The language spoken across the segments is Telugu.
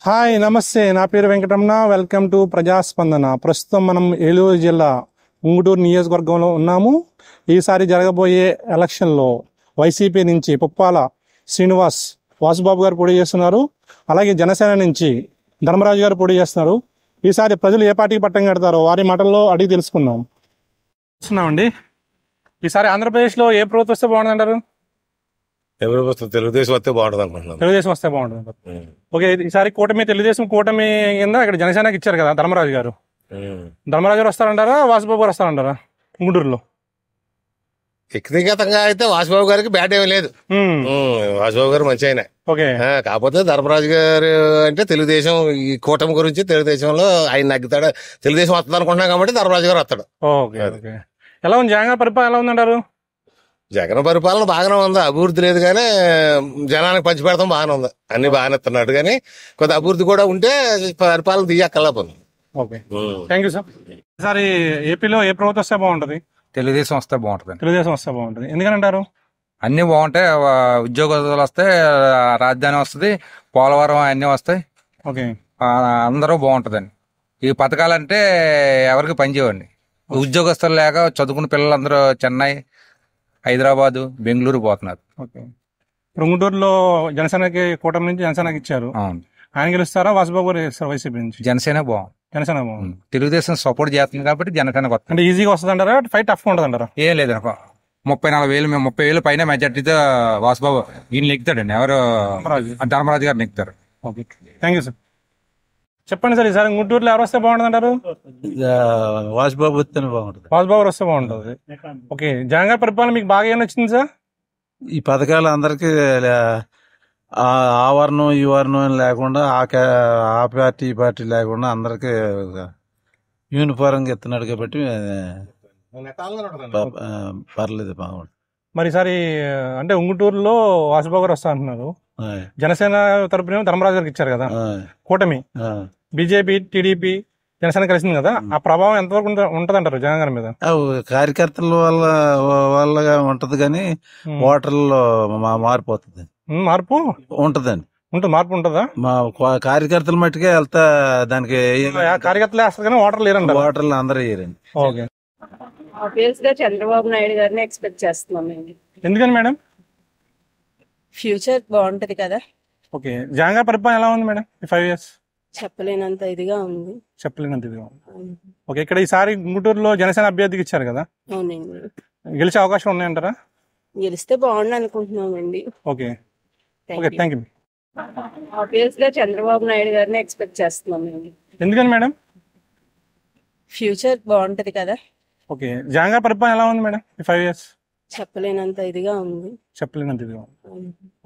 హాయ్ నమస్తే, నా పేరు వెంకటరమణ. Welcome to ప్రజాస్పందన. ప్రస్తుతం మనం ఏలూరు జిల్లా ఉంగుటూరు నియోజకవర్గంలో ఉన్నాము. ఈసారి జరగబోయే ఎలక్షన్లో వైసీపీ నుంచి పుప్పాల శ్రీనివాస్ వాసుబాబు గారు పోటీ చేస్తున్నారు. అలాగే జనసేన నుంచి ధర్మరాజు గారు పోటీ చేస్తున్నారు. ఈసారి ప్రజలు ఏ పార్టీకి పట్టం కడతారో వారి మాటల్లో అడిగి తెలుసుకుందాం. చూస్తున్నామండి, ఈసారి ఆంధ్రప్రదేశ్లో ఏ ప్రభుత్వం వస్తే బాగుందంటారు? తెలుగుదేశం వస్తే బాగుంటుంది అనుకుంటున్నాను. తెలుగుదేశం వస్తే బాగుంటుంది. ఓకే, ఈసారి తెలుగుదేశం కూటమి కింద ఇక్కడ జనసేనకి ఇచ్చారు కదా ధర్మరాజు గారు. ధర్మరాజు గారు వస్తారంటారా, వాసుబాబు గారు వస్తారంటారా గుంటూరులో? వ్యక్తిగతంగా అయితే వాసుబాబు గారికి బ్యాట్ ఏమీ లేదు. వాసుబాబు గారు మంచి ఆయన. కాకపోతే ధర్మరాజు గారు అంటే తెలుగుదేశం ఈ కూటమి గురించి తెలుగుదేశంలో ఆయన నగ్గుతాడు. తెలుగుదేశం వస్తుంది అనుకుంటున్నాం కాబట్టి ధర్మరాజు గారు వస్తాడు. ఎలా ఉంది జగన్ పరిపాలన, ఎలా ఉందంటారు? జగన్ పరిపాలన బాగానే ఉంది, అభివృద్ధి లేదు కానీ జనానికి పంచి పెడతాం బాగానే ఉంది, అన్ని బాగానే ఇస్తున్నాడు. కానీ కొంత అభివృద్ధి కూడా ఉంటే పరిపాలన తీయక్కర్లా పోతుంది. Okay, thank you sir. ఈసారి ఏపీలో ఏ ప్రభుత్వం వస్తే బాగుంటది? తెలుగుదేశం వస్తే బాగుంటుంది. తెలుగుదేశం వస్తే బాగుంటుంది ఎందుకంటారు? అన్ని బాగుంటాయి, ఉద్యోగస్తులు వస్తాయి, రాజధాని వస్తుంది, పోలవరం అన్ని వస్తాయి. ఓకే, అందరూ బాగుంటుందండి. ఈ పథకాలంటే ఎవరికి పనిచేయండి. ఉద్యోగస్తులు లేక చదువుకున్న పిల్లలందరూ చెన్నై, హైదరాబాదు, బెంగళూరు పోతున్నారు. ఓకే, గుంటూరులో జనసేనకి కూటమి నుంచి జనసేనకి ఇచ్చారు. ఆయన గెలుస్తారా, వాసుబాబు గారు గెలుస్తారా వైసీపీ నుంచి? జనసేన బాగుంది. జనసేన బాగుంది. తెలుగుదేశం సపోర్ట్ చేస్తుంది కాబట్టి జనసేన వస్తుంది. అంటే ఈజీగా వస్తుంది అంటారా, ఫైట్ టఫ్ ఉంటుంది అంటారా? ఏం లేదు, 34,000 మేము 30,000 పైన మెజార్టీతో వాసుబాబు ఈయన నెక్కుతాడండి. ఎవరు? ధర్మరాజు గారు నెక్కుతారు. Okay, thank you sir. చెప్పండి సార్, ఈసారి గుంటూరులో ఎవరు వస్తే బాగుంటుంది అంటారు? వాసుబాబు వస్తేనే బాగుంటుంది. వాసుబాబు గారు వస్తే బాగుంటుంది. ఓకే, జగన్ గారి పరిపాలన మీకు బాగా ఏమైనా వచ్చింది సార్? ఈ పథకాలు అందరికి ఆ వర్ణం ఈ వర్ణం లేకుండా ఆ పార్టీ ఈ పార్టీ లేకుండా అందరికి యూనిఫారంగా ఇస్తున్నాడు కాబట్టి పర్లేదు, బాగుంటుంది. మరి ఈసారి అంటే ఉంగుటూరులో వాసుబాబు గారు వస్తా అంటున్నారు. జనసేన తరపున ధర్మరాజు గారికి ఇచ్చారు కదా కూటమి. బీజేపీ, టీడీపీ, జనసేన కలిసింది కదా, ఆ ప్రభావం ఎంతవరకు ఉంటది అంటారు జగన్ గారి మీద? కార్యకర్తల వల్ల ఉంటది కానీ ఓటర్లో మారిపోతుంది. మార్పు ఉంటదండి. మార్పు ఉంటుందా? మా కార్యకర్తల మట్టుకే వెళ్తా దానికి కార్యకర్తలు వేస్తారు కానీ ఓటర్లు లేరండి. ఓటర్లు అందరూ వేయరండి. ఓకే, ఆబ్వియస్ గా చంద్రబాబు నాయుడు గారిని ఎక్స్పెక్ట్ చేస్తున్నాం. ఎందుకని మేడం? ఫ్యూచర్ బాగుంటది కదా. ఓకే, జగన్ గారి పరిపాలన ఎలా ఉంది మేడం? 5 years చెప్పలేనంత ఇదిగా ఉంది. ఓకే, ఇక్కడ ఈసారి గుంటూరులో జనసేన అభ్యర్థికి ఇచ్చారు కదా, అవునండి. గెలిచే అవకాశం ఉన్నాయంటారా? గెలిస్తే బాగుండు అనుకుంటున్నామండి. Okay, okay, thank you. Obvious గా చంద్రబాబు నాయుడు గారిని ఎక్స్పెక్ట్ చేస్తున్నాం. ఎందుకని మేడం? ఫ్యూచర్ బాగుంటది కదా. ఓకే, జగన్ గారి పరిపాలన ఎలా ఉంది మేడం? 5 years చెప్పలేనంత ఇదిగా ఉంది.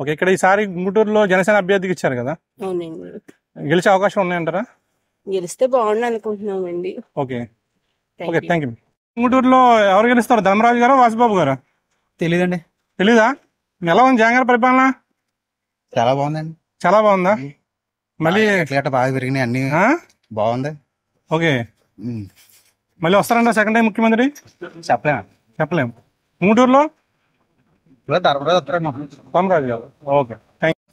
ఓకే, ఇక్కడ ఈసారి గుంటూరులో జనసేన అభ్యర్థికి ఇచ్చారు కదా, అవునండి. గెలిచే అవకాశం ఉన్నాయంటారా? గెలిస్తే బాగుండు అనుకుంటున్నామండి. Okay, okay, thank you. గుంటూరులో ఎవరు గెలుస్తారు, ధర్మరాజు గారు, వాసుబాబు గారు? తెలీదండి. తెలీదా? ఎలా ఉంది జగన్ గారి పరిపాలన? చాలా బాగుందండి. చాలా బాగుందా? మళ్ళీ బాగా పెరిగినాయి, అన్ని బాగుంది. ఓకే, మళ్ళీ వస్తారంట సెకండ్ టైం ముఖ్యమంత్రి? చెప్పలేము. ఉంగుటూరులో ధర్మరాజు గారు. ఓకే,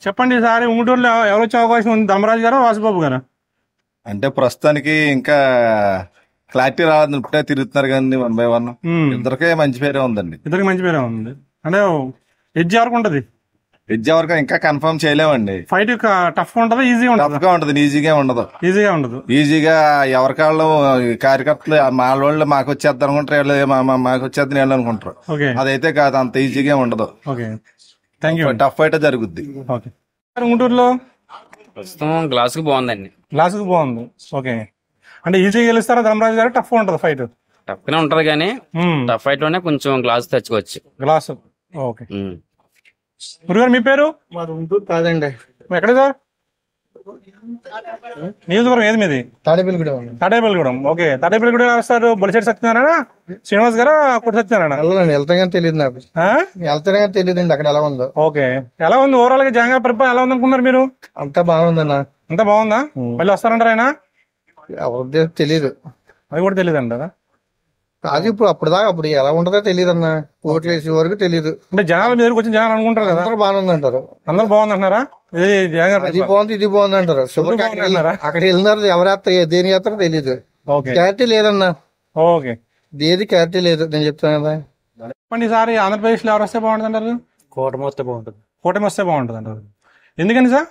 చెప్పండి, ఈసారి ఉంగుటూరులో ఎవరు వచ్చే అవకాశం ఉంది, ధర్మరాజు గారు, వాసుబాబు గారు? అంటే ప్రస్తుతానికి ఇంకా క్లారిటీ రావాలి, ఇప్పుడే తిరుగుతున్నారు కానీ 1 by 1 ఇద్దరికే మంచి పేరే ఉందండి. ఇద్దరికి మంచి పేరే ఉంది అంటే ఎడ్జ్ ఎవరికి ఉంటది? ఎడ్జ్ ఎవరికి ఇంకా కన్ఫర్మ్ చేయలేమండి. ఫైట్ టఫ్ ఉంటదా, ఈజీగా ఉంటదా? టఫ్ గా ఉంటది, ఈజీగా ఉండదు. ఈజీగా ఎవరికాళ్ళు కార్యకర్తలు మా వాళ్ళు మాకు వచ్చేద్దాం అనుకుంటారు, మాకు వచ్చేద్దాం వీళ్ళు అనుకుంటారు. అదైతే కాదు, అంత ఈజీగా ఉండదు. టఫ్ ఫైట్ జరుగుద్ది. గుంటూరులో ప్రస్తుతం గ్లాస్ కు బాగుందండి. బాగుంది. ఓకే, అంటే ఈజీగా గెలుస్తారా ధర్మరాజు గారు? టఫ్ ఉంటది ఫైట్? టఫ్ గానే ఉంటది కానీ టఫ్ ఫైట్ లోనే కొంచెం గ్లాస్ తెచ్చుకోవచ్చు. ఓకే, గురుగారు మీ పేరు? కాదండి, ఎక్కడ సార్? నియోజకవర్గం ఏది మీది? తాడేపల్లిగూడెం. ఓకే, తాడేపల్లిగూడెం వస్తారు. బొలిశెట్టి సత్యనారాయణ, శ్రీనివాస్ గారు, కొట్టి సత్యనారాయణ? వెళ్తాగా తెలియదు నాకు, వెళ్తాగా తెలియదండి అక్కడ ఎలా ఉందో. ఓకే, ఎలా ఉంది ఓవరాల్ గా జగన్ గారి పరిపాలన ఎలా ఉంది అనుకున్నారు మీరు? అంతా బాగుందన్నా. అంతా బాగుందా? మళ్ళీ వస్తారంటారు ఆయన? ఎవరి తెలియదు. అది కూడా తెలియదు అంటారా? అది ఇప్పుడు అప్పుడు ఎలా ఉంటుందో తెలియదు అన్న. ఓట్లు వేసే వరకు తెలియదు. అంటే జనాల మీదకి వచ్చి జనాలు అనుకుంటారు కదా, అందరూ బాగానే ఉందంటారు. అందరూ బాగుంది అంటున్నారా? అది బాగుంది ఇది బాగుంది అంటారు. అక్కడ వెళ్ళినారు ఎవరు దేని చేస్తారో తెలియదు. క్లారిటీ లేదన్నా. ఓకే, ఏది క్లారిటీ లేదు. నేను చెప్తాను కదా. చెప్పండి, ఈసారి ఆంధ్రప్రదేశ్ లో ఎవరు వస్తే బాగుంటుంది అంటారు? కూటమి వస్తే బాగుంటుంది. కూటమి వస్తే బాగుంటుంది అంటారు. ఎందుకని సార్?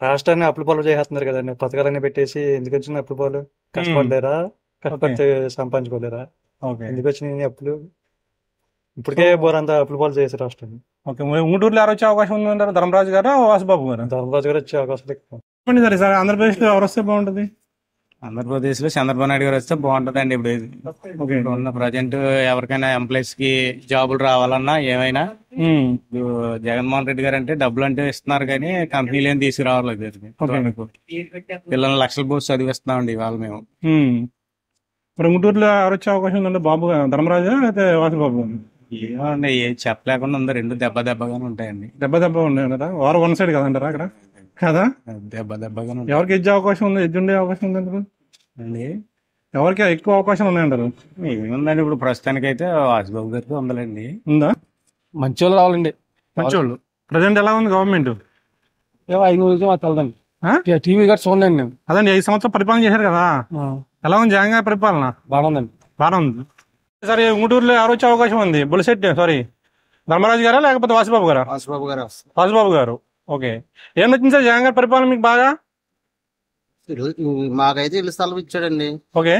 రాష్ట్రాన్ని అప్పుల పాలు చేస్తున్నారు కదండి, పథకాలన్నీ పెట్టేసి. ఎందుకు వచ్చిన అప్పుల పాలు? కష్టపడలేరా? కష్టపడితే సంపాదించుకోలేరా? ఎందుకు వచ్చినాయి అప్పులు? ఇప్పటికే బోరంతా అప్పుల పాలు చేశారు రాష్ట్రాన్ని. ఓకే, ఉంగుటూరులో ఎవరు వచ్చే అవకాశం ఉందంటారు? ధర్మరాజు గారు, వాసుబాబు గారు? ధర్మరాజు గారు వచ్చే అవకాశం ఎక్కువ. చెప్పండి సార్, ఈసారి ఆంధ్రప్రదేశ్ లో ఎవరు వస్తే బాగుంటుంది? ఆంధ్రప్రదేశ్ లో చంద్రబాబు నాయుడు గారు వస్తే బాగుంటదండి. ఇప్పుడు ఉన్న ప్రజెంట్ ఎవరికైనా ఎంప్లాయీస్ కి జాబులు రావాలన్నా ఏమైనా జగన్మోహన్ రెడ్డి గారు అంటే డబ్బులు అంటే ఇస్తున్నారు కానీ కంపెనీలు ఏం తీసుకురావట్లేదు. పిల్లల్ని లక్షల పోస్ట్ చదివిస్తున్నామండి ఇవాళ మేము. ఇప్పుడు ఉంగుటూరులో ఎవరు వచ్చే అవకాశం ఉందంటే బాబు ధర్మరాజు అయితే వాసుబాబు? ఏమండి ఏం చెప్పలేకుండా ఉంది, రెండు దెబ్బగానే ఉంటాయండి. దెబ్బ ఉన్నాయి కదా, వారు వన్ సైడ్ కదంటారా అక్కడ కదా? దెబ్బగానే ఎవరికి ఎజ్జే అవకాశం ఉంది? ఎజ్జు ఉండే అవకాశం ఉందంటారు? ఎవరికి ఎక్కువ అవకాశం ఉన్నాయంటారు? ఏముందండి ఇప్పుడు ప్రస్తుతానికి అయితే వాసుబాబు గారికి ఉందండి. ఉందా? మంచి వాళ్ళు రావాలండి. మంచోళ్ళు. ప్రజెంట్ ఎలా ఉంది గవర్నమెంట్? 5 తెలదండి. టీవీ గారు చూడండి నేను. అదండి, 5 సంవత్సరాలు పరిపాలన చేశారు కదా, ఎలా ఉంది జగన్ గారి పరిపాలన? బాగుందండి. బాగా ఉంది. సరే, ఉంగుటూరులో ఎవరు వచ్చే అవకాశం ఉంది? ధర్మరాజు గారా లేకపోతే వాసుబాబు గారా? వాసుబాబు గారు. ఓకే, ఏం నచ్చింది సార్ జగన్ గారి పరిపాలన మీకు బాగా? మాకైతే ఇల్లు స్థలం ఇచ్చాడండి. ఓకే,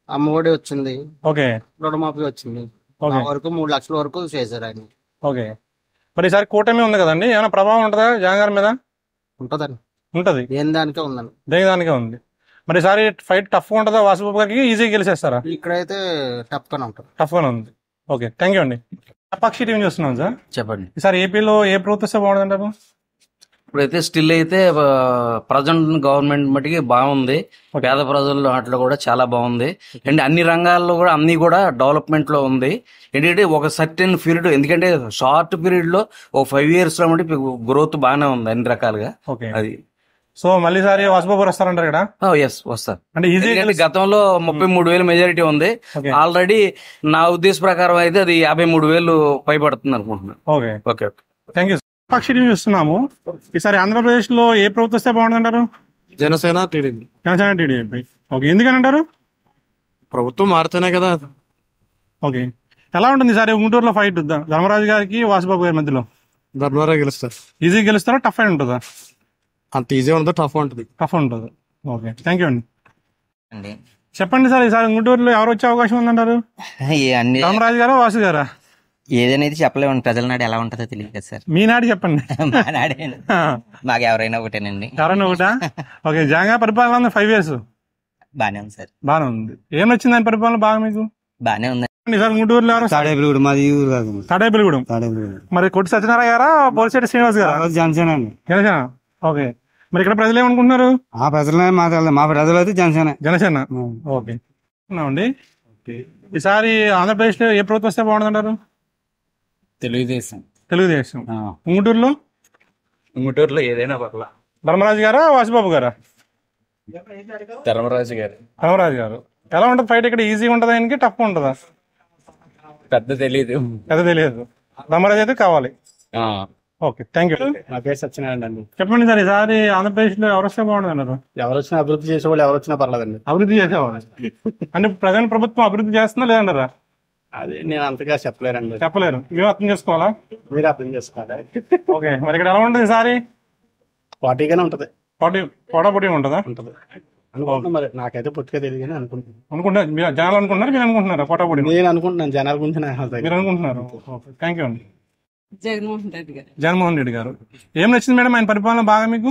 అమ్మఒడి వచ్చింది. ఓకే, రుణమాఫీ వచ్చింది. వరకు 3 లక్షల వరకు చేశారు ఆయన. ఓకే, మరి ఈసారి కూటమి ఉంది కదండి, ఏమైనా ప్రభావం ఉంటుందా జగన్ గారి మీద? ఉంటదండి. ఉంటది, దేని దానికే ఉందండి. దేని దానికే ఉంది. మరి ఈసారి ఫైట్ టఫ్ గా ఉంటుందా? వాసుబాబు గారికి ఈజీగా గెలిచేస్తారా? ఇక్కడైతే టఫ్ గానే ఉంటుంది. టఫ్ గానే ఉంది. ఓకే, థ్యాంక్ యూ అండి. పక్షి టీవీ చూస్తున్నాం సార్. చెప్పండి. ఈసారి ఏపీలో ఏ ప్రభుత్వం వస్తే బాగుంటుంది అంటారు? ఇప్పుడైతే స్టిల్ అయితే ప్రజెంట్ గవర్నమెంట్ మటుకి బాగుంది. పేద ప్రజలు వాటిలో కూడా చాలా బాగుంది. అండ్ అన్ని రంగాల్లో కూడా అన్ని కూడా డెవలప్మెంట్ లో ఉంది. ఏంటంటే ఒక సర్టెన్ పీరియడ్, ఎందుకంటే షార్ట్ పీరియడ్ లో ఒక 5 years లో మటుకు గ్రోత్ బాగానే ఉంది అన్ని రకాలుగా. అది సో మళ్ళీ సారి వాసుబాబు గారు వస్తారంటారు ఇక్కడ? ఎస్, వస్తారు. అంటే ఈజీ. గతంలో 33,000 మెజారిటీ ఉంది. ఆల్రెడీ నా ఉద్దేశ ప్రకారం అయితే అది 53,000 పైబడుతుంది అనుకుంటున్నాను. Okay okay, thank you. పక్షి టీవీ చూస్తున్నాము. ఈసారి ఆంధ్రప్రదేశ్ లో ఏ ప్రభుత్వం వస్తే బాగుంటుందంటారు? Janasena, TDP. Janasena, TDP. Okay, ఎందుకని అంటారు? ప్రభుత్వం మారుతేనే కదా. ఓకే, ఎలా ఉంటుంది ఈసారి గుంటూరులో ఫైట్ ధర్మరాజు గారికి వాసుబాబు గారి మధ్యలో? ధర్మరాజు గెలుస్తారు. ఈజీ గెలుస్తారా? టఫ్ అయి ఉంటుందా? అంత ఈజీ ఉండదు, టఫ్ ఉంటుంది. టఫ్ ఉంటుంది. ఓకే, థ్యాంక్ యూ అండి. చెప్పండి సార్, ఈసారి గుంటూరులో ఎవరు వచ్చే అవకాశం ఉందంటారు? ధర్మరాజు గారా వాసు గారా? ఏదైనా చెప్పలేము, ప్రజల నాడు ఎలా ఉంటుందో తెలియదు కదా సార్. మీ నాడు చెప్పండి. మా నాడే, మాకు ఎవరైనా ఒకటేనండి. ఎవరైనా ఒకటా? ఓకే, జగన్ గారి పరిపాలన ఉంది 5 years. బానే ఉంది సార్. బానే ఉంది. ఏం నచ్చింది ఆయన పరిపాలన బాగా మీకు? బానే ఉంది సార్. గుంటూరులో తాడేపల్లిగూడెం, మాది ఊరు కాదు. తాడేపల్లిగూడెం. మరి కొట్టి సత్యనారాయణ గారా పోలిశెట్టి శ్రీనివాస్ గారా? జనసేన అండి. జనసేన. ఓకే, మరి ఇక్కడ ప్రజలు ఏమనుకుంటున్నారు? మా ప్రజలు అయితే జనసేన. ఓకే అండి. ఈసారి ఆంధ్రప్రదేశ్ లో ఏ ప్రభుత్వం వస్తే బాగుంటుందంటారు? తెలుగుదేశం. ఉంగుటూరులో ఏదైనా పర్లా. ధర్మరాజు గారా వాసుబాబు గారా? ధర్మరాజు గారు. ఎలా ఉంటుంది ఫైట్ ఇక్కడ? ఈజీగా ఉంటుందా ఆయనకి, టఫ్ ఉంటుందా? పెద్ద తెలియదు. ధర్మరాజు అయితే కావాలి. Okay, thank you. నా పేరు సత్యనారాయణ అండి. చెప్పండి సార్, ఈసారి ఆంధ్రప్రదేశ్ లో ఎవరు వస్తే బాగుంటుంది అన్నారు? ఎవరు వచ్చినా అభివృద్ధి చేసేవాళ్ళు, ఎవరు వచ్చినా పర్లేదండి. అభివృద్ధి చేసేవాళ్ళు అంటే ప్రజెంట్ ప్రభుత్వం అభివృద్ధి చేస్తుందా లేదంటారా? అది నేను అంతగా చెప్పలేరు. మేము అర్థం చేసుకోవాలా? మీరు అర్థం చేసుకోవాలి. ఓకే, మరి ఇక్కడ ఎలా ఉంటుంది ఈసారి? పోటీగానే ఉంటది. పోటాపోటీ ఉంటుందా? అనుకుంటున్నా, మరి నాకైతే పూర్తిగా తెలియదు అనుకుంటున్నారు. మీరు జనాలు అనుకుంటున్నారు, మీరు అనుకుంటున్నారా పోటాపోటీ? నేను అనుకుంటున్నాను, జనాల గురించి మీరు అనుకుంటున్నారు. థ్యాంక్ యూ అండి. జగన్మోహన్ రెడ్డి గారు. ఏం నచ్చింది మేడం ఆయన పరిపాలన బాగా మీకు?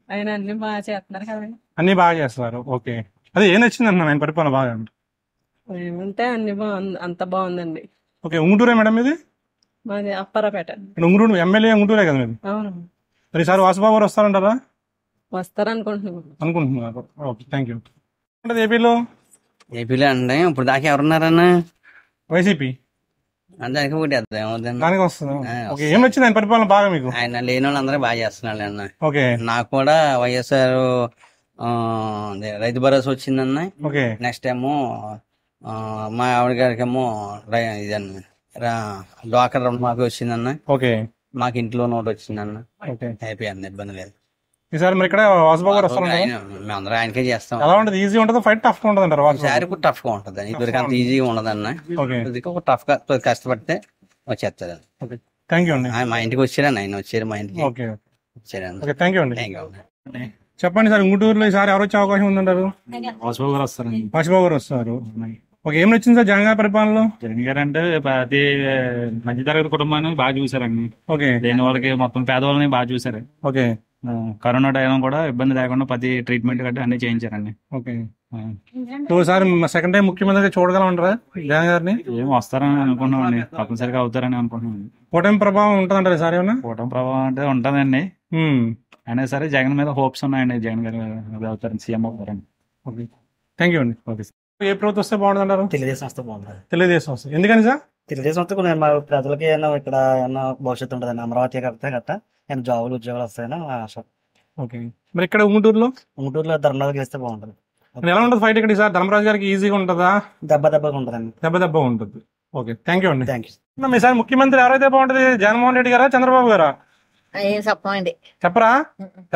ఆయన అన్ని బాగా చేస్తున్నారు కదా. అన్ని బాగా చేస్తున్నారు. ఓకే, అదే ఏం నచ్చింది అంటున్నాను ఆయన పరిపాలన బాగా? ఏమంటే అన్ని బాగుంది, అంత బాగుందండి. ఓకే, ఉంగుటూరే మేడం ఇది? మాది అప్పారాపేట. ఉంగుటూరు ఎమ్మెల్యే ఉంగుటూరే కదా మీరు? అవును. మరి ఈసారి వాసుబాబు గారు వస్తారంటారా? వస్తారనుకుంటున్నాను. Okay, thank you. ఏపీలో అండి ఇప్పుడు దాకా ఎవరున్నారన్న? వైసీపీ. దానికి ఒకటి దానికి వస్తుంది. ఓకే, ఏం నచ్చింది ఆయన పరిపాలన బాగా మీకు? ఆయన లేని వాళ్ళు అందరూ బాగా చేస్తున్నారు అన్న. ఓకే, నాకు కూడా వైఎస్ఆర్ రైతు భరోసా వచ్చిందన్న. ఓకే, నెక్స్ట్ ఏమో మా ఆవిడ గారికేమో ఇదన్న డ్వాక్రా మాకు వచ్చిందన్న. ఓకే. మాకు ఇంట్లో నోట్ వచ్చిందన్న. ఓకే. హ్యాపీ అన్న, ఇబ్బంది లేదు. ఈసారి మరి ఇక్కడ వాసుబాబు గారు వస్తారు. మేమందరం ఆయనకే చేస్తాం. ఎలా ఉంటుంది? ఈజీ ఉంటుందా ఫైట్? టఫ్ గా ఉంటుంది అంటారు? ఈసారి టఫ్ గా ఉంటుంది. ఇద్దరికి అంత ఈజీగా ఉండదన్న. ఒక టఫ్ గా కష్టపడితే వచ్చేస్తుంది. థ్యాంక్ యూ అండి. మా ఇంటికి వచ్చారన్న, ఆయన వచ్చారు మా ఇంటికి. ఓకే. వచ్చారన్న. థ్యాంక్ యూ అండి. చెప్పండి సార్, గుంటూరులో ఈసారి ఎవరు వచ్చే అవకాశం ఉందంటారు? వాసుబాబు గారు వస్తారండి. వాసుబాబు గారు వస్తారు. ఓకే. ఏం నచ్చింది సార్ జగన్ గారి పరిపాలనలో? జగన్ గారు అంటే అదే మధ్యతరగతి కుటుంబాన్ని బాగా చూసారండి. ఓకే. లేని వాళ్ళకి మొత్తం పేదవాళ్ళని బాగా చూసారు. ఓకే. కరోనా టైం కూడా ఇబ్బంది లేకుండా ప్రతి ట్రీట్మెంట్ గట్టి అన్ని చేయించారండి. ఓకే. సార్ సెకండ్ టైం ముఖ్యమంత్రిగా చూడగలమంటారా జగన్ గారిని? ఏం వస్తారని అనుకున్నామండి, తప్పనిసరిగా అవుతారని అనుకుంటున్నాం. కూటమి ప్రభావం ఉంటుందంటారు సార్ ఏమన్నా? కూటమి ప్రభావం అంటే ఉంటుందండి. అయినా సరే జగన్ మీద హోప్స్ ఉన్నాయండి. జగన్ గారు అవుతారని, సీఎం అవుతారని. ఓకే. థ్యాంక్ యూ అండి. ఓకే. ఏ ప్రభుత్వం వస్తే బాగుంటుంది అంటారు? తెలుగుదేశం వస్తే బాగుంటుంది. తెలుగుదేశం వస్తే ఎందుకని సార్? తెలుగుదేశం వస్తే కొన్ని మా ప్రజలకి ఏమైనా ఇక్కడ ఏమన్నా భవిష్యత్తు ఉంటుందండి. అమరావతి కడితే గట్ట ఏమైనా జాబులు ఉద్యోగాలు వస్తాయని ఆశ. ఓకే. మరి ఇక్కడ గుంటూరులో ధర్మరాజు గెలిస్తే బాగుంటుంది. ఎలా ఉంటుంది ఫైట్ ఇక్కడ సార్? ధర్మరాజు గారికి ఈజీగా ఉంటుందా? దెబ్బగా ఉంటుందండి. దెబ్బ ఉంటుంది. ఓకే. థ్యాంక్ యూ అండి. Thank you. మీ సార్ ముఖ్యమంత్రి ఎవరైతే బాగుంటుంది? జగన్మోహన్ రెడ్డి గారా, చంద్రబాబు గారా? చెప్పండి. చెప్పరా?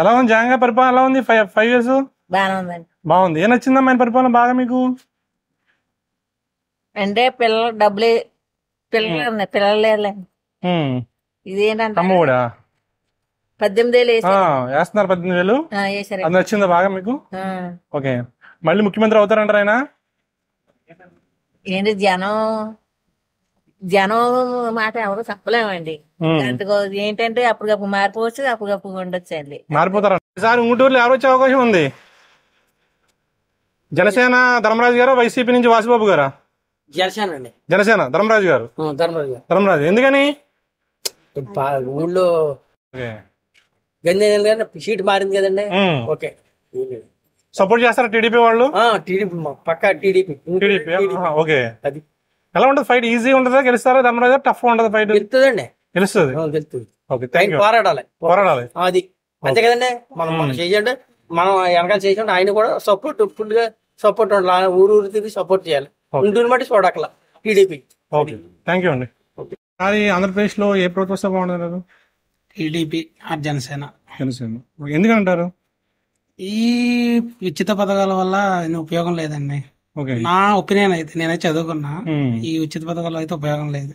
ఎలా ఉంది జగన్ గారి పరిపాలన? ఎలా ఉంది 5 years? బాగానే ఉందండి. బాగుంది. ఏం నచ్చిందమ్మా ఆయన పరిపాలన బాగా మీకు? అంటే పిల్లలు డబ్బులు పిల్లలు లేరులేండి. ఇదేంటంటే 18,000 వేస్తున్నారు. 18,000 అది నచ్చిందా బాగా మీకు? ఓకే. మళ్ళీ ముఖ్యమంత్రి అవుతారంటారు ఆయన? ఏంటి జనం మాట ఎవరు చెప్పలేమండి. ఏంటంటే అప్పటికప్పుడు మారిపోవచ్చు, అప్పటికప్పుడు ఉండొచ్చండి. మారిపోతారా? ఈసారి గుంటూరులో ఎవరు వచ్చే అవకాశం ఉంది? జనసేన ధర్మరాజు గారు, వైసీపీ నుంచి వాసుబాబు గారా? జనసేన అండి. జనసేన ధర్మరాజు గారు. ధర్మరాజు ఎందుకని? ఊళ్ళో గంజాయి సీట్ మారింది కదండి. ఓకే. సపోర్ట్ చేస్తారా టీడీపీ వాళ్ళు? టీడీపీ పక్కా టీడీపీ. ఓకే. అది ఎలా ఉంటుంది ఫైట్? ఈజీ ఉంటుందా? గెలుస్తారా ధర్మరాజు? టఫ్ ఉంటుంది ఫైట్? గెలుస్తుందండి. గెలుస్తుంది. ఓకే. పోరాడాలి. అది అంతే కదండి. మనం చేయండి, మనం వెనకాల చేయండి. ఆయన కూడా సపోర్ట్ ఫుల్ గా సపోర్ట్ ఉండాలి. ఊరు తిరిగి సపోర్ట్ చేయాలి. గుంటూరు మట్టి చూడక్కల టీడీపీ. ఓకే. థ్యాంక్ యూ అండి. అది ఆంధ్రప్రదేశ్ లో ఏ ప్రభుత్వం వస్తే బాగుంటుంది? టీడీపీ, జనసేన. ఎందుకంటారు? ఈ ఉచిత పథకాల వల్ల ఉపయోగం లేదండి. నా ఒపీనియన్ అయితే. నేనైతే చదువుకున్నా, ఈ ఉచిత పథకాలు అయితే ఉపయోగం లేదు.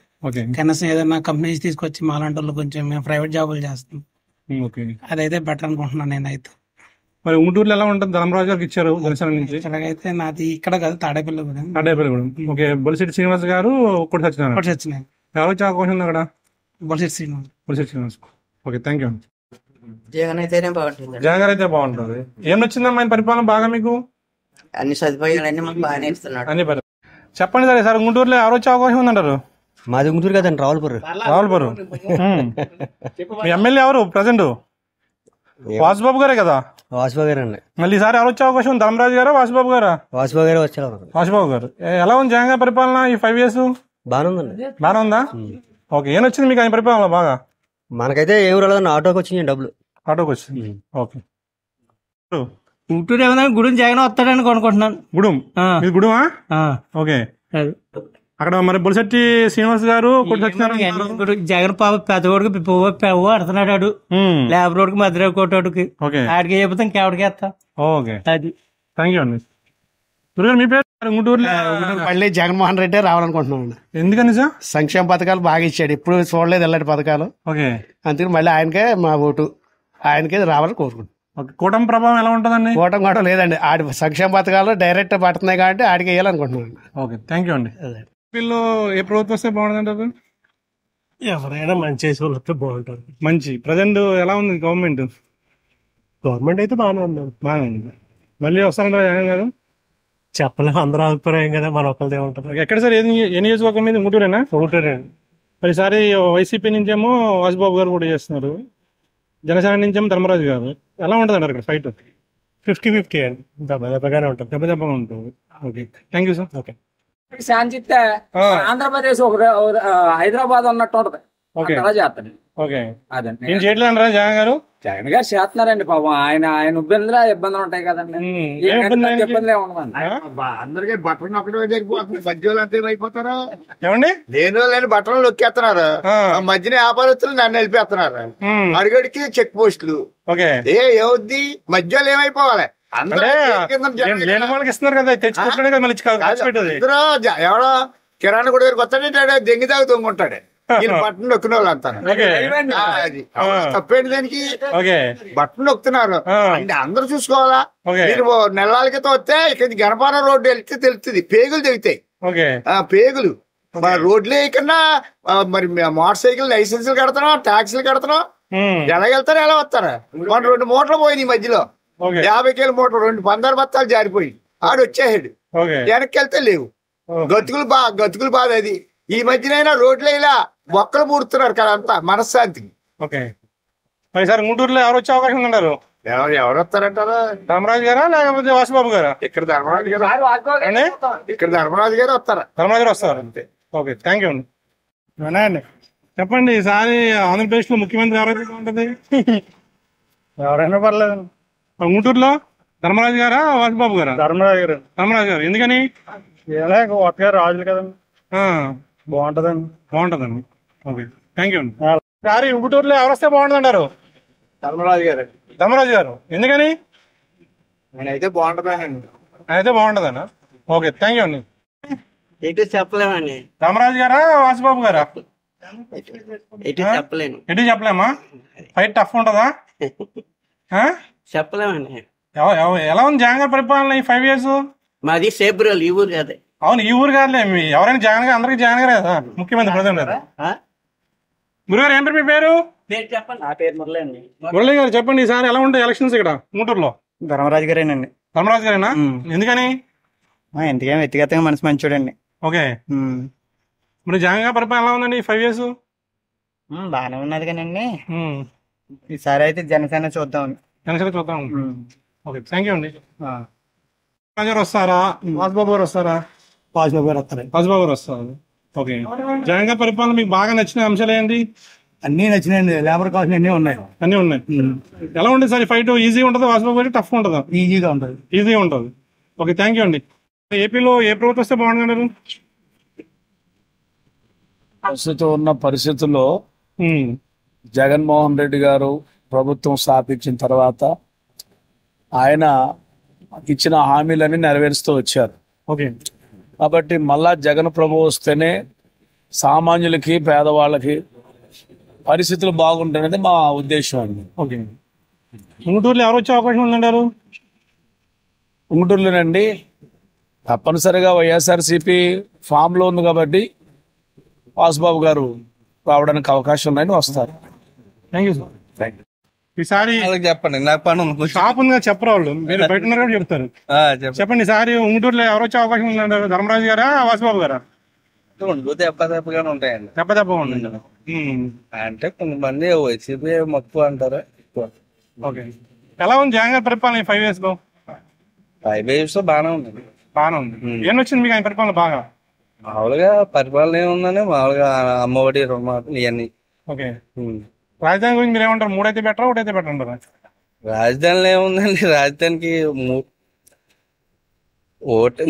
కనీసం ఏదైనా కంపెనీస్ తీసుకొచ్చి మాలాంటి వాళ్ళు కొంచెం మేము ప్రైవేట్ జాబులు చేస్తాం, అదైతే బెటర్ అనుకుంటున్నాను నేనైతే. మరి గుంటూరులో ఎలా ఉంటుంది? ధర్మరాజు గారికి ఇచ్చారు జనసేన నుంచి. ఇలాగైతే నాది ఇక్కడ కాదు, తాడేపల్లిగూడెం. ఓకే. బొలిశెట్టి శ్రీనివాస్ గారు ఒకటి సచ్చినారు. ఎవరు వచ్చే అవకాశం ఉంది అక్కడ? Bolisetti Srinivas. Okay. Thank you. Jagan అయితేనే బాగుంటుంది. జగన్ గారు అయితే బాగుంటుంది. ఏం నచ్చిందమ్మా ఆయన పరిపాలన బాగా మీకు? అన్ని సదుపాయాలన్నీ మాకు బాగానే ఇస్తున్నాడు. చెప్పండి సార్, ఈసారి గుంటూరులో ఎవరు వచ్చే అవకాశం ఉందంటారు? మాది గుంటూరు కదండి, రావులపురం. మీ ఎమ్మెల్యే ఎవరు ప్రజెంట్? వాసుబాబు గారే కదా? వాసుబాబు గారు అండి. మళ్ళీ ఈసారి ఎవరు వచ్చే అవకాశం? ధర్మరాజు గారా, వాసుబాబు గారా? వాసుబాబు గారు వచ్చారు. వాసుబాబు గారు. ఎలా ఉంది జగన్ గారి పరిపాలన ఈ 5 years? బాగానే ఉందండి. బాగానే ఉందా? ఓకే. ఏం వచ్చింది మీకు ఆయన పరిపాలన బాగా? మనకైతే ఏం రాలేదండి, ఆటోకి వచ్చింది డబ్బులు. ఆటోకి వచ్చింది. ఓకే. గుంటూరు ఏమన్నా గుడి జగన్ వస్తాడని అనుకుంటున్నాను. గుడుమా? ఓకే. అక్కడ మరి బొలిశెట్టి శ్రీనివాస్ గారు జగన్ పాప పెద్దగోడికి పెవ్వు ఆడుతున్నాడు, లేబర్ రోడ్కి మధ్య కొట్టాడుకి. ఆడికి చెబుతాం ఇంకెవడికి వేస్తాం. ఓకే. అది. థ్యాంక్ యూ అండి. మీ పేరు? గుంటూరులో మళ్ళీ జగన్మోహన్ రెడ్డి రావాలనుకుంటున్నాం. ఎందుకని సార్? సంక్షేమ పథకాలు బాగా ఇచ్చాడు, ఇప్పుడు చూడలేదు ఇలాంటి పథకాలు. ఓకే. అందుకని మళ్ళీ ఆయనకే మా ఓటు, ఆయనకే రావాలని కోరుకుంటున్నాం. కూటమి ప్రభావం ఎలా ఉంటుందండి? కూటమి కూడా లేదండి, ఆడి సంక్షేమ పథకాలు డైరెక్ట్ పడుతున్నాయి కాబట్టి ఆడికి వేయాలనుకుంటున్నాం. ఓకే. థ్యాంక్ యూ అండి. వీళ్ళు ఏ ప్రభుత్వం వస్తే బాగుంటుందంటారు? ఎవరైనా మంచి చేసే వాళ్ళు వస్తే బాగుంటుంది. మంచి ప్రజెంట్ ఎలా ఉంది గవర్నమెంట్? గవర్నమెంట్ అయితే బాగానే ఉంది. మళ్ళీ వస్తారంటారా జగన్ గారు? చెప్పలేము, అందరూ అభిప్రాయం కదా, మన ఒక్కరిదే ఉంటుంది. ఎక్కడ సార్? ఏ నియోజకవర్గం మీద? గుంటూరేనా? గుంటూరేండి. మరి ఈసారి వైసీపీ నుంచేమో వాసుబాబు గారు కూడా చేస్తున్నారు, జనసేన నుంచేమో ధర్మరాజు గారు. ఎలా ఉంటుంది అంటారు ఇక్కడ ఫైట్? 50-50 అండి, దెబ్బగానే ఉంటుంది. దెబ్బగా ఉంటుంది. Okay. Thank you sir. Okay. శాంతిస్తే Andhra Pradesh ఒక హైదరాబాద్ ఉన్నట్టు ఉంటది. ఓకే. అలా చేస్తాడు. ఓకే. అదండి. ఏం చేయట్లేదంటారా జగన్ గారు? జగన్ గారు చేస్తున్నారండి పాపం. ఆయన ఇబ్బందులు ఉంటాయి కదండి. ఇబ్బందులు ఏముండదండి. అందరికీ బట్టలు నొక్కడం జరిగిపోతుంది. మధ్యలో అంతే అయిపోతారు. ఏమండి లేని వాళ్ళు బట్టలు నొక్కేస్తున్నారు. మధ్యన వ్యాపారస్తులు నన్ను వెళ్ళిపోతున్నారు. అడిగడికి చెక్ పోస్టులు. ఏమవుద్ది మధ్యలో ఏమైపోవాలి? లేని వాళ్ళకి ఇస్తున్నారు కదా, తెచ్చుకుంటున్నాడు కదా, మళ్ళీ ఖర్చు పెట్టేది. ఎవడో కిరాణా కూడా దగ్గరికి వస్తాడంటే దెంగి తాగు తొంగుంటాడు. బట్టలు నొక్కిన వాళ్ళు అంతా తప్పేంటి దానికి? బట్టలు నొక్కుతున్నారు అంటే అందరూ చూసుకోవాలా? మీరు నెలల క్రితం వస్తే ఇక్కడ గణపారం రోడ్డు వెళ్తే తెలుస్తుంది, పేగులు తెగుతాయి. పేగులు రోడ్లే కన్నా మరి మోటార్ సైకిల్ లైసెన్సులు కడతాం, ట్యాక్సీలు కడతాం. ఎలా వెళ్తారు ఎలా వస్తారా? మన 2 మూటలు పోయింది ఈ మధ్యలో. 50 కిలో మూటలు 2 పందారు బత్తాలు జారిపోయి ఆడు వచ్చేసాడు. వెనక్కి వెళ్తే లేవు. గతుకులు బాధ అది. ఈ మధ్యనైనా రోడ్లు ఇలా మొక్కలు మూడుతున్నారు కదా, అంతా మనశ్శాంతికి. ఓకే. మరి సార్ గుంటూరులో ఎవరు వచ్చే అవకాశం ఉందంటారు? ఎవరు వస్తారంటారా? ధర్మరాజు గారా లేకపోతే వాసుబాబు గారా? ఇక్కడ ధర్మరాజు గారు వస్తారా? ధర్మరాజు గారు వస్తారు అంతే. ఓకే, థ్యాంక్ యూ అండి. చెప్పండి, ఈసారి ఆంధ్రప్రదేశ్ లో ముఖ్యమంత్రి ఎవరైతే బాగుంటది? ఎవరైనా పర్లేదు. గుంటూరులో ధర్మరాజు గారా వాసుబాబు గారా? ధర్మరాజు గారు. ధర్మరాజు గారు ఎందుకని? ఒక్కగారు రాజులు కదండి, బాగుంటదండి. ఓకే, థ్యాంక్ యూ అండి. సార్ గుంటూరులో ఎవరు వస్తే బాగుంటుంది? ధర్మరాజు గారు. ధర్మరాజు గారు ఎందుకని? నేనైతే బాగుంటుందండి. అయితే బాగుంటుందన్నా. ఓకే, థ్యాంక్ యూ అండి. ఎటు చెప్పలేమండి. ధర్మరాజు గారా వాసుబాబు గారా? ఎటు చెప్పలేను. ఎటు చెప్పలేమా? ఫైట్ టఫ్ ఉంటుందా? చెప్పలేమండి. ఎలా ఉంది జగన్ గారి పరిపాలన ఈ 5 years? మాది సేబ్రోల్, ఈ ఊరు కాదే. అవును, ఈ ఊరు కాదులే. ఎవరైనా జగన్ గారు, అందరికి జగన్ గారే కదా ముఖ్యమంత్రి, ప్రజెంట్ గారు. గురుగారు ఏం మీ పేరు? చెప్పండి. నా పేరు మురళి అండి. మురళి గారు చెప్పండి, ఈసారి ఎలా ఉంటాయి ఎలక్షన్స్ ఇక్కడ గుంటూరులో? ధర్మరాజు గారేనండి. ధర్మరాజు గారేనా? ఎందుకని? ఎందుకే వ్యక్తిగతంగా మనసు మంచోడండి. ఓకే. మరి జగన్ గారి పరిపాలన ఎలా ఉందండి 5 years? బాగానే ఉన్నది కానండి, ఈసారి అయితే జనసేన చూద్దాం. ఓకే, థ్యాంక్ యూ అండి. గారు వస్తారా వాసుబాబు గారు వస్తారా? వాసుబాబు గారు వస్తారు. వాసుబాబు గారు వస్తారు. ఓకే. జగన్ గారి పరిపాలన మీకు బాగా నచ్చిన అంశాలు ఏంటి? అన్ని నచ్చినాయండి. లేబర్ కాస్ట్ అన్ని ఉన్నాయి. ఎలా ఉంటుంది సార్ ఫైట్? ఈజీగా ఉంటుంది వాసుబాబు గారి? టఫ్ ఉంటుందా? ఈజీగా ఉంటుంది. ఈజీగా ఉంటుంది. ఓకే, థ్యాంక్ యూ అండి. ఏపీలో ఏ ప్రభుత్వం వస్తే బాగుంటుంది? ప్రస్తుతం ఉన్న పరిస్థితుల్లో జగన్మోహన్ రెడ్డి గారు ప్రభుత్వం స్థాపించిన తర్వాత ఆయన ఇచ్చిన హామీలన్నీ నెరవేరుస్తూ వచ్చారు. ఓకే. కాబట్టి మళ్ళా జగన్ ప్రభు వస్తేనే సామాన్యులకి, పేదవాళ్ళకి పరిస్థితులు బాగుంటాయనేది మా ఉద్దేశం అండి. ఓకే. గుంటూరులో ఎవరు వచ్చే అవకాశం ఉందంటారు? గుంటూరులోనండి తప్పనిసరిగా వైఎస్ఆర్సీపీ ఫామ్ లో ఉంది కాబట్టి వాసుబాబు గారు రావడానికి అవకాశం ఉన్నాయని వస్తారు. Thank you sir. Thank you. ఈసారి చెప్పండి, నాకు పని షాప్ ఉంది కదా, చెప్పరు వాళ్ళు, మీరు బయట ఉన్నారు కూడా చెప్తారు. చెప్పండి, ఈసారి ఉంగుటూరులో ఎవరు వచ్చే అవకాశం ఉందంటారు? ధర్మరాజు గారా వాసుబాబు గారా? దెబ్బగానే ఉంటాయండి. దెబ్బ ఉందండి. అంటే కొంతమంది వైసీపీ మక్కువ అంటారు. ఓకే. ఎలా ఉంది జగన్ గారి పరిపాలన 5 years లో? 5 years బాగానే ఉంది. బాగానే ఉంది. ఏం వచ్చింది మీకు ఆయన పరిపాలన బాగా? మామూలుగా పరిపాలన ఏముందని మామూలుగా అమ్మఒడి రుణమాఫీ ఇవన్నీ. ఓకే. రాజధాని గురించి మీరు ఏమంటారు? 3 అయితే బెటరా, 1 అయితే బెటర్ అంటారా? రాజధానిలో ఏముందండి, రాజధానికి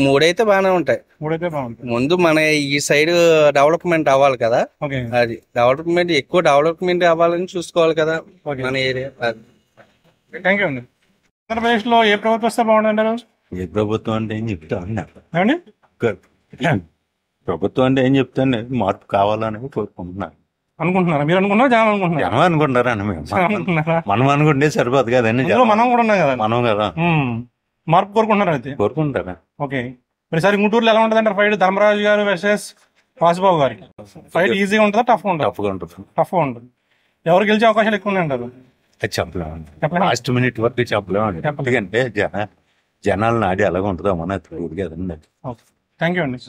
3 అయితే బాగానే ఉంటాయి. 3 అయితే బాగుంటాయి. ముందు మన ఈ సైడ్ డెవలప్మెంట్ అవ్వాలి కదా, అది డెవలప్మెంట్ ఎక్కువ డెవలప్మెంట్ అవ్వాలని చూసుకోవాలి కదా మన ఏరియా. థ్యాంక్ యూ అండి. ఆంధ్రప్రదేశ్ లో ఏ ప్రభుత్వం వస్తే బాగుంటుంటారు? ఏ ప్రభుత్వం అంటే ఏం చెప్తాను, ప్రభుత్వం అంటే ఏం చెప్తాను, మార్పు కావాలని కోరుకుంటున్నాను. అనుకుంటున్నారా? మీరు అనుకుంటున్నారా జనం అనుకుంటున్నారా? జనం అనుకుంటారా? మనం అనుకుంటే సరిపోదు కదండి, మనం కూడా ఉన్నాం కదా. మనం కదా మార్పు కోరుకుంటున్నారు అయితే? కోరుకుంటారా? ఓకే. మరి సార్ గుంటూరులో ఎలా ఉంటుంది అంటారు ఫైట్? ధర్మరాజు గారు వర్సెస్ వాసుబాబు గారికి ఫైట్ ఈజీగా ఉంటుందా, టఫ్ ఉంటుంది? టఫ్ ఉంటుంది. ఎవరు గెలిచే అవకాశాలు ఎక్కువ ఉన్నాయి అంటారు? చెప్పలేము, లాస్ట్ మినిట్ వరకు చెప్పలేము. ఎందుకంటే జనాలు నాడి ఎలాగ ఉంటుందో మన ఊరు కదండి. థ్యాంక్ యూ అండి.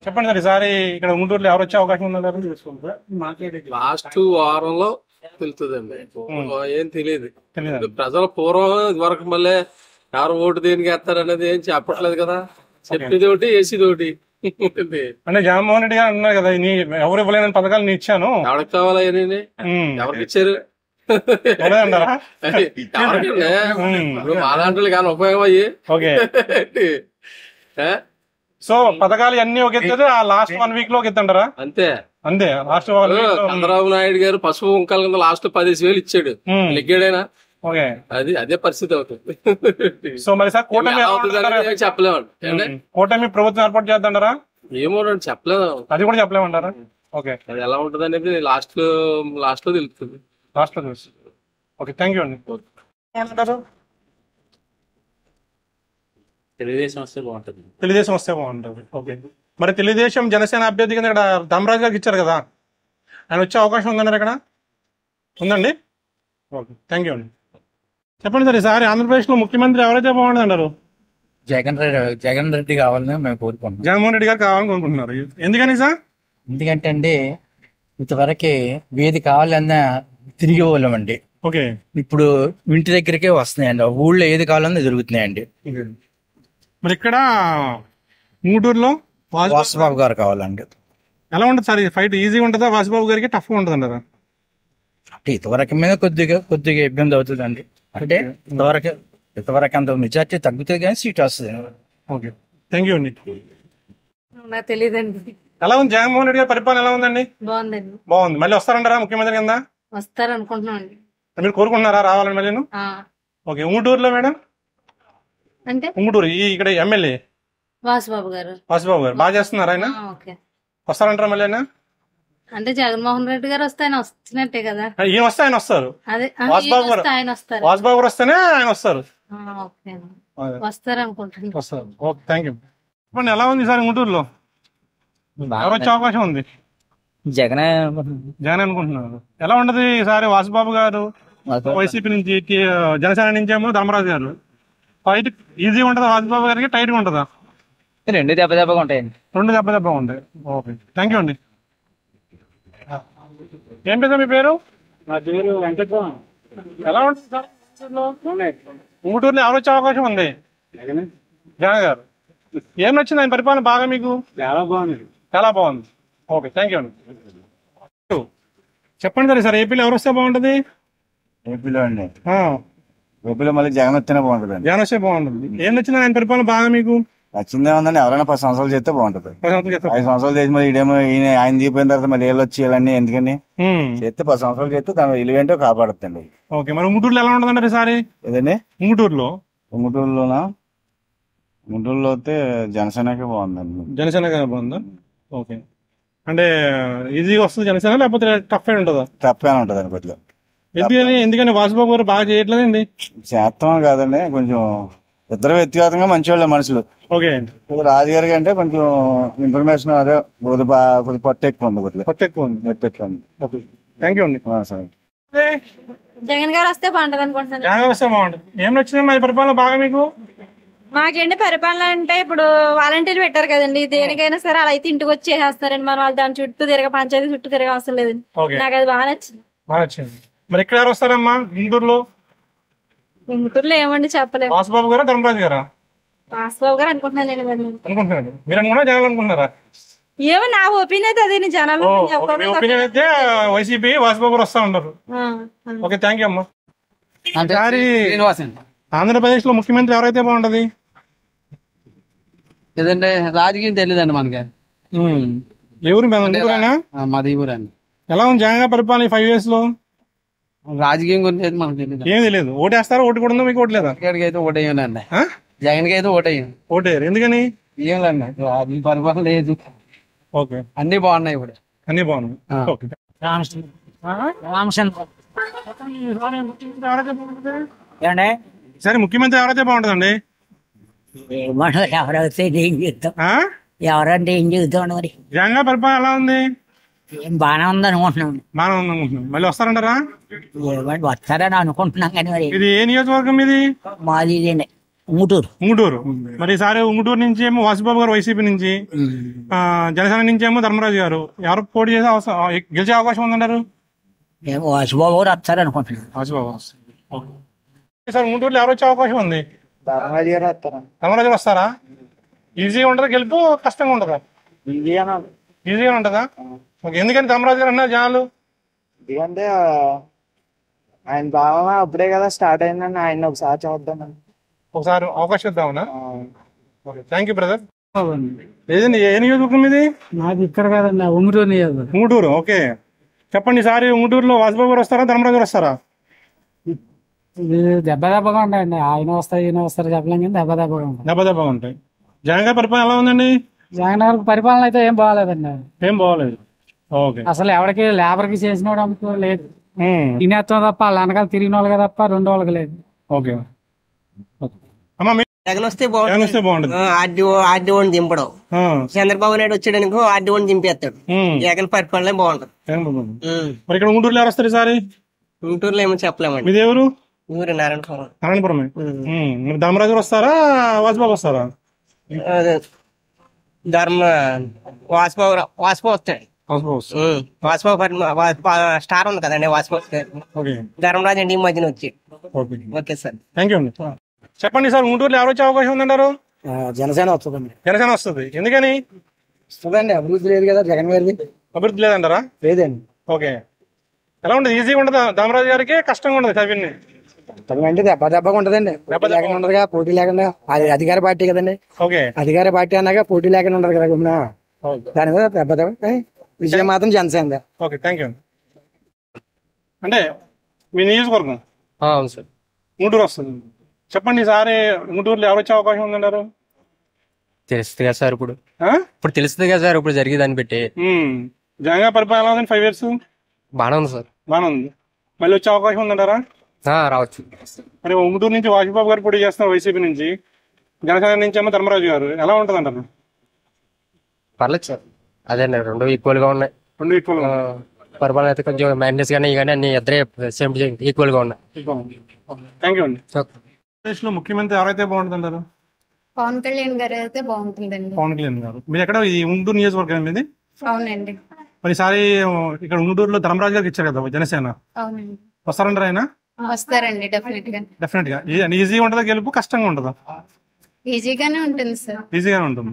చెప్పండి సార్, ఈసారి ఇక్కడ గుంటూరులో ఎవరు వచ్చే అవకాశం ఉందంటారు? లాస్ట్ వారంలో తెలుస్తుందండి, ఏం తెలియదు. ప్రజల పూర్వం వరకు మళ్ళీ ఎవరు ఓటు దేనికి వేస్తారు అనేది ఏం చెప్పట్లేదు కదా. చెప్పేది ఒకటి, వేసేది ఒకటి. అంటే జగన్మోహన్ రెడ్డి గారు అన్నారు కదా ఎవరు ఇవ్వలేని పథకాలు నేను ఇచ్చాను. ఎవరికి కావాలా ఎవరికి ఇచ్చారు? మాలాంటి కానీ ఉపయోగం అయ్యి. సో పథకాలు అన్ని ఒక ఎత్తారు, ఆ లాస్ట్ 1 వీక్ లో ఒక ఎత్తంటారా? అంతే అంతే. లాస్ట్ చంద్రబాబు నాయుడు గారు పసుపు కుంకాల కింద లాస్ట్ 10,000 ఇచ్చాడు, లెగ్గాడైనా. అదే పరిస్థితి అవుతుంది. సో మరి సార్ చెప్పలేమండి. కూటమి ప్రభుత్వం ఏర్పాటు చేద్దాంటారా? ఏమో చెప్పలేదు, అది కూడా చెప్పలేమంటారా? ఓకే, అది ఎలా ఉంటది అనేది లాస్ట్ లో తెలుస్తుంది. లాస్ట్ లో తెలుసు. ఓకే, థ్యాంక్ యూ అండి. ఏమంటారు? తెలుగుదేశం వస్తే బాగుంటుంది. తెలుగుదేశం వస్తే బాగుంటుంది. ఓకే, మరి తెలుగుదేశం జనసేన అభ్యర్థి కింద ఇక్కడ ధర్మరాజు గారికి ఇచ్చారు కదా, ఆయన వచ్చే అవకాశం ఉందన్నారు ఇక్కడ? ఉందండి. ఓకే, థ్యాంక్ యూ అండి. చెప్పండి సార్, ఈసారి ఆంధ్రప్రదేశ్లో ముఖ్యమంత్రి ఎవరైతే బాగుంటుంది అంటారు? జగన్ రెడ్డి కావాలని మేము కోరుకుంటున్నాం. జగన్మోహన్ రెడ్డి గారు కావాలని కోరుకుంటున్నారు. ఎందుకని సార్? ఎందుకంటే అండి ఇంతవరకు ఏది కావాలన్నా తిరిగి వాళ్ళమండి. ఓకే, ఇప్పుడు ఇంటి దగ్గరికే వస్తున్నాయండి, ఊళ్ళో ఏది కావాలన్నా దొరుకుతున్నాయండి. మరి ఇక్కడ మూటూరులో వాసుబాబు గారు కావాలండి. ఎలా ఉంటుంది సార్? ఫైట్ ఈజీగా ఉంటుందా? వాసుబాబు గారికి టఫ్గా ఉంటుంది అంటారా? అంటే ఇంతవరకు మీద కొద్దిగా ఇబ్బంది అవుతుందండి. అంటే ఇంతవరకు అంత మెజార్టీ తగ్గుతుంది కానీ సీట్ వస్తుంది. ఓకే, థ్యాంక్ యూ అండి. నాకు తెలియదండి. ఎలా ఉంది జగన్మోహన్ రెడ్డి గారి పరిపాలన? ఎలా ఉందండి? బాగుందండి. బాగుంది. మళ్ళీ వస్తారంటారా ముఖ్యమంత్రి కింద? వస్తారు అనుకుంటున్నాం అండి. మీరు కోరుకుంటున్నారా రావాలని మళ్ళీ? ఓకే, ఉంగుటూరులో మేడం అంటే ఉంగుటూరు ఇక్కడ ఎమ్మెల్యే వాసుబాబు గారు బాగా చేస్తున్నారు ఆయన? వస్తారంటారా మళ్ళీ ఆయన? అంటే జగన్మోహన్ రెడ్డి గారు వస్తే ఆయన వస్తున్నట్టే కదా. ఈయన వస్తే ఆయన వస్తారు. అదే వాసుబాబు గారు వాసుబాబు గారు వస్తేనే ఆయన వస్తారు. వస్తారు అనుకుంటున్నాను. వస్తారు. Okay, thank you. చెప్పండి, ఎలా ఉంది సార్ గుంటూరులో? ఎవరు వచ్చే అవకాశం ఉంది? జగన్ అనుకుంటున్నారు. ఎలా ఉండదు ఈసారి? వాసుబాబు గారు వైసీపీ నుంచి, జనసేన నుంచి ఏమో ధర్మరాజు గారు. ఫైట్ ఈజీగా ఉంటుందా వాసుబాబు గారికి, టైట్ గా ఉంటుందా? రెండు దెబ్బగా ఉంటాయండి. రెండు దెబ్బగా ఉంటాయి. ఓకే, థ్యాంక్ యూ అండి. ఏం పేరు మీ పేరు? నా పేరు వెంకటరావు. ఎలా ఉంటుంది సార్ ఉంగుటూరులో ఎవరు వచ్చే అవకాశం ఉంది? జగన్ గారు. ఏం నచ్చింది ఆయన పరిపాలన బాగా మీకు? చాలా బాగుంది. చాలా బాగుంది. ఓకే, థ్యాంక్ యూ అండి. చెప్పండి సార్, ఏపీలో ఎవరు వస్తే బాగుంటుంది? ఏపీలో అండి ఏపీలో మళ్ళీ జగన్ వస్తేనే బాగుంటుంది. జగన్ వస్తే బాగుంటుంది. ఏం నచ్చింది ఆయన పరిపాలన బాగా మీకు? నచ్చిందే ఉందండి, ఎవరైనా 10 సంవత్సరాలు చేస్తే బాగుంటుంది. 5 సంవత్సరాలు చేసి మరి ఈడేమో ఆయన దిగిపోయిన తర్వాత మళ్ళీ ఏళ్ళు వచ్చి ఇవన్నీ ఎందుకని చేస్తే 10 సంవత్సరాలు చేస్తే దాని విలువ ఏంటో కాపాడుతుంది. ఓకే, మరి ఉంగుటూరులో ఎలా ఉంటుందండి ఈసారి? ఏదండి ఉంగుటూరులోనా? గుంటూరులో అయితే జనసేనకే బాగుందండి. జనసేన బాగుందా? ఓకే, అంటే ఈజీగా వస్తుంది జనసేన, లేకపోతే టఫ్ అయిన ఉంటుందా? టఫ్ అయినా ఉంటుంది అని కొద్దిగా. ఎందుకని వాసుబాబు గారు బాగా చేయట్లేదండి? చేస్తాం కాదండి, కొంచెం ఇద్దరు వ్యక్తిగతంగా మంచివాళ్ళే మనుషులు. ఓకే, రాజుగారి అంటే కొంచెం ఇన్ఫర్మేషన్ అదే కొద్దిగా పొట్ట ఎక్కువ ఉంది. థ్యాంక్ యూ అండి. సరే, జగన్ గారు వస్తే బాగుంటది అనుకుంటున్నాను. జగన్ వస్తే బాగుంటుంది. ఏం నచ్చింది మరి పరిపాలన బాగా మీకు? మాకేంటి పరిపాలన అంటే ఇప్పుడు వాలంటీర్లు పెట్టారు కదండి, దేనికైనా సరే అలా అయితే ఇంటికి వచ్చి చేసేస్తారండి. మనం వాళ్ళు దాని చుట్టూ పంచాయతీ చుట్టూ తిరగ అవసరం లేదండి. నాకు అది బాగా నచ్చింది. మరి ఎక్కడ ఎవరు వస్తారమ్మా గుంటూరులో? గుంటూరులో ఏమండి చెప్పలేము. వాసుబాబు గారా ధర్మరాజు గారా? వాసుబాబు గారు అనుకుంటున్నాను. మీరు అనుకున్నా జగన్ అనుకుంటున్నారా? ఏమో నా ఒపీనియన్ అయితే అది. జనాలు ఒపీనియన్ అయితే వైసీపీ వాసుబాబు గారు వస్తా ఉంటారు. ఓకే, థ్యాంక్ యూ అమ్మా. ఆంధ్రప్రదేశ్ లో ముఖ్యమంత్రి ఎవరైతే బాగుంటది? లేదంటే రాజకీయం తెలియదండి మనకి. ఎవరు? మాది ఊరండి. ఎలా ఉంది జగన్ పరిపాలన 5 years లో? రాజకీయం గురించి అయితే మనకు తెలియదు. ఏం తెలియదు. ఓటేస్తారా? ఓటు కూడా ఉందా మీకు? ఓట్లేదా? అయితే ఓటేయండి. జగన్ కి అయితే ఓటేయండి. ఓటేయరు ఎందుకని? ఏం లేదండి, పరిపాలన లేదు. ఓకే, అన్ని బాగున్నాయి. ఇప్పుడు అన్ని బాగున్నాయి. ఓకే, సరే, ముఖ్యమంత్రి ఎవరైతే బాగుంటుందండి? ఎవరైతే ఏం చేద్దాం, ఎవరంటే ఏం చెబుతాం మరి. జగన్ పరిపాలన ఎలా ఉంది? బాగానే ఉంది అనుకుంటున్నాం. మళ్ళీ వస్తారంటారా? వస్తారని అనుకుంటున్నాం కానీ మరి. ఇది ఏ నియోజకవర్గం ఇది? మాది ఇదేండి ఉంగుటూరు. మరి ఈసారి ఉంగుటూరు నుంచి ఏమో వాసుబాబు గారు వైసీపీ నుంచి, జనసేన నుంచి ఏమో ధర్మరాజు గారు. ఎవరు పోటీ చేసే గెలిచే అవకాశం ఉందంటారు? వాసుబాబు గారు వస్తారనుకుంటున్నాను. వాసుబాబు సార్ ఉంగుటూరులో ఎవరు వచ్చే అవకాశం ఉంది? ధర్మరాజు గారు వస్తారా? ఈజీగా ఉంటుందా గెలుపు, కష్టంగా ఉంటుందా? ఈజీగా ఉంటుందా? ఓకే, ఎందుకని ధర్మరాజు గారు అన్నారు జనాలు? ఎందుకంటే ఆయన భావన అప్పుడే కదా స్టార్ట్ అయిందని ఆయన ఒకసారి చూద్దామని. ఒకసారి అవకాశం ఇద్దామన్నా? Okay, thank you brother. లేదండి, ఏ నియోజకవర్గం ఇది? నాకు ఇక్కడ కాదండి, ఉంగుటూరు నియోజకవర్గం. ఉంగుటూరు, ఓకే. చెప్పండి, ఈసారి ఉంగుటూరులో వాసుబాబు గారు వస్తారా, ధర్మరాజు గారు వస్తారా? ఇది దెబ్బగా ఉంటాయండి, ఆయన వస్తారు ఈయన వస్తారు చెప్పలేం కానీ దెబ్బగా ఉంటాయి. దెబ్బగా ఉంటాయి. జగన్ గారి పరిపాలన ఎలా ఉందండి? జగన్ గారి పరిపాలన అయితే ఏం బాగాలేదండి. ఏం బాగోలేదు. ఓకే, అసలు ఎవరికి లేబర్ కి చేసినోడు అనుకో లేదు, తినేస్తాం తప్ప వాళ్ళ వెనకాల తిరిగిన వాళ్ళకి తప్ప రెండు వాళ్ళకి లేదు. ఓకే అమ్మా, జగన్ వస్తే బాగుంటుంది. ఆర్డీఓని దింపడం, చంద్రబాబు నాయుడు వచ్చాడు అనుకో ఆర్డీఓని దింపేస్తాడు. జగన్ పరిపాలన బాగుంటది. మరి ఇక్కడ గుంటూరులో ఎవరు వస్తారు ఈసారి? గుంటూరులో ఏమో చెప్పలేమండి. మీది ఎవరు? ఊరు నారాయణపురం. నారాయణపురమే. మరి ధర్మరాజు గారు వస్తారా, వాసుబాబు వస్తారా? వాసుబాబు వస్తాడు. వాసుబాబు స్టార్ ఉంది కదండి, వాసుబాబు ధర్మరాజు అండి ఈ మధ్యన వచ్చి. ఓకే సార్, థ్యాంక్ యూ అండి. చెప్పండి సార్, గుంటూరులో ఎవరు వచ్చే అవకాశం ఉందంటారు? జనసేన వస్తుందండి. జనసేన వస్తుంది. ఎందుకని వస్తుందండి? అభివృద్ధి లేదు కదా జగన్ గారిది. అభివృద్ధి లేదంటారా? లేదండి. ఓకే, ఎలా ఉంటుంది? ఈజీగా ఉంటుంది ధర్మరాజు గారికి, కష్టంగా ఉంటుంది చదివింది? అంటే దెబ్బగా ఉంటదండి, లేకుండా ఉండదుగా, పోటీ లేకుండా. అది అధికార పార్టీ కదండి. ఓకే, అధికార పార్టీ అన్నాక పోటీ లేకుండా ఉండదు కదా. దాని మీద దెబ్బ విజయం మాత్రం జనసేన. Okay, thank you. అంటే మీ నియోజకవర్గం? అవును సార్, గుంటూరు వస్తుంది. చెప్పండి, ఈసారి గుంటూరులో ఎవరు వచ్చే అవకాశం ఉందంటారు? తెలుస్తుంది కదా సార్, ఇప్పుడు తెలుస్తుంది కదా సార్, ఇప్పుడు జరిగే దాన్ని బట్టి. జగన్ గారి పరిపాలన 5 years బాగానే ఉంది సార్. బాగానే ఉంది. మళ్ళీ వచ్చే అవకాశం ఉందంటారా? రావచ్చు. మరి ఉంగుటూరు నుంచి వాసుబాబు గారు పోటీ చేస్తున్నారు, వైసీపీ నుంచి. జనసేన నుంచి ఏమో ధర్మరాజు గారు. ఎలా ఉంటుంది అంటారు? పర్లేదు సార్, అదే రెండు ఈక్వల్ గా ఉన్నాయి. రెండు ఈక్వల్ గా పరిపాలన అయితే కొంచెం మైనస్ గానే కానీ అన్ని ఇద్దరే సేమ్ ఈక్వల్ గా ఉన్నాయి. థ్యాంక్ యూ అండి. ఆంధ్రప్రదేశ్లో ముఖ్యమంత్రి ఎవరైతే బాగుంటుంది అంటారు? పవన్ కళ్యాణ్ గారు అయితే బాగుంటుందండి. పవన్ కళ్యాణ్ గారు. మీరు ఎక్కడ? ఈ ఉంగుటూరు నియోజకవర్గం మీది? అవునండి. మరి ఈసారి ఇక్కడ ఉంగుటూరులో ధర్మరాజు గారికి ఇచ్చారు కదా జనసేన, అవునండి. వస్తారంటారు ఆయన? వస్తారండి, డెఫినెట్ గా. డెఫినెట్ గా. ఈజీగా ఉంటుందా గెలుపు, కష్టంగా ఉంటుందా? ఈజీగానే ఉంటుంది సార్. ఈజీగానే ఉంటుంది.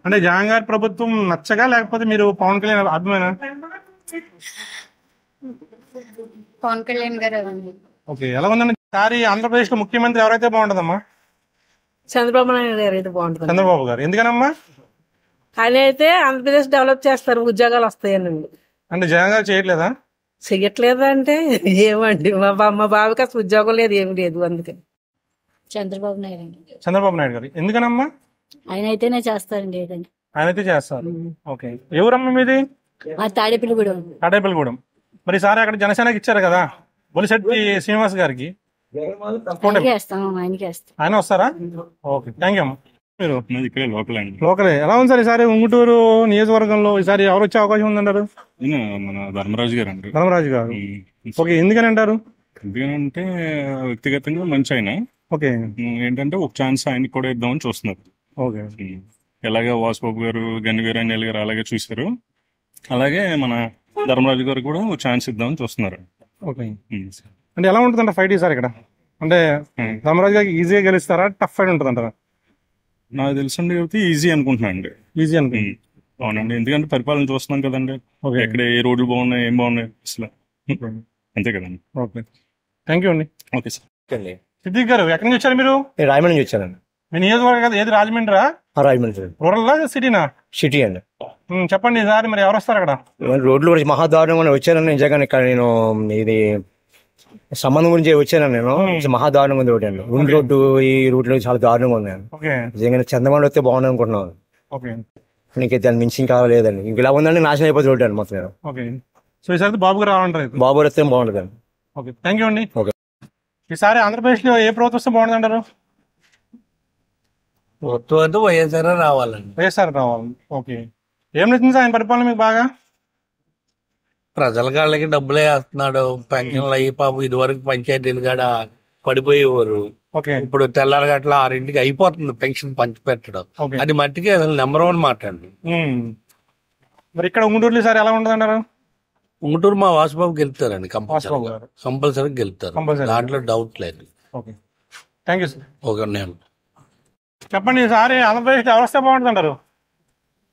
అంటే జగన్ గారి ప్రభుత్వం నచ్చగా, లేకపోతే మీరు పవన్ కళ్యాణ్ అభిమాన? పవన్ కళ్యాణ్ గారు. ఓకే, ఎలా ఉందండి ఈసారి ఆంధ్రప్రదేశ్ లో ముఖ్యమంత్రి ఎవరైతే బాగుంటుందమ్మా? చంద్రబాబు నాయుడు గారు అయితే బాగుంటుంది. చంద్రబాబు గారు. ఎందుకనమ్మా? ఆయన అయితే ఆంధ్రప్రదేశ్ డెవలప్ చేస్తారు, ఉద్యోగాలు వస్తాయనండి. అంటే జగన్ గారు చేయట్లేదా? చెయ్యట్లేదా అంటే ఏమండి, మా బాబుకి అసలు ఉద్యోగం లేదు, ఏమి లేదు. అందుకని చంద్రబాబు నాయుడు. చంద్రబాబు నాయుడు గారు. ఎందుకనమ్మా? ఆయన అయితేనే చేస్తారండి ఏదైనా. ఆయన అయితే చేస్తారు. ఓకే, ఎవరమ్మా మీది? తాడేపల్లిగూడెం. తాడేపల్లిగూడెం. మరి ఈసారి అక్కడ జనసేనకి ఇచ్చారు కదా, బొలిశెట్టి శ్రీనివాస్ గారికి. ఆయన వస్తారా? ఓకే, థ్యాంక్ యూ అమ్మా. మీరు లోకల్ అండి. లోకలే. ఎలా ఉంది సార్ ఈసారి ఉంగుటూరు నియోజకవర్గంలో ఈసారి ఎవరు వచ్చే అవకాశం ఉందంటారు? మన ధర్మరాజు గారు అండి. ధర్మరాజు గారు. ఓకే, ఎందుకని అంటారు? ఎందుకంటే వ్యక్తిగతంగా మంచి ఆయన. ఓకే, ఏంటంటే ఒక ఛాన్స్ ఆయనకి కూడా ఇద్దామని చూస్తున్నారు. ఓకే, ఎలాగే వాసుబాబు గారు, గన్ని వీరాంజలి గారు అలాగే చూశారు, అలాగే మన ధర్మరాజు గారు కూడా ఒక ఛాన్స్ ఇద్దామని చూస్తున్నారు. ఓకే, అంటే ఎలా ఉంటుందంట ఫైట్ ఈసారి ఇక్కడ? అంటే ధర్మరాజు గారికి ఈజీగా గెలుస్తారా, టఫ్ ఫైట్ ఉంటుంది అంటారా? నాకు తెలిసింది కాబట్టి ఈజీ అనుకుంటున్నాను అండి. ఈజీ అనుకుంటున్నాను. అవునండి, ఎందుకంటే పరిపాలన చూస్తున్నాం కదండి, ఎక్కడ ఏ రోడ్లు బాగున్నాయి, ఏం బాగున్నాయి అసలు. అంతే కదండి. ఓకే, థ్యాంక్ యూ అండి. Okay sir. సిద్దిక్ గారు, ఎక్కడి నుంచి వచ్చారు మీరు? రాయమండ్రి నుంచి వచ్చానండి. మీ నియోజకవర్గం కదా, ఏది రాజమండ్రిరా? రాజమండ్రి. రూరల్ సిటీనా? సిటీ అండి. చెప్పండి ఈసారి మరి ఎవరు వస్తారు అక్కడ? రోడ్లు మహాదారుణంగా వచ్చానని నిజంగా ఇక్కడ నేను ఇది సంబంధం గురించి వచ్చాను. నేను మహాదారుణంగా ఉంది ఒకటి అండి. రెండు రోడ్డు ఈ రూట్లో చాలా దారుణంగా ఉంది. నిజంగా చంద్రబాబు వస్తే బాగుంది అనుకుంటున్నాను. నీకు దాన్ని మించి ఇంకా లేదండి. ఇంక ఇలా ఉందండి, నాశనం అయిపోతుంది రోడ్డు అండి మొత్తం. ఓకే, సో ఈసారి బాబు గారు రావాలంటారు? బాబు గారు వస్తే బాగుంటుంది అండి. ఓకే, థ్యాంక్ యూ అండి. ఓకే, ఈసారి ఆంధ్రప్రదేశ్ లో ఏ ప్రభుత్వం వస్తే బాగుంటుంది అంటారు? వైఎస్ఆర్ రావాలండి. వైఎస్ఆర్ రావాలి. ఓకే, ఏం నచ్చింది ఆయన పరిపాలన మీకు బాగా? ప్రజల కాళ్ళకి డబ్బులే వేస్తున్నాడు. పెన్షన్లు అయ్యి పాపం ఇదివరకు పంచాయతీలు కాడ పడిపోయేవారు. ఇప్పుడు తెల్లారి గట్ల 6ంటికి అయిపోతుంది పెన్షన్ పంచి పెట్టడం. అది మట్టికి అసలు నెంబర్ 1 మాట అండి. మరి ఇక్కడ ఉంగుటూరులో సార్ ఎలా ఉంటుంది అన్నారు? ఉంగుటూరు మా వాసుబాబు గెలుస్తారండి, కంపల్సరీ గెలుస్తారు, దాంట్లో డౌట్ లేదు. Okay, thank you sir. Okay, నేను చెప్పండి ఈసారి ఆంధ్రప్రదేశ్ ఎవరు వస్తే బాగుంటుంది అంటారు?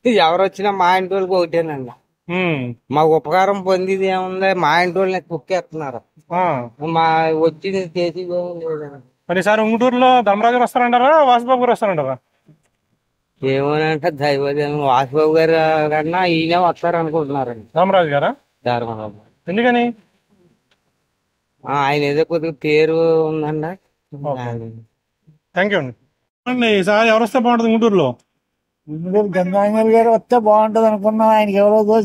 ఎవరు వచ్చినా మా ఇంటి వాళ్ళకి ఒకటేనండి. మా ఉపకారం పొందిది ఏముంది, మా ఇంటి వాళ్ళని కుక్కేస్తున్నారు. మా వచ్చింది చేసి లేదండి. మరి ఈసారి ఉంగుటూరులో ధర్మరాజు గారు వస్తారంటారా, వాసుబాబు గారు వస్తారంటారా? ఏమోనంటే దైవదేవం వాసుబాబు గారు కన్నా ఈయన వస్తారు అనుకుంటున్నారండి. ధర్మరాజు గారా? ధర్మరాజు. ఎందుకని? ఆయన ఏదో కొద్దిగా పేరు ఉందండి. థ్యాంక్ యూ అండి. ఈసారి ఎవరు వస్తే బాగుంటుంది ఉంగుటూరులో? గంగాంజలి గారు వస్తే బాగుంటది అనుకున్నాం. ఆయనకి ఎవరో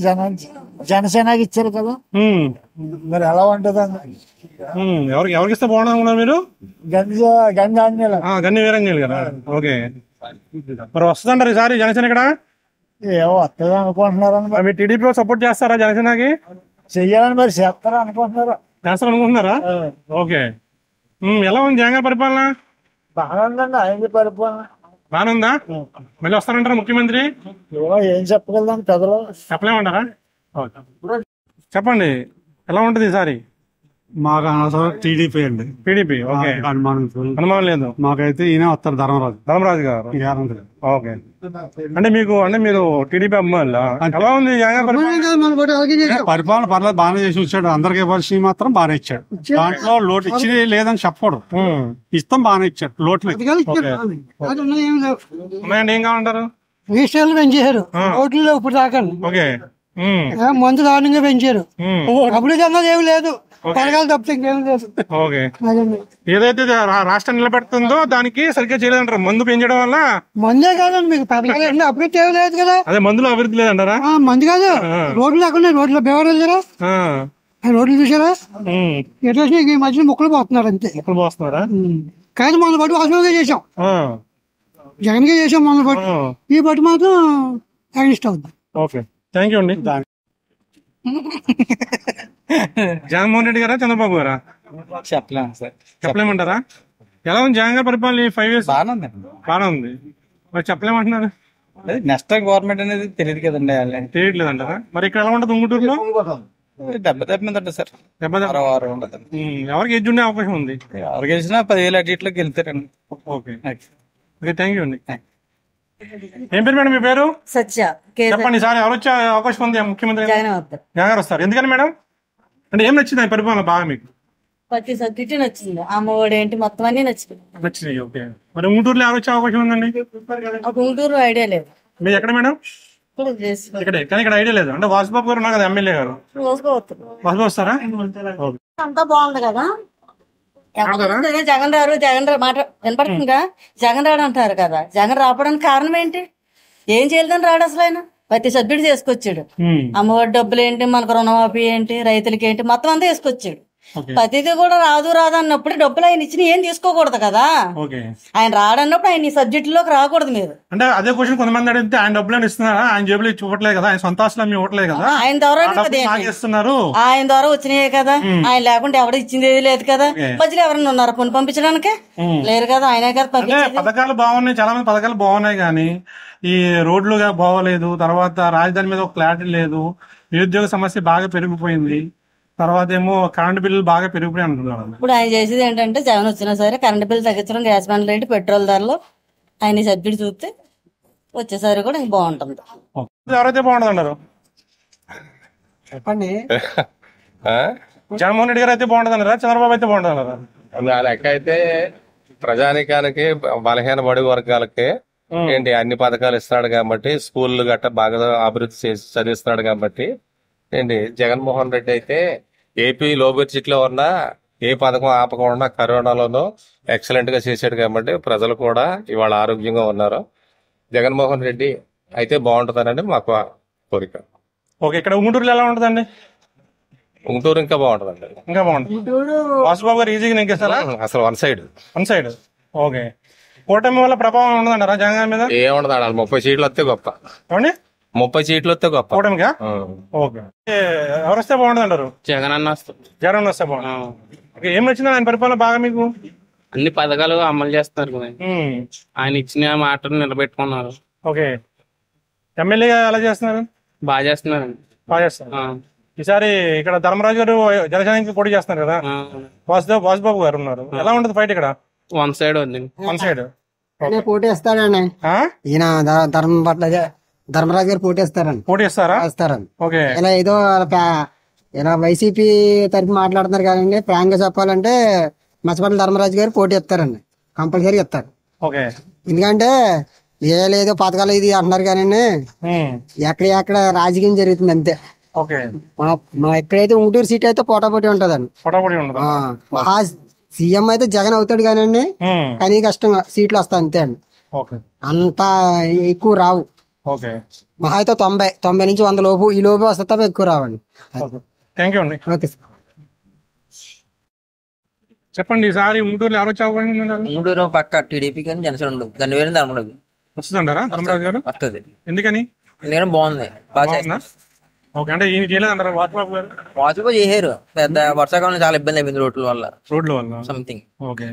జనసేనకి ఇచ్చారు కదా, మరి ఎలా ఉంటది ఎవరికి ఇస్తే బాగుంటుంది అనుకున్నారు మీరు? గంగాంజలి గన్ని వీరంజలి గారా? ఓకే. మరి వస్తుందంటారు ఈసారి జనసేన ఇక్కడ? ఏమో వస్తుంది అనుకుంటున్నారు. మీరు టీడీపీలో సపోర్ట్ చేస్తారా జనసేనకి? చెయ్యాలని మరి చేస్తారా అనుకుంటున్నారు. చేస్తారు అనుకుంటున్నారా? ఓకే. ఎలా ఉంది జగన్ గారి పరిపాలన? బాగా ఉందండి ఆయన పరిపాలన. బాగానే ఉందా? మళ్ళీ వస్తారంటారా ముఖ్యమంత్రి? ఏం చెప్పగలం పెద్దలు చెప్పలేమంటారా? చెప్పండి, ఎలా ఉంటది ఈసారి? మాకు అనవసరం టీడీపీ అండి. టీడీపీ. ఓకే. అనుమానం లేదు. మాకైతే ఈయన వస్తారు ధర్మరాజు గారు. ఓకే. అంటే మీరు టీడీపీ అమ్మాయిలా? ఎలా ఉంది పరిపాలన? పర్లేదు, బాగానే చేసి వచ్చాడు. అందరికి ఇవ్వాల్సి మాత్రం బాగానే ఇచ్చాడు. దాంట్లో లోటు ఇచ్చి లేదని చెప్పడు, ఇస్తాం బాగానే ఇచ్చాడు. లోట్లు ఉన్నాయండి. ఏం కావాలంటారు? రిజిస్టర్లు పెంచేశారు ఓట్లు ఇప్పుడు దాకా. ఓకే. మందు దారుణంగా పెంచారు. అభివృద్ధి అన్నది ఏమి లేదు, పథకాలు తప్పితే ఇంకేం లేదు. ఓకే. ఏదైతే రాష్ట్రం నిలబెడుతుందో దానికి సరిగ్గా చేయలేదంటారు. మందు పెంచడం వల్ల. మందే కాదండి, మీకు పథకాలు అభివృద్ధి ఏమి లేదు కదా. అదే మందులో అభివృద్ధి లేదంటారా? మందు కాదు, రోడ్లు లేకుండా రోడ్ల బేవర్ వెళ్ళారా? రోడ్లు చూసారా ఎట్లా? ఈ మధ్యన మొక్కలు పోతున్నారు అంతే. మొక్కలు పోస్తున్నారా? కానీ మన బట్టి వాసనగా చేసాం, జగన్ గా చేసాం మన బట్టి. ఈ బట్టి మాత్రం అగనిస్ట్ అవుతుంది. ఓకే. థ్యాంక్ యూ అండి. జగన్మోహన్ రెడ్డి గారా, చంద్రబాబు గారా? చెప్పలేము సార్. చెప్పలేమంటారా? ఎలా ఉంది జగన్ గారి పరిపాలన? 5 years బాగానే ఉంది. మరి చెప్పలేమంటున్నారు. నెక్స్ట్ గవర్నమెంట్ అనేది తెలియదు కదండి. తెలియట్లేదంటారా? మరి ఇక్కడ ఎలా ఉంటుంది ఉంగుటూరులో? దెబ్బ మీద ఉంటుంది సార్. ఎవరికి ఎడ్జ్ ఉండే అవకాశం ఉంది? ఎవరికి గెలిచినా 10,000 అటు ఇట్లోకి వెళ్తారండి. ఓకే. ఓకే, థ్యాంక్ యూ అండి. ఏం పేరు మేడం మీ పేరు? సత్య. చెప్పండి, సార్ ఎవరు వచ్చే అవకాశం ఉంది? ముఖ్యమంత్రి జగన్ గారు వస్తారు. ఎందుకని మేడం? అంటే ఏం నచ్చింది ఆయన పరిపాలన బాగా మీకు? ప్రతి సబ్జెక్ట్ నచ్చింది. అమ్మఒడి ఏంటి మొత్తం అన్ని నచ్చినాయి. ఓకే. మరి ఉంగుటూరులో ఎవరు వచ్చే అవకాశం ఉందండి? గుంటూరు ఐడియా లేదు. మీరు ఎక్కడ మేడం? ఇక్కడే. కానీ ఇక్కడ ఐడియా లేదు. అంటే వాసుబాబు గారు ఉన్నారు కదా, ఎమ్మెల్యే గారు. వాసుబాబు వస్తారా? అంతా బాగుంది కదా. జగన్ రారు మాట వినపడుతుందిగా. జగన్ రాడు అంటారు కదా. జగన్ రావడానికి కారణం ఏంటి? ఏం చేయలేదని రాడు అసలు. ఆయన ప్రతి సబ్జెక్ట్ చేసుకొచ్చాడు. అమ్మఒడి డబ్బులు ఏంటి, మనకు రుణమాఫీ ఏంటి, రైతులకి ఏంటి, మొత్తం అంతా వేసుకొచ్చాడు. ప్రతిదీ కూడా రాదు అన్నప్పుడు డబ్బులు ఆయన ఇచ్చిన ఏం తీసుకోకూడదు కదా. ఆయన రాడన్నప్పుడు ఆయన ఈ సబ్జెక్టులోకి రాకూడదు. మీరు అంటే అదే క్వశ్చన్ కొంతమంది అడిగితే ఆయన డబ్బులు ఇస్తున్నారా? ఆయన జేబులో ఇచ్చి ఇవ్వట్లేదు కదా, ఆయన సొంత ఆస్తులు ఇవ్వట్లేదు కదా. ఆయన ద్వారా ఆయన ద్వారా వచ్చినాయే కదా. ఆయన లేకుండా ఎవరు ఇచ్చింది ఏది లేదు కదా. మధ్యలో ఎవరైనా ఉన్నారు పని పంపించడానికి? లేరు కదా, ఆయనే కదా. పథకాలు బాగున్నాయి, చాలా మంది పథకాలు బాగున్నాయి, కానీ ఈ రోడ్లు బాగోలేదు. తర్వాత రాజధాని మీద ఒక క్లారిటీ లేదు. నిరుద్యోగ సమస్య బాగా పెరిగిపోయింది. తర్వాత ఏమో కరెంట్ బిల్లులు బాగా పెరిగిపోయి అంటున్నారు. ఇప్పుడు ఆయన చేసేది ఏంటంటే జగన్ వచ్చినా సరే కరెంట్ బిల్లు తగ్గించడం, గ్యాస్ బండ్లు ఏంటి, పెట్రోల్ ధరలు ఆయన సబ్సిడీ చూస్తే వచ్చేసరి కూడా ఇంక బాగుంటుంది. ఎవరైతే బాగుంటుంది అంటారు? చెప్పండి. జగన్మోహన్ రెడ్డి గారు అయితే బాగుంటుంది అన్నారా, చంద్రబాబు అయితే బాగుంటుంది అన్నారా? నా లెక్క అయితే ప్రజానికానికి, బలహీన బడుగు వర్గాలకి ఏంటి అన్ని పథకాలు ఇస్తున్నాడు కాబట్టి, స్కూళ్ళు గట్ట బాగా అభివృద్ధి చేసి చదివిస్తున్నాడు కాబట్టి ఏంటి జగన్మోహన్ రెడ్డి అయితే ఏపీ లో బడ్జెట్ లో ఉన్న ఏ పథకం ఆపకుండా కరోనాలోనూ ఎక్సలెంట్ గా చేశాడు కాబట్టి ప్రజలు కూడా ఇవాళ ఆరోగ్యంగా ఉన్నారు. జగన్మోహన్ రెడ్డి అయితే బాగుంటుందనండి మాకు కోరిక. ఓకే. ఇక్కడ ఉంగుటూరులో ఎలా ఉంటుందండి? ఉంగుటూరు ఇంకా బాగుంటుందండి. ఇంకా బాగుంటుంది. వాసుబాబు గారు ఈజీగా నెగ్గేస్తారా? అసలు వన్ సైడ్. ఓకే. కూటమి వల్ల ప్రభావం ఉండదంటారా జగన్ మీద? ఏముండదు, 30 సీట్లు వస్తే గొప్ప. 30 సీట్లు వస్తే గొప్ప. కూటమిగా? ఓకే. ఎవరు వస్తే బాగుంటుంది అంటారు? జగన్ అన్న వస్తే బాగుంటుంది. ఏం నచ్చింది ఆయన పరిపాలన బాగా మీకు? అన్ని పథకాలు అమలు చేస్తున్నారు కదా, ఆయన ఇచ్చిన మాటలు నిలబెట్టుకున్నారు. ఓకే. ఎమ్మెల్యేగా ఎలా చేస్తున్నారు? బాగా చేస్తున్నారండి. ఈసారి ఇక్కడ ధర్మరాజు గారు జనసేనకి పోటీ చేస్తున్నారు కదా, వాసుబాబు గారు ఉన్నారు. ఎలా ఉంటుంది ఫైట్ ఇక్కడ? వన్ సైడ్ ఉంది. వన్ సైడ్ పోటీ ఇస్తాడండి ఈయన ధర్మం పట్ల ధర్మరాజు గారు పోటీస్తారండి. పోటీస్తారా? వేస్తారండి. ఓకే. ఇలా ఏదో ఇలా వైసీపీ తరఫు మాట్లాడుతున్నారు కానీ ఫ్రాంక్ గా చెప్పాలంటే మచ్చపల్లి ధర్మరాజు గారు పోటీ ఇస్తారండి, కంపల్సరీ ఇస్తారు. ఓకే. ఎందుకంటే ఏదో పథకాలు ఇది అంటున్నారు కానీ ఎక్కడ రాజకీయం జరుగుతుంది అంతే. ఓకే. మా ఎక్కడైతే ఉంటూరు సీట్ అయితే పోటాపోటీ ఉంటదండి. పోటాపోటీ ఉండదు. మహా సీఎం అయితే జగన్ అవుతాడు కానీ కానీ కష్టంగా సీట్లు వస్తాయి అంతే అండి. ఓకే. అంత ఎక్కువ రావు. ఓకే. మహా అయితే 90 నుంచి 100 లోపు, ఈ లోపు వస్తే తప్ప ఎక్కువ రావండి. థ్యాంక్ యూ అండి. Okay sir. చెప్పండి ఈసారి ఉంటూరులో ఎవరు వచ్చి ఉంటూరు పక్క టీడీపీ కానీ జనసేన ఉండదు, దాని వేరే ధర్మరాజు వస్తుందంటారా? ధర్మరాజు గారు వస్తుంది. ఎందుకని? ఎందుకంటే బాగుంది, బాగా బాగుందా? ఓకే. అంటే ఈయన చేయలేదంటారా వాసుబాబు గారు? వాసుబాబు చేశారు, పెద్ద వర్షాకాలంలో చాలా ఇబ్బంది అయిపోయింది రోడ్ల వల్ల సంథింగ్. ఓకే.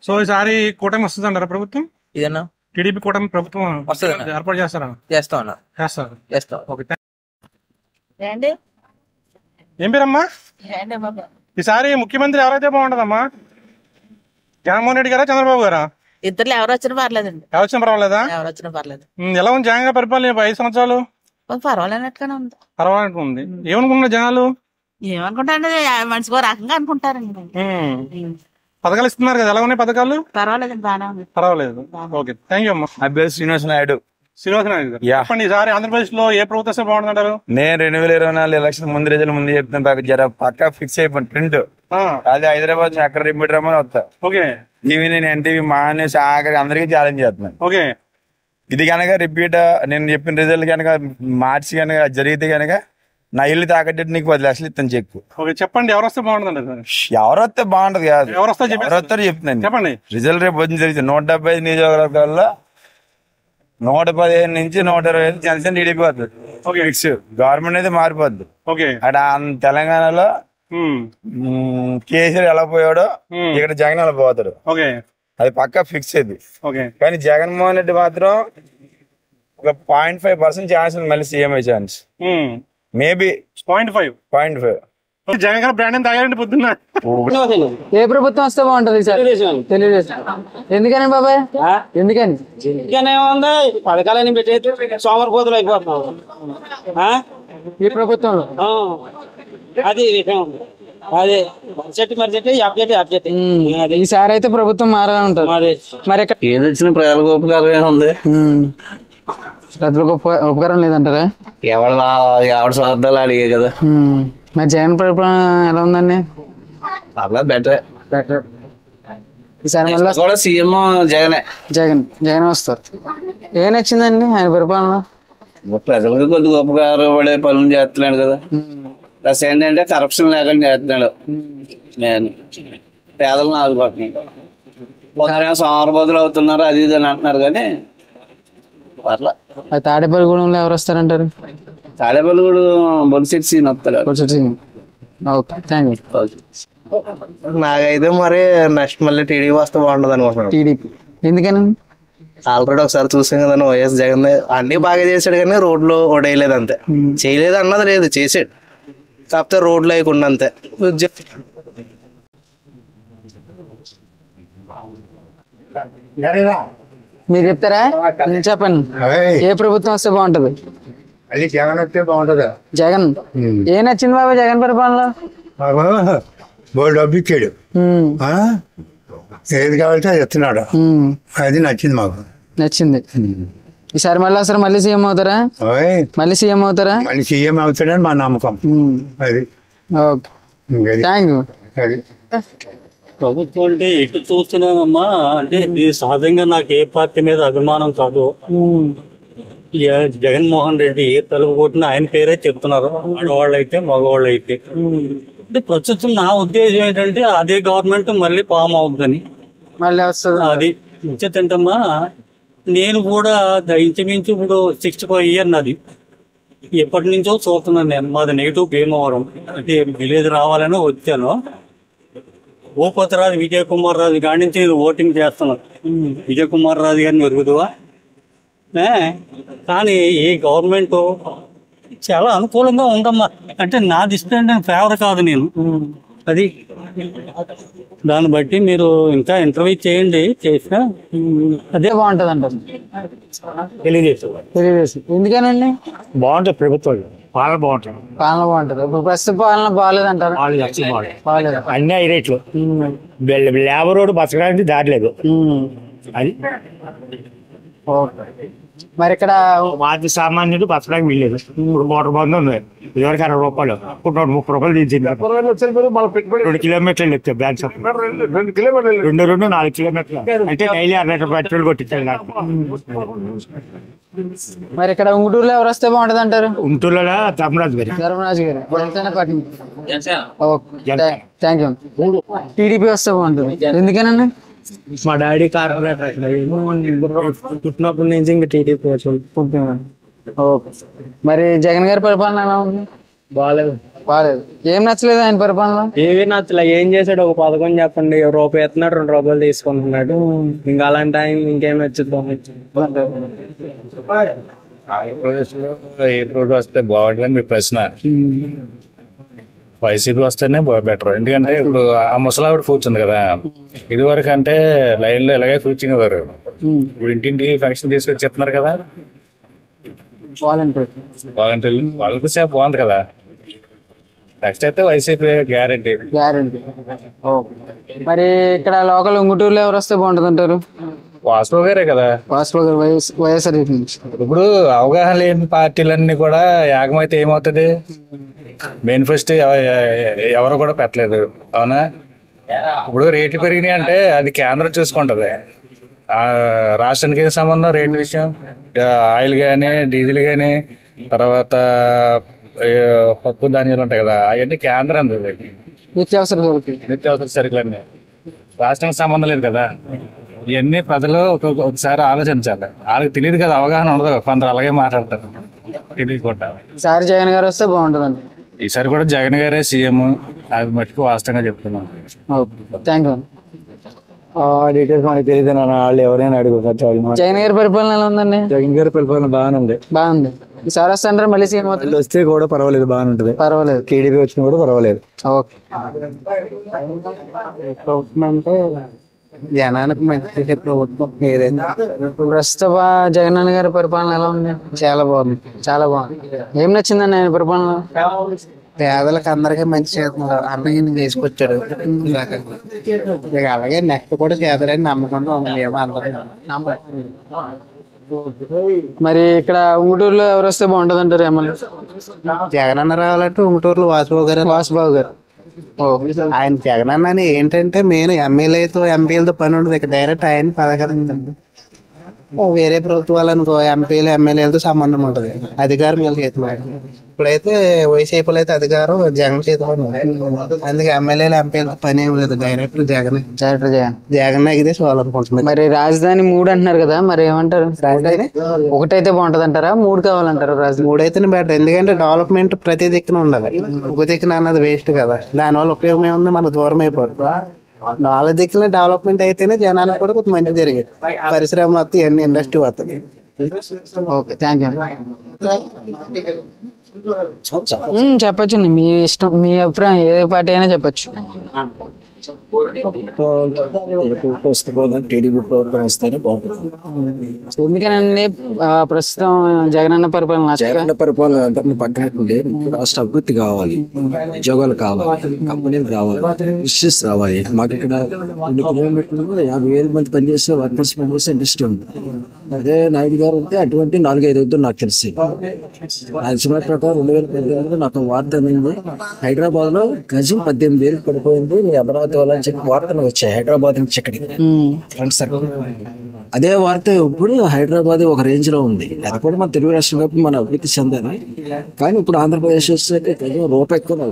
సో ఈసారి కూటమి వస్తుంది అంటారా ప్రభుత్వం? ఇదన్నా టీడీపీ కూటమి ప్రభుత్వం వస్తుంది, ఏర్పాటు చేస్తారా? చేస్తా ఉన్నా. చేస్తాం. ఓకే. ఏం పేరమ్మా? ఈసారి ముఖ్యమంత్రి ఎవరైతే బాగుంటదమ్మా? జగన్మోహన్ రెడ్డి గారా చంద్రబాబు గారా? ఇద్దరు ఎవరు వచ్చినా పర్లేదండి. ఎవరు వచ్చినా పర్వాలేదా? ఎవరు వచ్చినా పర్లేదు. ఎలా ఉంది జగన్ గారి పరిపాలన 5 సంవత్సరాలు? పర్వాలేనట్టుగానే ఉంది. పర్వాలేదు ఉంది. ఏమనుకుంటున్నారు జనాలు? ఏమనుకుంటారంటే మనిషికో రకంగా అనుకుంటారండి. పథకాలు ఇస్తున్నారు కదా, ఎలా ఉన్నాయి పథకాలు? పర్వాలేదండి, బాగానే ఉంది. పర్వాలేదు. ఓకే. థ్యాంక్ యూ అమ్మా. అభ్యర్థి శ్రీనివాస నాయుడు. శ్రీనివాస నాయుడు గారు చెప్పండి ఈసారి ఆంధ్రప్రదేశ్ లో ఏ ప్రభుత్వం వస్తే బాగుంటుందంటారు? నేను 2024 ఎలక్షన్ ముందు రిజల్ట్ ముందు చెప్తాను, జర పక్కా ఫిక్స్ అయిపోయింది ట్రెండ్. అదే హైదరాబాద్ అక్కడ రిపీట్ రమ్మని వస్తా. ఓకే. ఇవి నేను ఎన్టీవీ మానేసి ఆఖరి అందరికీ ఛాలెంజ్ చేస్తున్నాను. ఓకే. ఇది కనుక రిపీట్ నేను చెప్పిన రిజల్ట్ కనుక మార్చి కనుక జరిగితే కనుక నా ఇల్లు తాకట్టు నీకు 10 లక్షలు ఇస్తాను చెక్కు. ఓకే. చెప్పండి ఎవరు వస్తే బాగుంటుంది? ఎవరు వస్తే బాగుంటది కాదు, ఎవరు వస్తారు చెప్తున్నాను. చెప్పండి. రిజల్ట్ రేపు పొద్దున జరిగింది 175 నియోజకవర్గాల్లో 115 నుంచి 125 జనసేన టీడీపీ వస్తుంది. ఫిక్స్. గవర్నమెంట్ అయితే మారిపోద్ది. అక్కడ తెలంగాణలో కేసీఆర్ ఎలా పోయాడో ఇక్కడ జగన్ ఎలా పోతాడు, అది పక్కా ఫిక్స్ అయింది. కానీ జగన్మోహన్ రెడ్డి మాత్రం ఒక 0.5% ఛాన్స్ ఉంది మళ్ళీ సీఎం అయ్యే ఛాన్స్. మేబీ 0.5. జగన్ గారు బ్రాండ్ తాగారండి పొద్దున్న. ఏ ప్రభుత్వం వస్తే బాగుంటది సార్? తెలుగుదేశం. ఎందుకని బాబాయ్? ఎందుకని? ఉంది పథకాలని పెట్టేది సోమరిపోతులు అయిపోతున్నాం ఈ ప్రభుత్వంలో. అది విషయం. అదే అప్డేట్ ఈసారి అయితే ప్రభుత్వం మారాలని ఉంటుంది. మరి ఏది వచ్చిన ప్రజలకు ఉపకారం ఉంది, ప్రజలకు ఉపకారం లేదంటారా? ఎవరి స్వార్థాలు అడిగే కదా. మరి జగన్ పరిపాలన ఎలా ఉందండి? పర్లేదు, బెటర్. ఈసారి కూడా సీఎం జగన్ వస్తారు. ఏం నచ్చిందండి ఆయన పరిపాలన? ప్రజలకు కొద్దిగా ఉపకారం పడే పనులు చేస్తున్నాడు కదా. ప్లస్ ఏంటంటే కరప్షన్ లేకుండా చేస్తున్నాడు. నేను పేదలను ఆదుకుంటున్నాడు. సోమరబోతులు అవుతున్నారు అది ఇది అని అంటున్నారు కానీ పర్లా. తాడేపల్లిగూడెంలో ఎవరు వస్తారంటారు? తాడేపల్లిగూడెం బొలిశెట్టి సీన్ వస్తారు. Okay, thank you. నాకైతే మరి నెక్స్ట్ మళ్ళీ టీడీపీ వస్తే బాగుంటది అనుకుంటున్నాను. టీడీపీ ఎందుకని? ఆల్రెడీ ఒకసారి చూసాం కదా వైఎస్ జగన్ అన్ని బాగా చేశాడు కానీ రోడ్లు ఓడేయలేదు అంతే. చేయలేదు అన్నది లేదు, చేసాడు, కాకపోతే రోడ్లు అయ్యకుండా అంతే. మీరు చెప్తారా? చెప్పండి. ఏ ప్రభుత్వం వస్తే బాగుంటది? అది జగన్ వస్తే బాగుంటదా? జగన్. ఏ నచ్చింది బాబా జగన్ పరిపాలన? బోర్డు డబ్బు ఇచ్చాడు, ఏది కావాలంటే అది ఇస్తున్నాడు, అది నచ్చింది మాకు. నచ్చింది. ఈసారి మళ్ళీ సీఎం అవుతారా? మళ్ళీ సీఎం అవుతారా? మళ్ళీ సీఎం అవుతాడని మా నమ్మకం. అది థ్యాంక్ యూ. అది ప్రభుత్వం అంటే ఎటు చూస్తున్నానమ్మా అంటే ఇది సహజంగా నాకు ఏ పార్టీ మీద అభిమానం కాదు. జగన్మోహన్ రెడ్డి తలుపు కొట్టిన ఆయన పేరే చెప్తున్నారు, ఆడవాళ్ళు అయితే మగవాళ్ళు అయితే. అంటే ప్రస్తుతం నా ఉద్దేశం ఏంటంటే అదే గవర్నమెంట్ మళ్ళీ ఫామ్ అవుతుందని. మళ్ళీ వస్తుంది అది ముచ్చటంటమ్మా. నేను కూడా ఇంచుమించు ఇప్పుడు 65 ఇయర్ నాది. ఎప్పటి నుంచో చూస్తున్నాను నేను. మాది నెగిటివ్ భీమవరం, అంటే విలేజ్ రావాలని వచ్చాను. భూపతిరాజు విజయ్ కుమార్ రాజు కాడి నుంచి నేను ఓటింగ్ చేస్తున్నాను. విజయ్ కుమార్ రాజు గారిని ఎరుగుదువా. కానీ ఈ గవర్నమెంట్ చాలా అనుకూలంగా ఉందమ్మా. అంటే నా దృష్టి ఫేవర్ కాదు నేను. అది దాన్ని బట్టి మీరు ఇంకా ఇంటర్వ్యూ చేయండి, చేసినా అదే బాగుంటది అంటారు. తెలుగుదేశం ఎందుకనండి? బాగుంటుంది ప్రభుత్వం పాలన బాగుంటుంది. పాలన బాగుంటది. ఇప్పుడు ప్రస్తుత పాలన బాగాలేదంటారు. బాగాలేదు. అన్ని హై రేట్లు, లేబర్ రోడ్డు బతకడానికి దారి లేదు. అది మరి ఇక్కడ మాది సామాన్యుడు బతకడానికి వీల్లేదు. ఇప్పుడు మోటార్ బంద్ ఉంది, ఇదివరకు 60 రూపాయలు, ఇప్పుడు 30 రూపాయలు దించింది. 2 కిలోమీటర్లు ఎత్తాయి బ్యాంక్ షాప్, 4 కిలోమీటర్లు అంటే డైలీ 60 రూపాయలు పెట్రోల్ కొట్టించాలి నాకు. మరి ఇక్కడ ఉంగుటూరులో ఎవరు వస్తే బాగుంటది అంటారు? గుంటూరులో ధర్మరాజు గారు. ధర్మరాజు గారు Janasena party. Thank you. TDP వస్తే బాగుంటుంది ఎందుకనండి? మా డాడీ కార్పొరేటర్ పుట్టినప్పటి నుంచి ఇంకా టీడీపీ మరి జగన్ గారి పరిపాలన ఎలా ఉంది? బాగాలేదు. ఏం నచ్చలేదు ఆయన పరిపాలన? ఏమీ నచ్చలే. ఏం చేశాడు? ఒక పథకం చెప్పండి. రూపాయి ఎత్తున్నాడు, 2 రూపాయలు తీసుకుంటున్నాడు. ఇంకా అలాంటి ఆయన ఇంకేం నచ్చుద్దాం. ఆంధ్రప్రదేశ్ లో ఏ రోడ్డు వస్తే బాగుంటుందని మీ ప్రశ్న. వైసీపీ వస్తేనే బెటర్. ఎందుకంటే ఇప్పుడు ఆ ముసలావిడ కూర్చుంది కదా, ఇది వరకు అంటే లైన్ లో ఇలాగే కూర్చునేవారు. ఇప్పుడు ఇంటింటికి ఫంక్షన్ తీసుకొచ్చి చెప్తున్నారు కదా వాలంటీర్లు, వాళ్ళకి సేపు బాగుంది కదా. నెక్స్ట్ అయితే వైసీపీ గ్యారంటీ. మరి ఇక్కడ లోకల్ ఉంగుటూరులో ఎవరు వస్తే బాగుంటుంది అంటారు? వాసురావు గారే కదా. వాసురావు గారు వైఎస్ఆర్. ఇప్పుడు అవగాహన లేని పార్టీలన్నీ కూడా యాగమైతే ఏమవుతుంది? మేనిఫెస్టో ఎవరు కూడా పెట్టలేదు, అవునా? ఇప్పుడు రేట్లు పెరిగినాయి అంటే అది కేంద్రం చూసుకుంటది. రాష్ట్రానికి ఏం సంబంధం రేట్ల విషయం? ఆయిల్ కానీ, డీజిల్ కానీ, తర్వాత పప్పు ధాన్యాలు ఉంటాయి కదా, అవన్నీ కేంద్రం. నిత్యావసర సరుకులన్నీ రాష్ట్రానికి సంబంధం లేదు కదా. ఇవన్నీ ప్రజలు ఒకసారి ఆలోచించాలి. వాళ్ళకి తెలియదు కదా, అవగాహన ఉండదు. కొందరు అలాగే మాట్లాడతారు తెలియకుండా. ఈసారి జగన్ గారు వస్తే బాగుంటుందండి. ఈసారి కూడా జగన్ గారే సీఎం, అది మట్టుకు వాస్తవంగా చెప్తున్నాను. Thank you. డీటెయిల్స్ మనకి తెలియదు, వాళ్ళు ఎవరైనా అడుగుతారు. జగన్ గారి పరిపాలన ఎలా ఉందండి? జగన్ గారి పరిపాలన బాగానే బాగుంది. ఈసారి వస్తాంటారు మళ్ళీ సీఎం అవుతుంది? వస్తే కూడా పర్వాలేదు, బాగానే ఉంటుంది. పర్వాలేదు. టీడీపీ వచ్చినా కూడా పర్వాలేదు. ఓకే. అంటే జనానికి మంచి ప్రభుత్వం ఏదైనా. ప్రస్తుత జగన్ గారి పరిపాలన ఎలా ఉంది? చాలా బాగుంది. చాలా బాగుంది. ఏం నచ్చిందండి ఆయన పరిపాలన? పేదలకు అందరికీ మంచి చేస్తున్నారు. అన్నయ్యని తీసుకొచ్చాడు. అలాగే నెక్స్ట్ కూడా చేస్తారని నమ్మకంగా మరి ఇక్కడ ఉంగుటూరులో ఎవరు వస్తే బాగుంటది అంటారు? ఎమ్మెల్యే జగన్ అన్న రావాలంటే ఉంగుటూరులో వాసుబాబు గారు. ఆయన జగన్ అన్న ఏంటంటే మెయిన్ ఎమ్మెల్యేతో ఎంపీలతో పని ఉండదు. ఇక్కడ డైరెక్ట్ ఆయన పథకాలు వేరే ప్రభుత్వాలనుకో ఎంపీలు ఎమ్మెల్యేలతో సంబంధం ఉంటది. అధికారం వీళ్ళ చేతిలో. ఇప్పుడైతే వైసీపీలో అయితే అధికారం జగన్ చేతిలో ఉంది. అందుకే ఎమ్మెల్యేలు ఎంపీలతో పని ఏం లేదు. డైరెక్ట్ జగన్ ఇదే చూడాలనుకుంటున్నారు. మరి రాజధాని 3 అంటున్నారు కదా, మరి ఏమంటారు? రాజధాని 1 అయితే బాగుంటది అంటారా? 3 కావాలంటారు? 3 అయితేనే బెటర్. ఎందుకంటే డెవలప్మెంట్ ప్రతి దిక్కున ఉండాలి. ఒక దిక్కున అన్నది వేస్ట్ కదా. దానివల్ల ఉపయోగం ఏముంది? మనకు దూరం అయిపోతుంది. 4 దిక్కుల డెవలప్మెంట్ అయితేనే జనానికి కూడా కొంచెం మంచి జరిగేది. పరిశ్రమలు వస్తాయి, అన్ని ఇండస్ట్రీ వస్తాయి. Okay, thank you. చెప్పచ్చు, మీ ఇష్టం, మీ అభిప్రాయం. ఏ పార్టీ అయినా చెప్పచ్చు. టీడీపీ ప్రభుత్వం వస్తేనే బాగుంటుంది. ఎందుకనండి ప్రస్తుతం జగనన్న పరిపాలన? జగనన్న పరిపాలన అందరినీ పక్కనట్టుండే రాష్ట్ర అభివృద్ధి కావాలి, ఉద్యోగాలు కావాలి, కంపెనీలు రావాలి, ఇండస్ట్రీస్ రావాలి. మాకు ఇక్కడ 2 కిలోమీటర్లు 50,000 మంది పనిచేసే వర్కర్స్ పనిచేసే ఇండస్ట్రీ ఉంది. అదే నాయుడు గారు అంటే అటువంటి 4-5 వద్దు నాకు తెలిసి. ఆయన సినిమా ప్రకారం 2018 నాకు వార్త అందింది. హైదరాబాద్ లో గజం 18,000 పడిపోయింది, అమరావతి వాళ్ళని చెప్పి వార్తలు వచ్చాయి. హైదరాబాద్ నుంచి ఇక్కడికి అదే వార్త ఇప్పుడు హైదరాబాద్ ఒక రేంజ్ లో ఉంది. అది కూడా మన తెలుగు రాష్ట్రం కాబట్టి మన అభివృద్ధి చెందాలి. కానీ ఇప్పుడు ఆంధ్రప్రదేశ్ వస్తే రూపాయి ఎక్కువ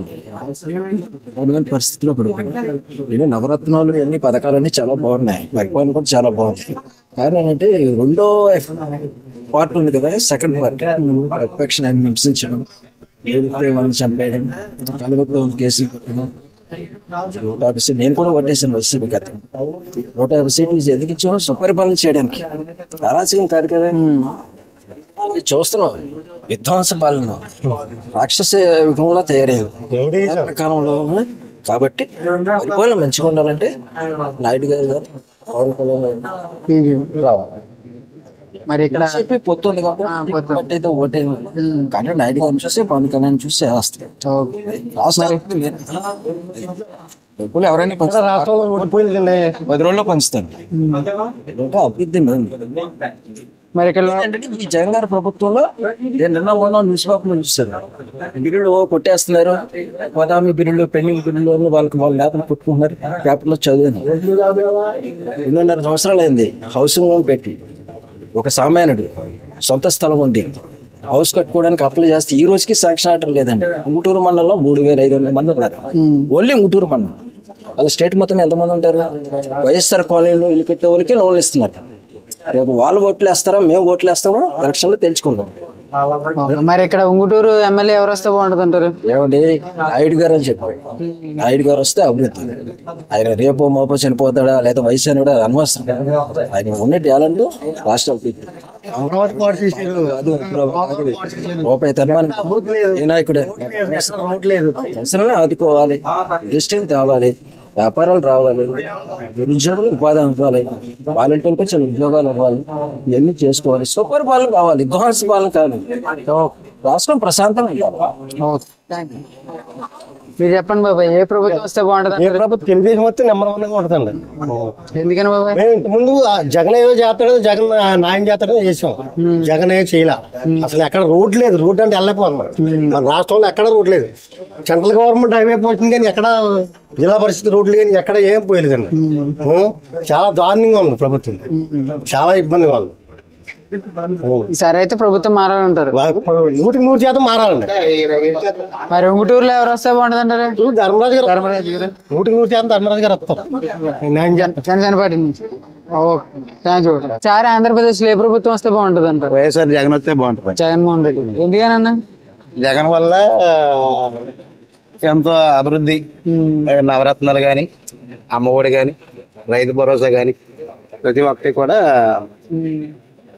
ఉంది పరిస్థితిలో పడిపోయింది. నవరత్నాలు అన్ని పథకాలన్నీ చాలా బాగున్నాయి, పరిపాలన కూడా చాలా బాగుంది. కానీ ఏంటంటే 2వ పార్ట్ ఉంది కదా, సెకండ్ పార్ట్ విపక్షాన్ని హింసించడం, వాళ్ళని చంపేయడం, కలుగుతూ కేసులు పెట్టడం. 150 సీట్లు నేను కూడా ఓటేసాను వైసీపీ గతం. 150 సీట్లు ఎందుకు ఇచ్చాము? సుపరిపాలన చేయడానికి. అరాచకం కాదు కదా. చూస్తున్నాం విధ్వంస పాలన, రాక్షస యుగంలో తయారైంది. కాలంలో కాబట్టి పరిపాలన మంచిగా ఉండాలంటే నాయుడు గారు పవన్ కళ్యాణ్ గారు రావాలి. మరి ఇక్కడ చెప్పి పొత్తుంది కాబట్టి అయితే ఓటేది కానీ నాయుడు గారిని చూసి పవన్ కళ్యాణ్ చూసి వేస్తాయి డబ్బులు ఎవరైనా రాష్ట్రంలో 10 రోజుల్లో పంచుతాను అభివృద్ధి. మరి ఇక్కడ ఈ జగన్ గారి ప్రభుత్వంలో నిన్న మొన్న న్యూస్ పేపర్లో చూస్తారు బిల్లులు కొట్టేస్తున్నారు, బదామి బిల్లులు, పెండింగ్ బిల్లులు వాళ్ళకి వాళ్ళు నేతలు కొట్టుకుంటున్నారు. పేపర్లో చదివాను. 2.5 సంవత్సరాలు అయింది హౌసింగ్ లోన్ పెట్టి. ఒక సామాన్యుడు సొంత స్థలం ఉంది, హౌస్ కట్టుకోవడానికి అప్లై చేస్తే ఈ రోజుకి శాంక్షన్ ఆర్డర్ లేదండి. ఉంగుటూరు మండలంలో 3,500 మంది ఉన్నారు. ఓన్లీ ఉంగుటూరు మండలం. వాళ్ళ స్టేట్ మొత్తం ఎంతమంది ఉంటారు? వైఎస్ఆర్ కాలనీలో ఇల్లు కట్టే వాళ్ళకి లోన్లు ఇస్తున్నారు. రేపు వాళ్ళు ఓట్లు వేస్తారా మేము ఓట్లు వేస్తామో ఎలక్షన్లో తెలుసుకుందాం. మరి ఇక్కడ ఉంగుటూరు ఎమ్మెల్యే ఎవరు వస్తే బాగుంటుంది అంటారు? ఏమండి నాయుడు గారు అని చెప్పారు. నాయుడు గారు వస్తే అభివృద్ధి. ఆయన రేపో మోపో చనిపోతాడా లేదా వయసు అని కూడా అనవసరం. ఆయన ఉన్న టాలెంట్ రాష్ట్ర అభివృద్ధి. రూపాయి తరమాని ఏ నాయకుడే ఆదుకోవాలి, దృష్టిని తేవాలి, వ్యాపారాలు రావాలి, నిరుద్యోగులు ఉపాధి ఇవ్వాలి, వాలంటీర్లకు కొంచెం ఉద్యోగాలు ఇవ్వాలి, ఇవన్నీ చేసుకోవాలి. సూపర్ పాలన కావాలి, ధ్వంస పాలన కాదు. రాష్ట్రం ప్రశాంతంగా ఉండాలి. మీరు చెప్పండి బాబాయ్, ఏ ప్రభుత్వం వస్తే బాగుంటుంది? ఏ ప్రభుత్వం తెలుగుదేశం వస్తే నెంబర్ 1గా ఉంటుందండి. ఎందుకని బాబాయ్? మేము ఇంతకుముందు జగన్ ఏదో చేస్తాడో జగన్ న్యాయం చేస్తాడో చేసాం. జగన్ ఏదో చేయాల. అసలు ఎక్కడ రోడ్ లేదు. రోడ్ అంటే వెళ్ళకపోతున్నాం. మన రాష్ట్రంలో ఎక్కడ రోడ్ లేదు. సెంట్రల్ గవర్నమెంట్ హైవే పోతుంది కానీ ఎక్కడ జిల్లా పరిస్థితి రోడ్లు కానీ ఎక్కడ ఏం పోయలేదండి. చాలా దారుణంగా ఉంది ప్రభుత్వం. చాలా ఇబ్బందిగా ఉంది. ఈసారి అయితే ప్రభుత్వం మారాలంటారు. 100% మారాలండి. మరి ఉంగుటూరులో ఎవరు వస్తే బాగుంటుంది అంటారు? ధర్మరాజు గారు 100% ధర్మరాజు గారు వస్తారు. జనసేన పార్టీ నుంచి. Thank you. సార్ ఆంధ్రప్రదేశ్ లో ఏ ప్రభుత్వం వస్తే బాగుంటుంది అంటారు? వైఎస్ఆర్ జగన్ వస్తే బాగుంటుంది. జగన్మోహన్ రెడ్డి. ఎందుకనన్నా? జగన్ వల్ల ఎంతో అభివృద్ధి, నవరత్నాలు గాని, అమ్మఒడి గాని, రైతు భరోసా గాని ప్రతి ఒక్కటి కూడా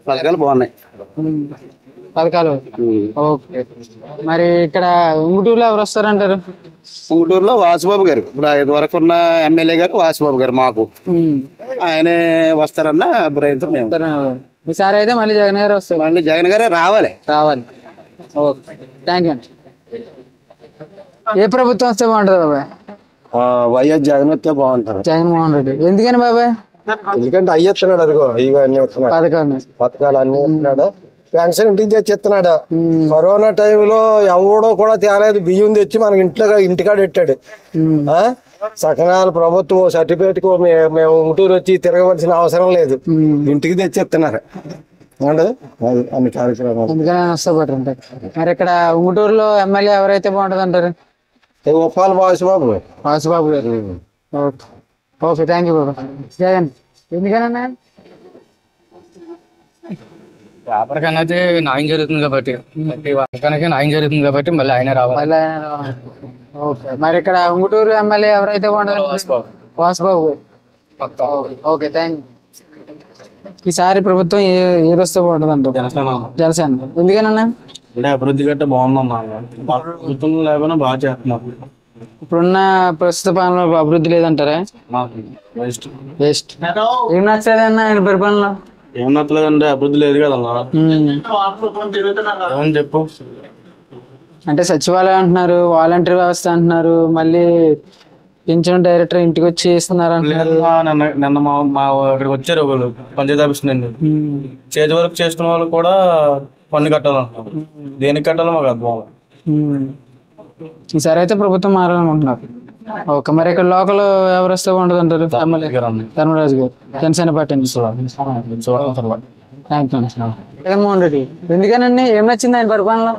పథకాలు బాగున్నాయి. పథకాలు. ఓకే. మరి ఇక్కడ ఉంగుటూరులో ఎవరు వస్తారంటారు? ఉంగుటూరులో వాసుబాబు గారు, ఇప్పుడు ఇదివరకు ఉన్న ఎమ్మెల్యే గారు వాసుబాబు గారు, మాకు ఆయనే వస్తారన్న అభిప్రాయంతో మేము. ఈసారి అయితే మళ్ళీ జగన్ గారు వస్తారు. మళ్ళీ జగన్ గారే రావాలి. Okay, thank you. ఏ ప్రభుత్వం వస్తే బాగుంటుంది బాబాయ్? వైఎస్ జగన్ వస్తే బాగుంటుంది. జగన్మోహన్ రెడ్డి. ఎందుకని బాబాయ్? ఎందుకంటే అయ్యేస్తున్నాడు. అదిగో ఇవి అన్ని పథకాలు అన్ని వస్తున్నాడు. పెన్షన్ ఇంటికి తెచ్చి ఇస్తున్నాడు. కరోనా టైంలో ఎవడో కూడా తేలేదు. బియ్యం తెచ్చి మనకి ఇంటికాడ పెట్టాడు. సకనాలు ప్రభుత్వం సర్టిఫికేట్ మేము ఉంటూరు వచ్చి తిరగవలసిన అవసరం లేదు. ఇంటికి తెచ్చి ఇస్తున్నారు. అన్ని కార్యక్రమాలు. అందుకని వస్తాయి. మరి ఇక్కడ ఉంగుటూరులో ఎమ్మెల్యే ఎవరైతే బాగుంటుంది అంటారు? Uppala Vasubabu garu. Okay, thank you బాబా. జగన్ ఎందుకనన్నా? వ్యాపారకన్నా అయితే న్యాయం జరుగుతుంది కాబట్టి, వ్యాపారానికి న్యాయం జరుగుతుంది కాబట్టి మళ్ళీ ఆయన రావాలి. ఓకే. మరి ఇక్కడ ఉంగుటూరు ఎమ్మెల్యే ఎవరైతే బాగుంటుంది? వాసుబాబు. Okay, thank you. ఈసారి ప్రభుత్వం ఏది వస్తే బాగుంటుంది అంటారు? జనసేన. ఎందుకనన్నా? అంటే అభివృద్ధి గట్ట బాగుందమ్మా. ప్రభుత్వం లేకపోయినా బాగా చేస్తున్నారు. ఇప్పుడున్న ప్రస్తుత పాలనలో అభివృద్ధి లేదంటారా? వేస్ట్. ఏం నచ్చలేదన్నా ఆయన పరిపాలనలో? ఏం నచ్చలేదంటే అభివృద్ధి లేదు కదన్నా. ఏమని చెప్పు. అంటే సచివాలయం అంటున్నారు, వాలంటీర్ వ్యవస్థ అంటున్నారు, మళ్ళీ పింఛన్ డైరెక్టర్ ఇంటికి వచ్చి ఇస్తున్నారు అంటున్నారు. నిన్న మా ఇక్కడికి వచ్చారు ఒకళ్ళు పంచాయతీ ఆఫీస్ నుండి. చేతి వర్క్ చేసుకున్న వాళ్ళు కూడా పన్ను కట్టాలంటున్నారు. దేనికి కట్టాలో మాకు అర్థం అవ్వాలి. ఈసారి అయితే ప్రభుత్వం మారాలనుకుంటున్నారు. ఓకే. మరి ఇక్కడ లోకల్ ఎవరు వస్తే బాగుంటుంది అంటారు? ధర్మరాజు గారు, జనసేన పార్టీ నుంచి. జగన్మోహన్ రెడ్డి. ఎందుకనండి? ఏం నచ్చింది ఆయన పరిపాలనలో?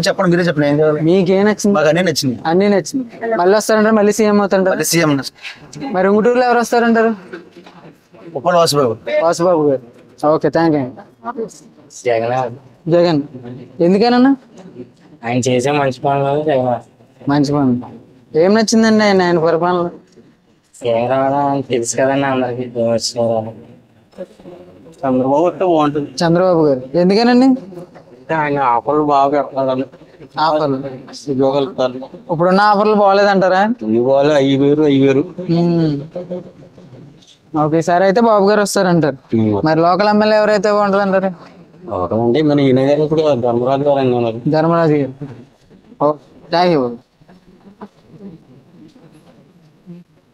చెప్పండి, మీరే చెప్పండి. మీకేం నచ్చింది? అన్నీ నచ్చింది. అన్ని నచ్చింది. మళ్ళీ వస్తారంటారు? మళ్ళీ సీఎం అవుతారంటారు? సీఎం. మరి ఉంగుటూరులో ఎవరు వస్తారంటారు? Vasubabu garu. Okay, thank you. Jagan. ఎందుకనన్నా? ఆయన చేసే మంచి పనులు జగన్. మంచి పనులు. ఏం నచ్చిందండి ఆయన పరిపాలన? ఏం రావడం తెలుసు కదండి అందరికి. చంద్రబాబు వస్తే బాగుంటుంది. చంద్రబాబు గారు. ఎందుకనండి? ఆయన ఆఫర్లు బాగా పెడతాడు. ఆఫర్లు ఇప్పుడున్న ఆఫర్లు బాగోలేదంటారా? అయ్యారు ఓకే, సరే అయితే బాబు గారు వస్తారంటారు. మరి లోకల్ ఎమ్మెల్యే ఎవరైతే బాగుంటుంది అంటారు? అంటే మన ఈయన గారు ఇప్పుడు ధర్మరాజు గారు అని ఉన్నారు. ధర్మరాజు గారు. Thank you.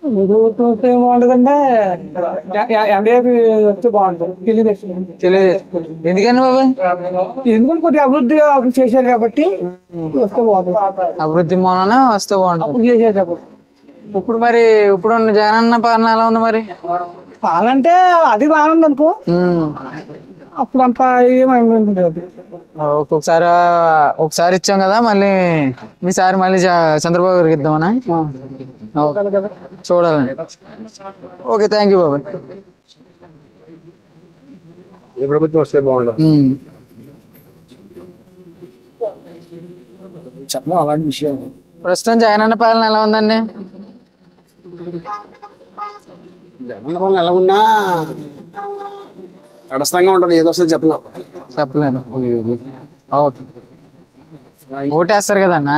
బాగుంటుందంటే వస్తే బాగుంటుంది. తెలియదు ఎందుకని బాబు? ఎందుకంటే కొద్దిగా అభివృద్ధిగా చేశారు కాబట్టి వస్తే బాగుంటుంది. అభివృద్ధి మూలన వస్తే బాగుంటుంది. అప్పుడు చేశారు కాబట్టి. ఇప్పుడు మరి ఇప్పుడున్న జగనన్న పాలన ఎలా ఉంది మరి? పాలంటే అది బాగుంది అనుకో. అప్పుడు అంత ఏమైంది ఒకసారి ఇచ్చాం కదా, మళ్ళీ మీసారి మళ్ళీ చంద్రబాబు గారికి ఇద్దామనా? చూడాలండి. ఓకే, థ్యాంక్ యూ బాబు. ఏ ప్రభుత్వం వస్తే బాగుంటుంది? చెప్పడం అలాంటి విషయం. ప్రస్తుతం జగనన్న పాలన ఎలా ఉందండి? జగన్ పాలన ఎలా ఉన్నా తటస్థంగా ఉంటుంది. ఏదో వస్తుంది చెప్పలేను. ఓటేస్తారు కదన్నా,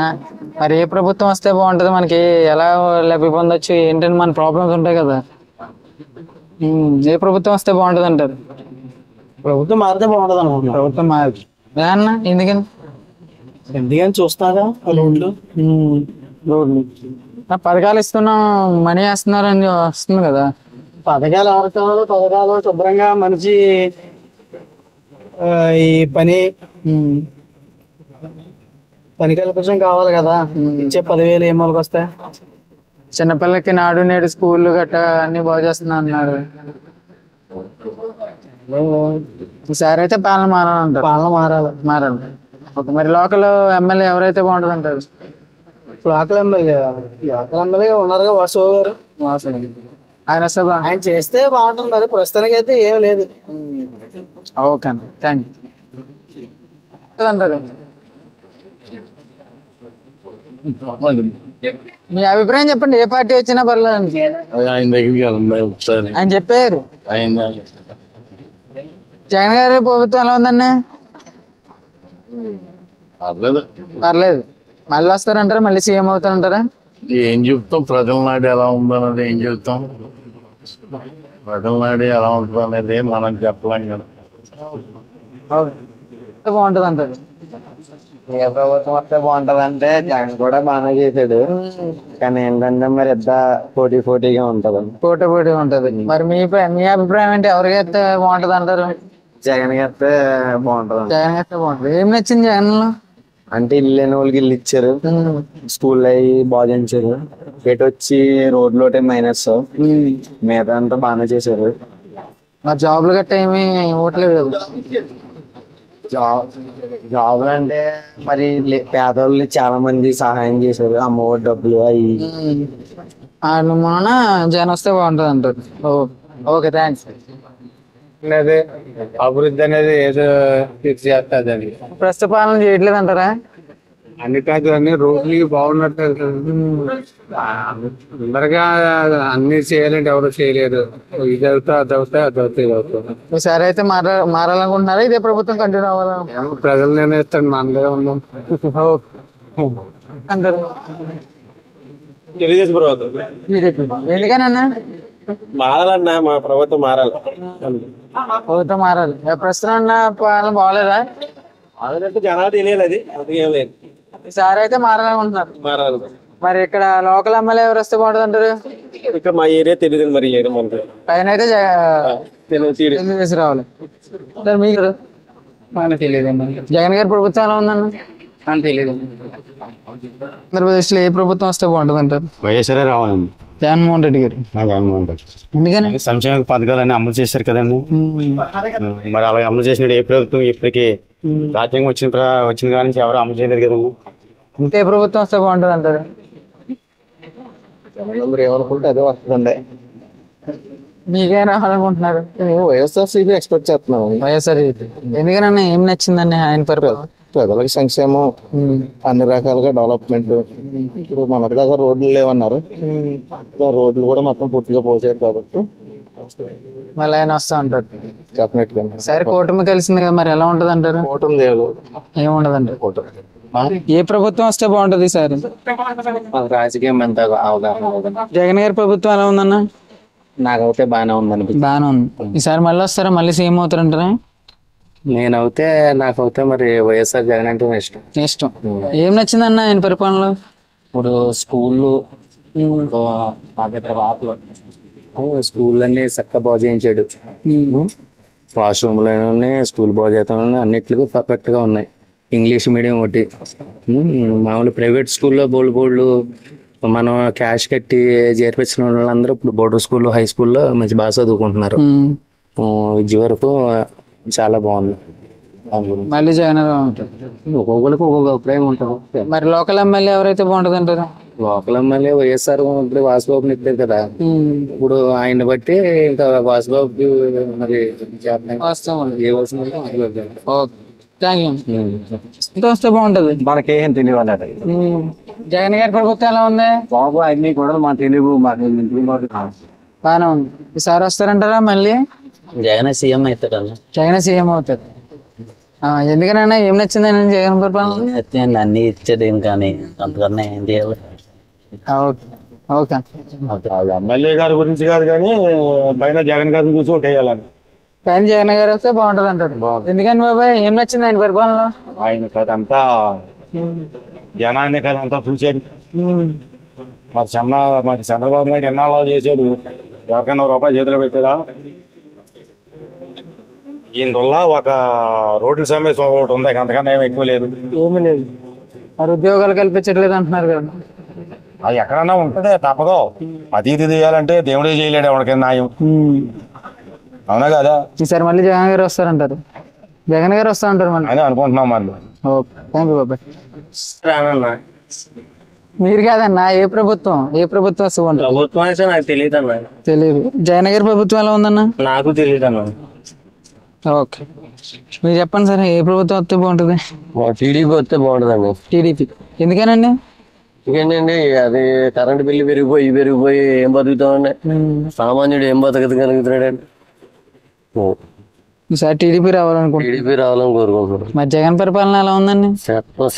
మరి ఏ ప్రభుత్వం వస్తే బాగుంటది, మనకి ఎలా లబ్ధి పొందొచ్చు ఏంటంటే మన ప్రాబ్లమ్స్ ఉంటాయి కదా. ఏ ప్రభుత్వం వస్తే బాగుంటది అంటారు? ప్రభుత్వం మారితే బాగుంటది అనుకుంటున్నాను. ప్రభుత్వం మారి అన్న ఎందుకని చూస్తాగా రోడ్లు పథకాలు ఇస్తున్నాం, మనీ వేస్తున్నారు అని వస్తుంది కదా. పథకాలు శుభ్రంగా మనిషి ఈ పని కల్పించడం కావాలి కదా. ఇచ్చే 10,000 ఏం వాళ్ళకి వస్తాయి? చిన్నపిల్లలకి నాడు నేడు స్కూళ్ళు గట్రా అన్ని బాగు చేస్తున్నా అన్నారు. ఈసారి అయితే పాలన మారాలంటారు. మారాలి. ఓకే, మరి లోకల్ ఎమ్మెల్యే ఎవరైతే బాగుంటుంది అంటారు? లోకల్ ఎమ్మెల్యే ఉన్నారుగా వాసు గారు. ఆయన చేస్తే బాగుంటుంది. మరి ప్రస్తుతానికి అయితే ఏం లేదు. ఓకే అండి, థ్యాంక్ యూ అంటారు. మీ అభిప్రాయం చెప్పండి, ఏ పార్టీ వచ్చినా పర్లేదు. ఆయన దగ్గరికి ఒకసారి ఆయన చెప్పారు. జగన్ గారి ప్రభుత్వం ఎలా ఉందండి? పర్లేదు. మళ్ళీ వస్తారంటారా? మళ్ళీ సీఎం అవుతారంటారా? ఏం చెప్తాం, ప్రజల నాడు ఎలా ఉందన్నది ఏం చెప్తాం. ప్రజల నాడు ఎలా ఉంటుంది అనేది మనం చెప్పలేం కదా. బాగుంటది అంటారు. ఏ ప్రభుత్వం వస్తే బాగుంటది అంటే జగన్ కూడా బాగానే చేశాడు, కానీ ఏంటంటే మరి పోటీగా ఉంటది. పోటీగా ఉంటది. మరి మీ అభిప్రాయం ఏంటి? ఎవరికి అయితే బాగుంటది అంటారు? జగన్ అయితే బాగుంటది. జగన్ అయితే బాగుంటది. ఏం నచ్చింది జగన్ లో? అంటే ఇల్లు లేని వాళ్ళకి ఇల్లు ఇచ్చారు, స్కూల్ అవి బాగా చేయించారు, ఎటు వచ్చి రోడ్లు ఒకటే మైనస్, మిగతా అంతా బాగానే చేశారు. మరి జాబ్లు గట్టా ఏమి ఇవ్వట్లేదు కదా. జాబ్లు అంటే మరి పేదవాళ్ళు చాలా మంది సహాయం చేశారు, అమ్మఒడి డబ్బులు అవి. మొన్న జగన్ వస్తే బాగుంటది అంటారు. Okay, thanks. అదే అభివృద్ధి అనేది ఏదో ఫిక్స్ చేస్తుంది. అది ప్రస్తుత పాలన చేయట్లేదు అంటారా? అన్ని కాదు, అన్ని రోడ్లు బాగున్నట్టు అందరిగా అన్ని చేయాలంటే ఎవరు చేయలేరు. ఇది అవుతా అది అవుతా అది అవుతా ఇది అవుతుంది. ఈసారి అయితే మారాలనుకుంటున్నారా? ఇదే ప్రభుత్వం కంటిన్యూ అవ్వాలా? ప్రజలు నిర్ణయిస్తాడు, మనదే ఉన్నాం అంటారు. తెలుగుదేశం ప్రభుత్వం ఎందుకనన్నా మారాలన్నా, మా ప్రభుత్వం మారాలి. ప్రభుత్వం మారాలి. ప్రస్తుతం పాలన బాగలేదా? అదంటే జనాలు తెలియాలి, అది ఏం లేదు. ఈసారి అయితే మారాలనుకుంటున్నారు. మారాలి. మరి ఇక్కడ లోకల్ ఎమ్మెల్యే ఎవరు వస్తే బాగుంటుంది అంటారు? ఇక్కడ మా ఏరియా తెలియదు, మరి ఏరియా మనకి పైన అయితే తెలుగుదేశం రావాలి. మీకు తెలియదు. జగన్ గారి ప్రభుత్వం ఎలా ఉందన్న? తెలియదు. ఆంధ్రప్రదేశ్ లో ఏ ప్రభుత్వం వస్తే బాగుంటుంది అంటారు? వైఎస్ఆర్ రావాలండి. జగన్మోహన్ రెడ్డి గారు. ఎందుకని? సంక్షేమ పథకాలన్నీ అమలు చేశారు కదండి. మరి అలా అమలు చేసినట్టు ఏ ప్రభుత్వం ఇప్పటికీ రాజ్యాంగం వచ్చిన కాడి నుంచి ఎవరు అమలు చేయలేదు కదండి. ఇంకే ప్రభుత్వం వస్తే బాగుంటుంది అంటారు? ఏమనుకుంటే అదే వస్తుందండి. మీకేం రావాలనుకుంటున్నారు? వైఎస్ఆర్సీపీ ఎక్స్పెక్ట్ చేస్తున్నాం. వైఎస్ఆర్సీపీ ఎందుకనన్నా ఏం నచ్చిందండి ఆయన పరిపాలన? ప్రజలకు సంక్షేమం, అన్ని రకాలుగా డెవలప్మెంట్. ఇప్పుడు మనకి దగ్గర రోడ్లు లేవన్నారు, రోడ్లు కూడా మొత్తం పూర్తిగా పోసారు కాబట్టి మళ్ళీ ఆయన వస్తా ఉంటారు. డెఫినెట్ గా. సరే, కూటమి కలిసింది కదా, మరి ఎలా ఉంటది అంటారు? కూటమి లేదు, ఏముండదు అంటారు. ఏ ప్రభుత్వం వస్తే బాగుంటది సార్? రాజకీయం ఎంత అవగాహన లేదండి. జగన్ గారి ప్రభుత్వం ఎలా ఉందన్న? నాకైతే బాగానే ఉందండి. బాగానే ఉంది. ఈసారి మళ్ళీ వస్తారా? మళ్ళీ సీఎం అవుతారంటారా? నాకైతే మరి వైఎస్ఆర్ జగన్ అంటే ఇష్టం. ఇష్టం. ఏం నచ్చిందన్న ఆయన పరిపాలనలో? ఇప్పుడు స్కూళ్ళు స్కూళ్ళన్నీ చక్కగా బాగు చేయించాడు. వాష్రూమ్లోనే స్కూల్ బాగు చేస్తామని అన్నిటికీ పర్ఫెక్ట్ గా ఉన్నాయి. ఇంగ్లీష్ మీడియం ఒకటి, మామూలు ప్రైవేట్ స్కూల్లో బోర్డు మనం క్యాష్ కట్టి చేర్పించిన వాళ్ళందరూ ఇప్పుడు బోర్డర్ స్కూల్లో హై స్కూల్లో మంచి బాగా చదువుకుంటున్నారు. విద్య వరకు చాలా బాగుంది. మళ్ళీ జగన్ ఉంటుంది. ఒక్కొక్కరికి ఒక్కొక్క అభిప్రాయం ఉంటుంది. మరి లోకల్ ఎమ్మెల్యే ఎవరైతే బాగుంటుంది అంటారు? లోకల్ ఎమ్మెల్యే వైఎస్ఆర్ ఇప్పుడు వాసుబాబుని ఇస్తారు కదా, ఇప్పుడు ఆయన బట్టి ఇంకా వాసుబాబుకి మరి వస్తే బాగుంటది. మనకేం తెలియదు. జగన్ గారి ప్రభుత్వం ఎలా ఉంది? బాబు అన్ని కూడా మా తెలుగు బాగానే ఉంది. ఈసారి వస్తారంటారా మళ్ళీ? జగన్ సీఎం అవుతాడు. జగన్ సీఎం అవుతారు. ఎందుకనన్నా ఏం నచ్చిందని జగన్ పరిపాలన? అన్ని ఇచ్చేది ఏం కానీ అంతకన్నా ఏం చేయాలి. ఓకే. ఎమ్మెల్యే గారి గురించి కాదు కానీ పైన జగన్ గారిని చూసి ఓటేయాలని. పైన జగన్ గారు వస్తే బాగుంటది అంటారు. ఎందుకని బాబాయ్ ఏం నచ్చింది ఆయన పరిపాలనలో? ఆయన కదంతా జనాన్ని కదంతా చూసాడు. మరి చంద్రబాబు నాయుడు ఎన్నాళ్ళు చేశాడు? ఎవరికైనా రూపాయి చేతిలో పెట్టాడా? ఈయనవల్ల ఒక రోడ్ల సమస్య ఒకటి ఉంది, అంతకన్నా ఏమి ఎక్కువ లేదు. ఏమీ లేదు. మరి ఉద్యోగాలు కల్పించట్లేదు అంటున్నారు కదా. అది ఎక్కడన్నా ఉంటదే, తప్పదు. అది ఇది చేయాలంటే దేవుడే చేయలేడు ఎవరికైనా న్యాయం. అవునా కదా? ఈసారి మళ్ళీ జగన్ గారు వస్తారంటారు. జగన్ గారు వస్తా అంటారు మళ్ళీ అని అనుకుంటున్నాం. మళ్ళీ ఓకే, థ్యాంక్ యూ బాబాయ్. మీరు కాదన్నా, ఏ ప్రభుత్వం వస్తే ప్రభుత్వం అయితే నాకు తెలియదు అన్న. తెలియదు. జగన్ గారి ప్రభుత్వం ఎలా ఉందన్న? నాకు తెలియదు అన్న. ఓకే, మీరు చెప్పండి సార్, ఏ ప్రభుత్వం వస్తే బాగుంటుంది? టీడీపీ వస్తే బాగుంటుందండి. టీడీపీ ఎందుకనండి? ఎందుకంటే అది కరెంట్ బిల్లు పెరిగిపోయి ఏం బతుకుతామండి? సామాన్యుడు ఏం బతకగలుగుతున్నాడండి? ఈసారి టీడీపీ రావాలనుకుంటున్నాను. టీడీపీ రావాలని కోరుకుంటున్నాను. మరి జగన్ పరిపాలన ఎలా ఉందండి?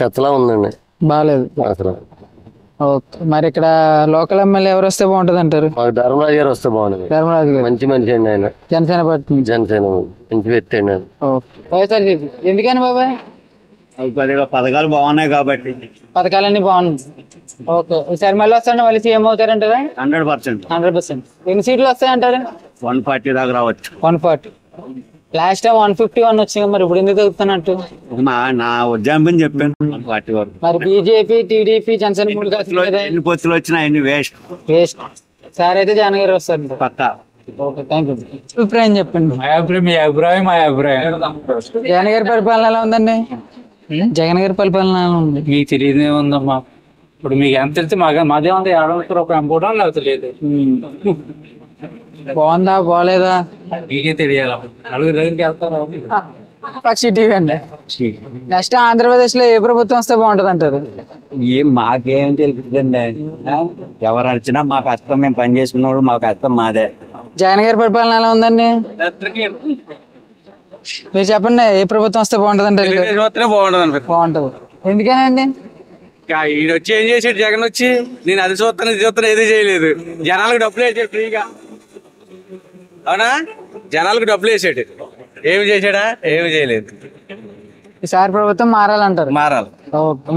చెత్తలా ఉందండి, బాగాలేదు అసలు. ఓకే, మరి ఇక్కడ లోకల్ ఎమ్మెల్యే ఎవరు వస్తే బాగుంటుంది అంటారు? మాకు ధర్మరాజు గారు వస్తే బాగుంటుంది. ధర్మరాజు గారు మంచి మనిషి అండి ఆయన. జనసేన పార్టీ. జనసేన మంచి వ్యక్తి అండి ఆయన. ఓకే, ఎందుకని బాబాయ్? పథకాలు బాగున్నాయి కాబట్టి. పథకాలన్నీ బాగున్నాయి. ఓకే, ఈసారి మళ్ళీ వస్తారంటే మళ్ళీ సీఎం అవుతారంటారా? 100%. ఎన్ని సీట్లు వస్తాయంటారు? 140 దాకా రావచ్చు. 140. లాస్ట్ టైం 151 వచ్చింది, మరి ఇప్పుడు ఎందుకు తగ్గుతున్నట్టు? నా ఉద్యమం చెప్పాను 140 వరకు. మరి బీజేపీ, టీడీపీ, జనసేన ఎన్ని పొత్తులు వచ్చినా అన్ని వేస్ట్. సార్ అయితే జగన్ గారు వస్తారు పక్కా. Okay, thank you. అభిప్రాయం చెప్పండి. మీ అభిప్రాయం జగన్ గారి పరిపాలన ఎలా ఉందండి? జగన్ గారి పరిపాలన ఎలా ఉంది? మీకు తెలియదు ఏముందమ్మా. ఇప్పుడు మీకు ఎంత తెలిసి మాదే ఉంది. ఏడాది ఒక అమ్ముకోవడం లేకపోతే లేదు. బాగుందా బాగలేదా మీకే తెలియాలి. నలుగురు దగ్గరికి వెళ్తారు. పక్షి టీవీ అండి. నెక్స్ట్ ఆంధ్రప్రదేశ్ లో ఏ ప్రభుత్వం వస్తే బాగుంటది అంటారు? మాకేం తెలుస్తుందండి? ఎవరు అడిచినా మా కష్టం, మేము పని చేసుకున్నప్పుడు మా కష్టం మాదే. జగన్ గారి పరిపాలన ఎలా ఉందండి? మీరు చెప్పండి, ఏ ప్రభుత్వం వస్తే బాగుంటది అంటారు? బాగుంటది. ఎందుకనండి? ఈయన వచ్చి ఏం చేసాడు? జగన్ వచ్చి నేను అది చూస్తాను ఇది చూస్తాను ఏది చేయలేదు. జనాలకు డబ్బులు వేసాడు ఫ్రీగా. అవునా? జనాలకు డబ్బులు వేసాడు. ఏమి చేశాడా? ఏమి చేయలేదు. ఈసారి ప్రభుత్వం మారాలంటారు? మారాలి.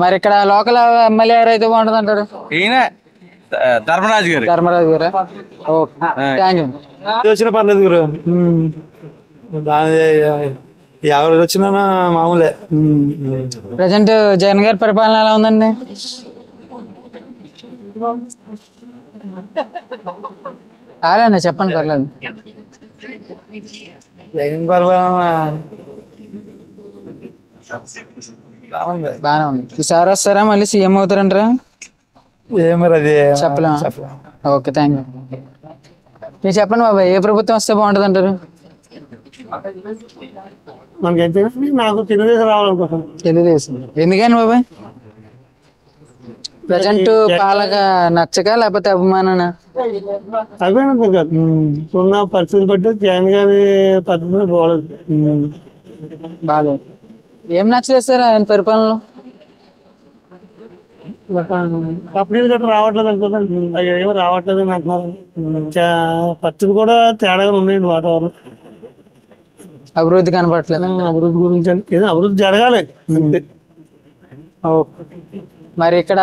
మరి ఇక్కడ లోకల్ ఎమ్మెల్యే ఎవరైతే బాగుంటది అంటారు? ఈయన ధర్మరాజు గారు. ధర్మరాజు గారు. Okay, thank you. వచ్చిన పర్లేదు గురు, ఎవరు వచ్చినా మామూలే. ప్రజెంట్ జగన్ గారి పరిపాలన ఎలా ఉందండి? అలానే చెప్పండి, పర్లేదు. జగన్ పరిపాలన బాగానే ఉంది. ఈసారి వస్తారా మళ్ళీ సీఎం అవుతారంటారా? ఏమది చెప్పలేం. Okay, thank you. మీరు చెప్పండి బాబాయ్, ఏ ప్రభుత్వం వస్తే బాగుంటది అంటారు? నాకు తెలుగుదేశం రావాలనుకుంటున్నాను. తెలుగుదేశం ఎందుకని బాబాయ్? ప్రజెంట్ పాలక నచ్చక లేకపోతే అభిమాన? అభిమానం కాదు, ఉన్న పరిస్థితి బట్టి జగన్ గారి పద్ధతి బాగలేదు. బాగాలేదు. ఏం నచ్చలేదు సార్ ఆయన పరిపాలనలో? కంపెనీలు గట్రా రావట్లేదు అనుకోండి, అవి ఏమో రావట్లేదు అని అంటున్నారు. ఖర్చులు కూడా తేడాగా ఉన్నాయండి వాతావరణం. అభివృద్ధి కనపడట్లేదు. అభివృద్ధి గురించి ఏదో అభివృద్ధి జరగాలి అంతే. మరి ఇక్కడ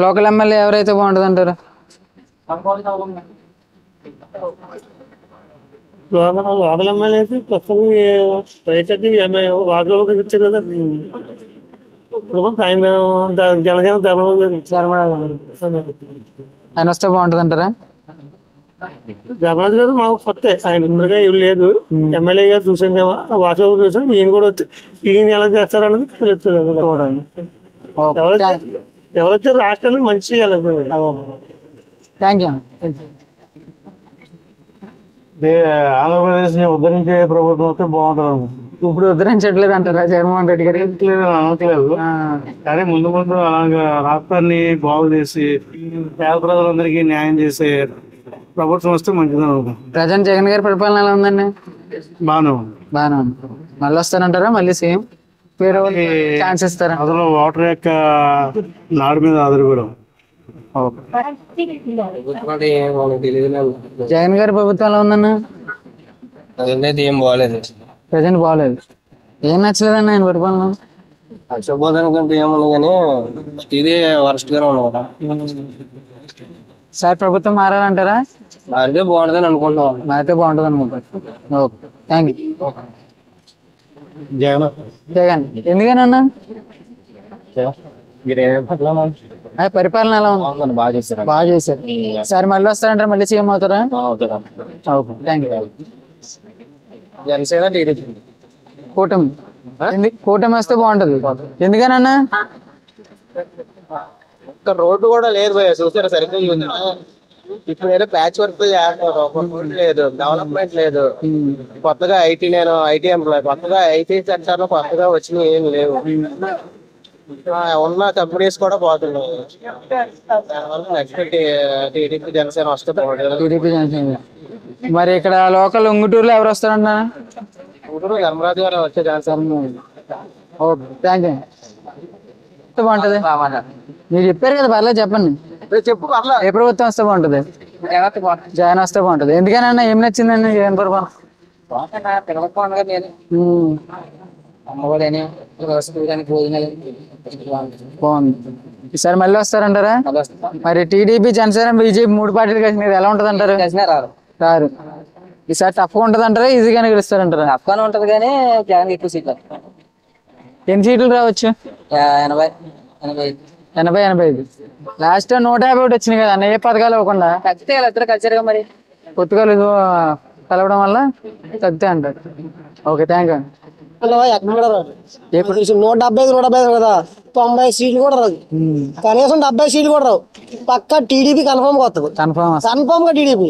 లోకల్ ఎమ్మెల్యే ఎవరైతే బాగుంటుంది అంటారు? లోకల్ ఎమ్మెల్యే అయితే ప్రస్తుతం రైతు వాటిలోకి ఇచ్చారు కదా. ఇప్పుడు ఆయన జనసేన ఆయన వస్తే బాగుంటుంది అంటారా? ధర్మరాజు గారు మాకు కొత్త, ఆయన ముందుగా ఏం లేదు. ఎమ్మెల్యే గారు చూసాం కదా, వాసు చూసాం. ఈయన కూడా వచ్చి ఈయన ఎలా చేస్తారన్నది తెలుస్తుంది. ఎవరైతే రాష్ట్రానికి మంచి థ్యాంక్ యూ. ఆంధ్రప్రదేశ్ ని ఉద్ధరించే ప్రభుత్వం వస్తే బాగుంటుంది. ఇప్పుడు ఉద్ధరించట్లేదు అంటారా జగన్మోహన్ రెడ్డి గారు? అనట్లేదు, కానీ ముందు ముందు అలాగా రాష్ట్రాన్ని బాగు చేసి పేద ప్రజలందరికీ న్యాయం చేసే ప్రభుత్వం వస్తే మంచిది అనుకుంటున్నాం. ప్రజెంట్ జగన్ గారి పరిపాలన ఎలా ఉందండి? బాగానే ఉంది. బాగానే ఉంది. మళ్ళీ వస్తారంటారా? మళ్ళీ సేమ్ వేరే ఛాన్స్ ఇస్తారా? అసలు ఓటర్ యొక్క నాడు మీద ఆధారపడం. జగన్ గారి ప్రభుత్వం ఎలా ఉందన్న? ఏం బాగాలేదు. ప్రజెంట్ బాగాలేదు. ఏం నచ్చలేదన్న ఆయన పరిపాలన? నచ్చబోదానికంటే ఏమన్నా కానీ ఇది వరస్ట్ గానే ఉన్నా. సార్ ప్రభుత్వం మారాలంటారా? మారితే బాగుంటుందని అనుకుంటున్నాం. మారితే బాగుంటుంది అనుకుంటారు. Okay, thank you. జగన్ ఎందుకనన్నా? పరిపాలన ఎలా ఉంది? బాగా చేశారు. బాగా చేశారు. సార్ మళ్ళీ వస్తారంటారా? మళ్ళీ సీఎం అవుతారా? Okay, thank you. Janasena TDP కూటమి. కూటమి వస్తే బాగుంటది. ఎందుకనన్నా? రోడ్డు కూడా లేదు భయ, చూసారా సరిగ్గా ఉంది. ఇప్పుడు ఏదో ప్యాచ్ వర్క్ చేస్తున్నారు, లేదు డెవలప్మెంట్ లేదు. కొత్తగా ఐటీ ఎంప్లాయ్ కొత్తగా ఐటీ సెక్టర్ లో కొత్తగా వచ్చినవి ఏమి లేవు. ఉన్న కంపెనీస్ కూడా పోతున్నాయి. దానివల్ల నెక్స్ట్ టీడీపీ జనసేన వస్తే బాగుంటుంది. టీడీపీ జనసేన. మరి ఇక్కడ లోకల్ ఉంగుటూరులో ఎవరు వస్తారన్నా? ఉంగుటూరు ధర్మరాజు గారు వచ్చే జనసేన. Okay, thank you. బాగుంటది. మీరు చెప్పారు కదా, పర్లేదు చెప్పండి. చెప్పు. ఏ ప్రభుత్వం వస్తే బాగుంటది? జగన్ వస్తే బాగుంటది. ఎందుకనన్నా? ఏం నచ్చిందండి జగన్ పరిపాలన? బాగుంది. ఈసారి మళ్ళీ వస్తారంటారా? మరి టీడీపీ జనసేన బీజేపీ 3 పార్టీలు కలిసి ఎలా ఉంటది అంటారు? రారు. ఈసారి టఫ్ గా ఉంటది అంటారా? ఈజీగానే గెలుస్తారంటారా? టఫ్ గానే ఉంటది కానీ జగన్ ఎక్కువ సీట్లు. ఎన్ని సీట్లు రావచ్చు? 85. లాస్ట్ 151 వచ్చినాయి కదా అన్న. ఏ పథకాలు ఇవ్వకుండా తగ్గితే ఇద్దరు కలిసారుగా మరి. కొత్తగా కలవడం వల్ల తగ్గితే అంటారు. Okay, thank you. ఇప్పుడు 175 కదా, 90 సీట్లు కూడా రాదు. కనీసం 70 సీట్లు కూడా రావు. పక్కా టీడీపీ కన్ఫర్మ్ గా వస్తుంది. కన్ఫర్మ్ గా టీడీపీ.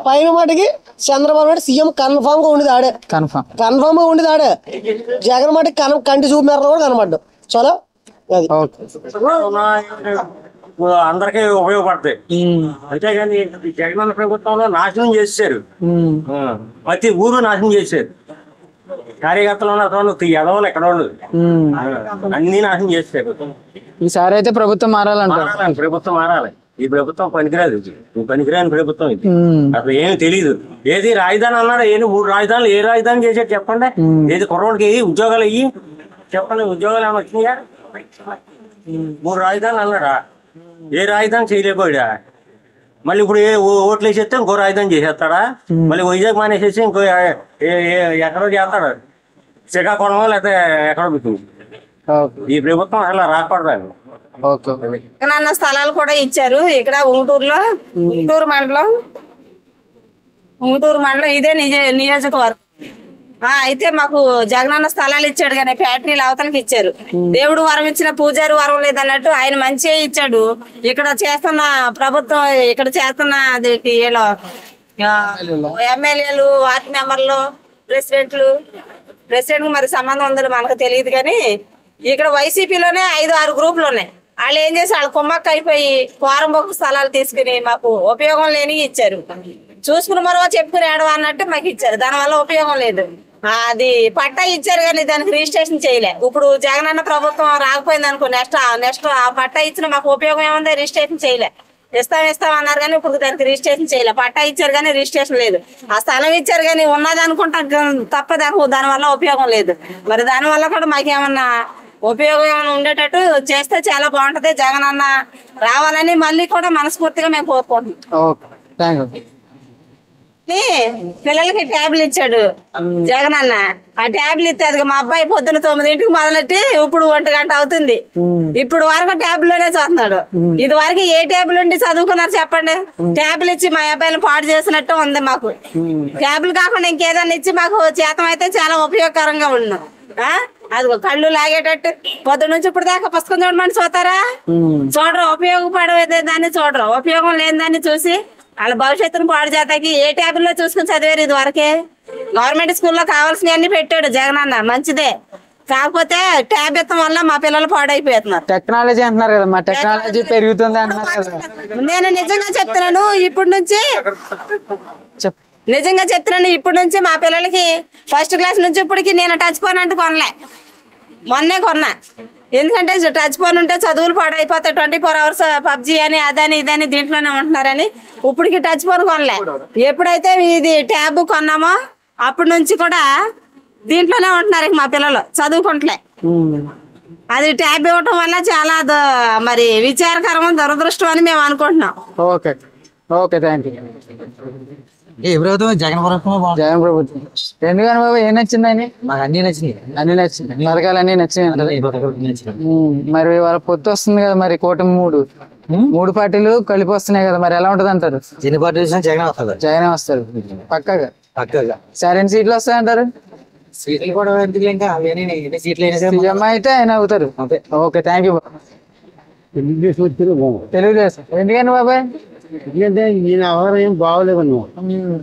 పైన మటుకి చంద్రబాబు నాయుడు సీఎం కన్ఫర్మ్ గా ఉండేది ఆడే. కన్ఫర్మ్ గా ఉండేది ఆడే. జగన్ మటుకి కంటి చూపు మేర కూడా కనబడ్డాడు. చాలా అందరికీ ఉపయోగపడతాయి. అంతేగాని జగన్ ప్రభుత్వంలో నాశనం చేశారు. ప్రతి ఊరు నాశనం చేశారు. కార్యకర్తలు ఎదవలు ఎక్కడ ఉండదు, అన్ని నాశనం చేశారు. ఈసారి అయితే ప్రభుత్వం మారాలంటారు. ప్రభుత్వం మారాలి. ఈ ప్రభుత్వం పనికిరాదు. పనికిరాని ప్రభుత్వం ఇది. అసలు ఏమి తెలియదు. ఏది రాజధాని అన్నాడు? 3 రాజధానులు. ఏ రాజధాని చేశారు చెప్పండి? ఏది కుర్రోడికి ఉద్యోగాలు అయ్యి చెప్పండి. ఉద్యోగాలు ఏమైనా వచ్చినాయా? 3 రాజధానులు అన్నాడా? ఏ రాజధాని చేయలేకపోయా. మళ్ళీ ఇప్పుడు ఓట్లు వేసేస్తే ఇంకో రాజధాని చేసేస్తాడా? మళ్ళీ వైజాగ్ మానేసేసి ఇంకో ఎక్కడో చేస్తాడు. శ్రీకాకుళం లేకపోతే ఎక్కడో పెట్టింది. ఈ ప్రభుత్వం అలా రాకూడదు. జగనన్న స్థలాలు కూడా ఇచ్చారు. ఇక్కడ ఉంగుటూరు మండలం ఇదే నియోజకవర్గం. అయితే మాకు జగనన్న స్థలాలు ఇచ్చాడు కానీ ఫ్యాక్టరీలు అవతలకి ఇచ్చారు. దేవుడు వరం ఇచ్చిన పూజారి వరం లేదన్నట్టు ఆయన మంచిగా ఇచ్చాడు. ఇక్కడ చేస్తున్న ప్రభుత్వం, ఇక్కడ చేస్తున్న ఎమ్మెల్యేలు, వార్డు మెంబర్లు, ప్రెసిడెంట్ మరి సంబంధం ఉందని మనకు తెలియదు. కానీ ఇక్కడ వైసీపీలోనే 5-6 గ్రూపులు ఉన్నాయి. వాళ్ళు ఏం చేసి వాళ్ళు కుమ్మక్క అయిపోయి కోరంబొక్క స్థలాలు తీసుకుని మాకు ఉపయోగం లేని ఇచ్చారు. చూసుకుని మరో చెప్పుకుని ఏడవ అన్నట్టు మాకు ఇచ్చారు. దానివల్ల ఉపయోగం లేదు. అది పట్టా ఇచ్చారు కానీ దానికి రిజిస్ట్రేషన్ చేయలే. ఇప్పుడు జగనన్న ప్రభుత్వం రాకపోయింది అనుకో, నెక్స్ట్ ఆ పట్టా ఇచ్చిన మాకు ఉపయోగం ఏముంది? రిజిస్ట్రేషన్ చేయలే. ఇస్తాం అన్నారు కానీ ఇప్పుడు దానికి రిజిస్ట్రేషన్ చేయలే. పట్టా ఇచ్చారు కానీ రిజిస్ట్రేషన్ లేదు. ఆ స్థలం ఇచ్చారు కానీ ఉన్నది అనుకుంటా తప్ప దాని వల్ల ఉపయోగం లేదు. మరి దాని వల్ల కూడా మాకేమన్నా ఉపయోగం ఏమైనా ఉండేటట్టు చేస్తే చాలా బాగుంటది. జగనన్న రావాలని మళ్ళీ కూడా మనస్ఫూర్తిగా మేము కోరుకుంటున్నాం. పిల్లలకి ట్యాబ్లు ఇచ్చాడు జగనన్న. ఆ ట్యాబ్లు ఇస్తే అది మా అబ్బాయి పొద్దున్న 9ంటికి మొదలెట్టి ఇప్పుడు 1 గంట అవుతుంది. ఇప్పుడు వరకు ట్యాబ్లోనే చూస్తున్నాడు. ఇది వరకు ఏ ట్యాబ్లు ఉండి చదువుకున్నారు చెప్పండి? ట్యాబ్లు ఇచ్చి మా అబ్బాయిని పాడు చేసినట్టు ఉంది మాకు. ట్యాబ్లు కాకుండా ఇంకేదన్నా ఇచ్చి మాకు చేతం అయితే చాలా ఉపయోగకరంగా ఉన్నాం. అది కళ్ళు లాగేటట్టు పొద్దు నుంచి ఇప్పుడు దాకా పుస్తకం చూడమని చూస్తారా? చూడరు. ఉపయోగపడే దాన్ని చూడరు. ఉపయోగం లేని దాన్ని చూసి వాళ్ళ భవిష్యత్తును పాడు చేతాకి ఏ ట్యాబ్లో చూసుకుని చదివారు. ఇది వరకే గవర్నమెంట్ స్కూల్లో కావాల్సినవన్నీ పెట్టాడు జగనన్న, మంచిదే. కాకపోతే ట్యాబ్ ఇవ్వడం వల్ల మా పిల్లలు పాడైపోతున్నారు. టెక్నాలజీ అంటున్నారు కదా, మా టెక్నాలజీ పెరుగుతుంది అంటున్నారు కదా. నేను నిజంగా చెప్తున్నాను, ఇప్పటి నుంచి మా పిల్లలకి ఫస్ట్ క్లాస్ నుంచి ఇప్పటికి నేను టచ్ ఫోన్ అంటే కొనలే. మొన్నే కొన్నా. ఎందుకంటే టచ్ ఫోన్ ఉంటే చదువులు పాడైపోతాయి. 24 hours పబ్జి అని అదని ఇదని దీంట్లోనే ఉంటున్నారని ఇప్పటికి టచ్ ఫోన్ కొనలే. ఎప్పుడైతే ఇది ట్యాబ్ కొన్నామో అప్పటి నుంచి కూడా దీంట్లోనే ఉంటున్నారు మా పిల్లలు, చదువుకుంటలే. అది ట్యాబ్ ఇవ్వటం వల్ల చాలా మరి విచారకరం, దురదృష్టం అని మేము అనుకుంటున్నాం. Okay thank you. ఏ ప్రభుత్వం? జగన్ ప్రభుత్వం. జగన్ ప్రభుత్వం. ఎందుకని బాబు ఏం నచ్చిందని? మాకు అన్ని నచ్చినాయి. అన్ని నచ్చింది. పథకాలు అన్ని నచ్చినాయి. మరి వాళ్ళ పొత్తు వస్తుంది కదా, మరి కూటమి మూడు పార్టీలు కలిపి వస్తున్నాయి కదా, మరి ఎలా ఉంటది అంటారు? ఎన్ని పార్టీలు వచ్చినా జగన్ వస్తారు. జగన్ వస్తారు పక్కగా. సరైన సీట్లు వస్తాయంటారు? సీట్లు కూడా ఇంకా సీట్లు సీఎం అయితే ఆయన అవుతారు. Okay thank you. తెలుగుదేశం. ఎందుకని బాబాయ్? ఎందుకంటే ఈయన వ్యవహారం ఏం బాగోలేదు.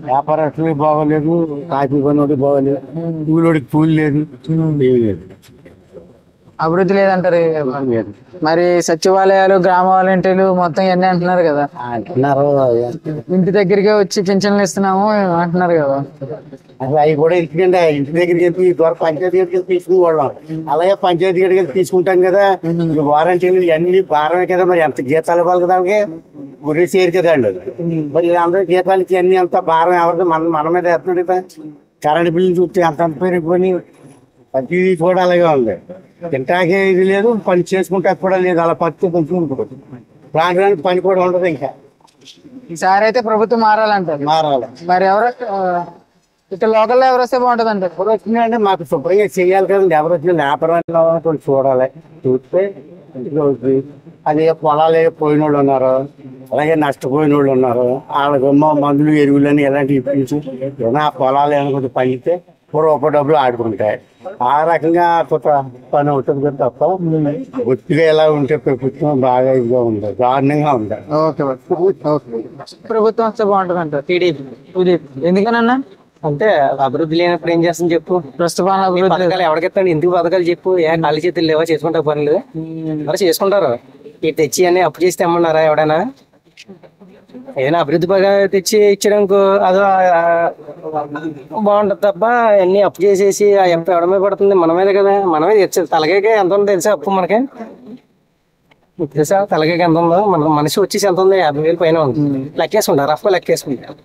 వ్యాపారస్తులు బాగోలేదు, కాఫీ కొనోడు బాగోలేదు, కూలోడికి కూలి లేదు, ఏమి లేదు, అభివృద్ధి లేదంటారు. మరి సచివాలయాలు, గ్రామ వాలంటీర్లు మొత్తం ఇవన్నీ అంటున్నారు కదా. ఇంటి దగ్గరికి వచ్చి పింఛన్లు ఇస్తున్నాము అంటున్నారు కదా. అసలు అవి కూడా ఎందుకంటే ఇంటి దగ్గరికి వెళ్ళి ద్వారా పంచాయతీ గడికి తీసుకుని అలాగే పంచాయతీ గడికి తీసుకుంటాం కదా. వారంటీలు ఇవన్నీ భారమే కదా, మరి ఎంత జీతాలు ఇవ్వాలి కదా, గురి చేయరు కదా అండి. మరి అందరూ జీతాలకి అన్ని అంత భారం ఎవరిది? మన మీద వేస్తున్నాడు కదా. కరెంట్ బిల్లు చూస్తే అంత పెరిగిపోయి ప్రతిదీ కూడా అలాగే ఉంది. తింటాకే ఇది లేదు, పని చేసుకుంటే కూడా లేదు. అలా పత్తి పెంచుకుంటుంది. రానికి పని కూడా ఉండదు. ఇంకా ఈసారి అయితే ప్రభుత్వం మారాలంటారు. మారాలి. మరి ఎవరు ఇక్కడ లోకల్లో ఎవరు వస్తే బాగుంటుంది అంటారు? ఎవరు వచ్చినాయంటే మాకు శుభ్రంగా చేయాలి కదండి. ఎవరు వచ్చిన వ్యాపారంలో కొంచెం చూడాలి. చూస్తే అదే పొలాలు పోయిన వాళ్ళు ఉన్నారు, అలాగే నష్టపోయిన వాళ్ళు ఉన్నారు. వాళ్ళకేమో మందులు, ఎరువులని ఎలాంటివి ఇప్పించు ఆ పొలాలు ఏమైనా కొంచెం పండితే రూపాయి డబ్బులు ఆడుకుంటాయి. ఆ రకంగా కొత్త పని అవుతుంది కదా తప్ప ఒత్తిగా ఎలా ఉంటే ప్రభుత్వం బాగా ఇదిగా ఉంది, దారుణంగా ఉంది. ప్రభుత్వం వస్తే బాగుంటుంది అంటారు. టీడీపీ. ఎందుకనన్నా? అంటే అభివృద్ధి లేనప్పుడు ఏం చేస్తాను చెప్పు? ప్రస్తుతం పథకాలు ఎవరికెత్తాడు? ఎందుకు పథకాలు చెప్పు? ఖాళీ చేతులు లేవా? చేసుకుంటా పనులు మరి చేసుకుంటారు. ఇటు తెచ్చి అన్ని అప్పు చేసి తెమ్మన్నారా ఎవడైనా? ఏదైనా అభివృద్ధి బాగా తెచ్చి ఇచ్చడానికి అదో బాగుంటది తప్ప అన్ని అప్పు చేసేసి ఆ అప్పు ఎవడ మీద పడుతుంది? మన మీద కదా. మనమే తెచ్చేది. తలకాయకి ఎంత ఉందో తెలుసా అప్పు మనకి? తెలుసా తలకాయకి ఎంత ఉందో? మన మనిషి వచ్చేసి ఎంత ఉంది? 50,000 పైన ఉంది. లెక్కేసుకుంటారు, రఫ్గా లెక్కేసుకుంటారు.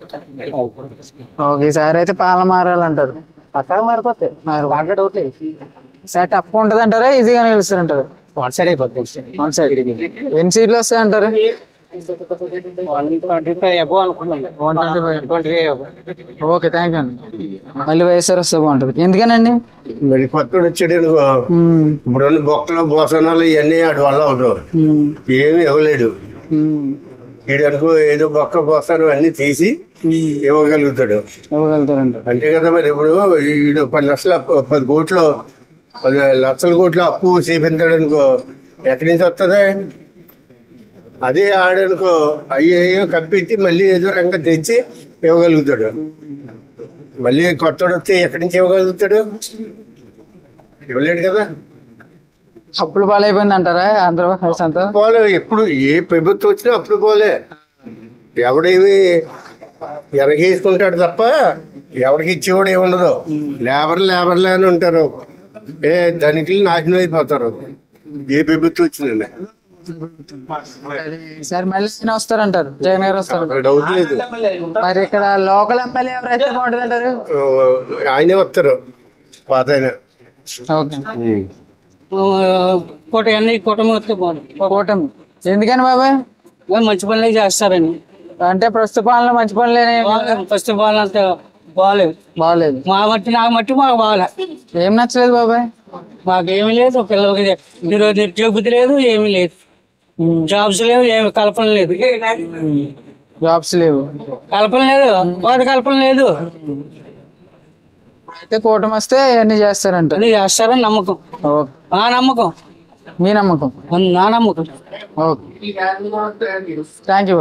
ఈసారి అయితే పాలన మారాలంటారు. పక్కగా మారిపోతాయి. బాగా డౌట్ లేదు. ఈసారి టఫ్ ఉంటది అంటారా, ఈజీగా నిలుస్తారంటారు? వన్ సైడ్ అయిపోతుంది. One side. ఎన్ని సీట్లు వస్తాయి అంటారు? 125 అబో అనుకున్నాం. 125. ఓకే థ్యాంక్ యూ అండి. మళ్ళీ వైఎస్ఆర్ వస్తే బాగుంటుంది. ఎందుకనండి? మరి కొత్తడు వచ్చాడు ఇప్పుడు బొక్కలు, బోసనాలు ఇవన్నీ వాడి వల్ల ఉండవు. ఏమి ఇవ్వలేడు. వీడనుకో ఏదో బొక్క బోసనం అన్ని తీసి ఇవ్వగలుగుతాడు. అంతే కదా. మరి ఇప్పుడు వీడు 10 లక్షల 10 కోట్లు 10 లక్షల కోట్లు అప్పు చేపించాడు అనుకో, ఎక్కడి నుంచి వస్తుంది? అదే ఆడనుకో అయ్యో కప్పించి మళ్ళీ ఏదో రంగా తెచ్చి ఇవ్వగలుగుతాడు. మళ్ళీ కొత్తడు వస్తే ఎక్కడి నుంచి ఇవ్వగలుగుతాడు? ఇవ్వలేడు కదా. అప్పులు పాలైపోయింది అంటారా ఆంధ్రప్రదేశ్ అంతా? పోలే. ఎప్పుడు ఏ ప్రభుత్వం వచ్చినా అప్పుడు పోలే. ఎవడేమి వెనకేసుకుంటాడు తప్ప ఎవరికి ఇచ్చేవాడు ఏముండదు. లేబర్లే అని ఉంటారు. ధనికులు నాశనం అయిపోతారు. ఏ ప్రభుత్వం వచ్చిందండి సార్ మళ్ళీ వస్తారంటారు, జగన్ గారు వస్తారు. డౌట్ లేదు. మరి ఇక్కడ లోకల్ ఎమ్మెల్యే ఎవరైతే బాగుంటుంది అంటారు? ఆయనే వస్తారు, పాత ఆయన. కూటమి వస్తే బాగుంటుంది. కూటమి ఎందుకని బాబాయ్? మంచి పనులే చేస్తారని. అంటే ప్రస్తుత పాలన మంచి పనులేనే. ప్రస్తుత పాలన అంత బాగాలేదు. నాకు మట్టి మాకు బాగాలే. ఏం నచ్చలేదు బాబాయ్? మాకేమీ లేదు, పిల్లలకి ఈరోజు నిరుద్యోగ బుద్ధి లేదు, ఏమీ లేదు. జాబ్స్ లేవు, ఏమి కల్పన లేదు. జాబ్స్ లేవు, కల్పన లేదు, వాటి కల్పన లేదు. అయితే కూటమి వస్తే అన్ని చేస్తారంట. అన్ని చేస్తారని నమ్మకం. నా నమ్మకం. మీ నమ్మకం? నా నమ్మకం. Okay, thank you.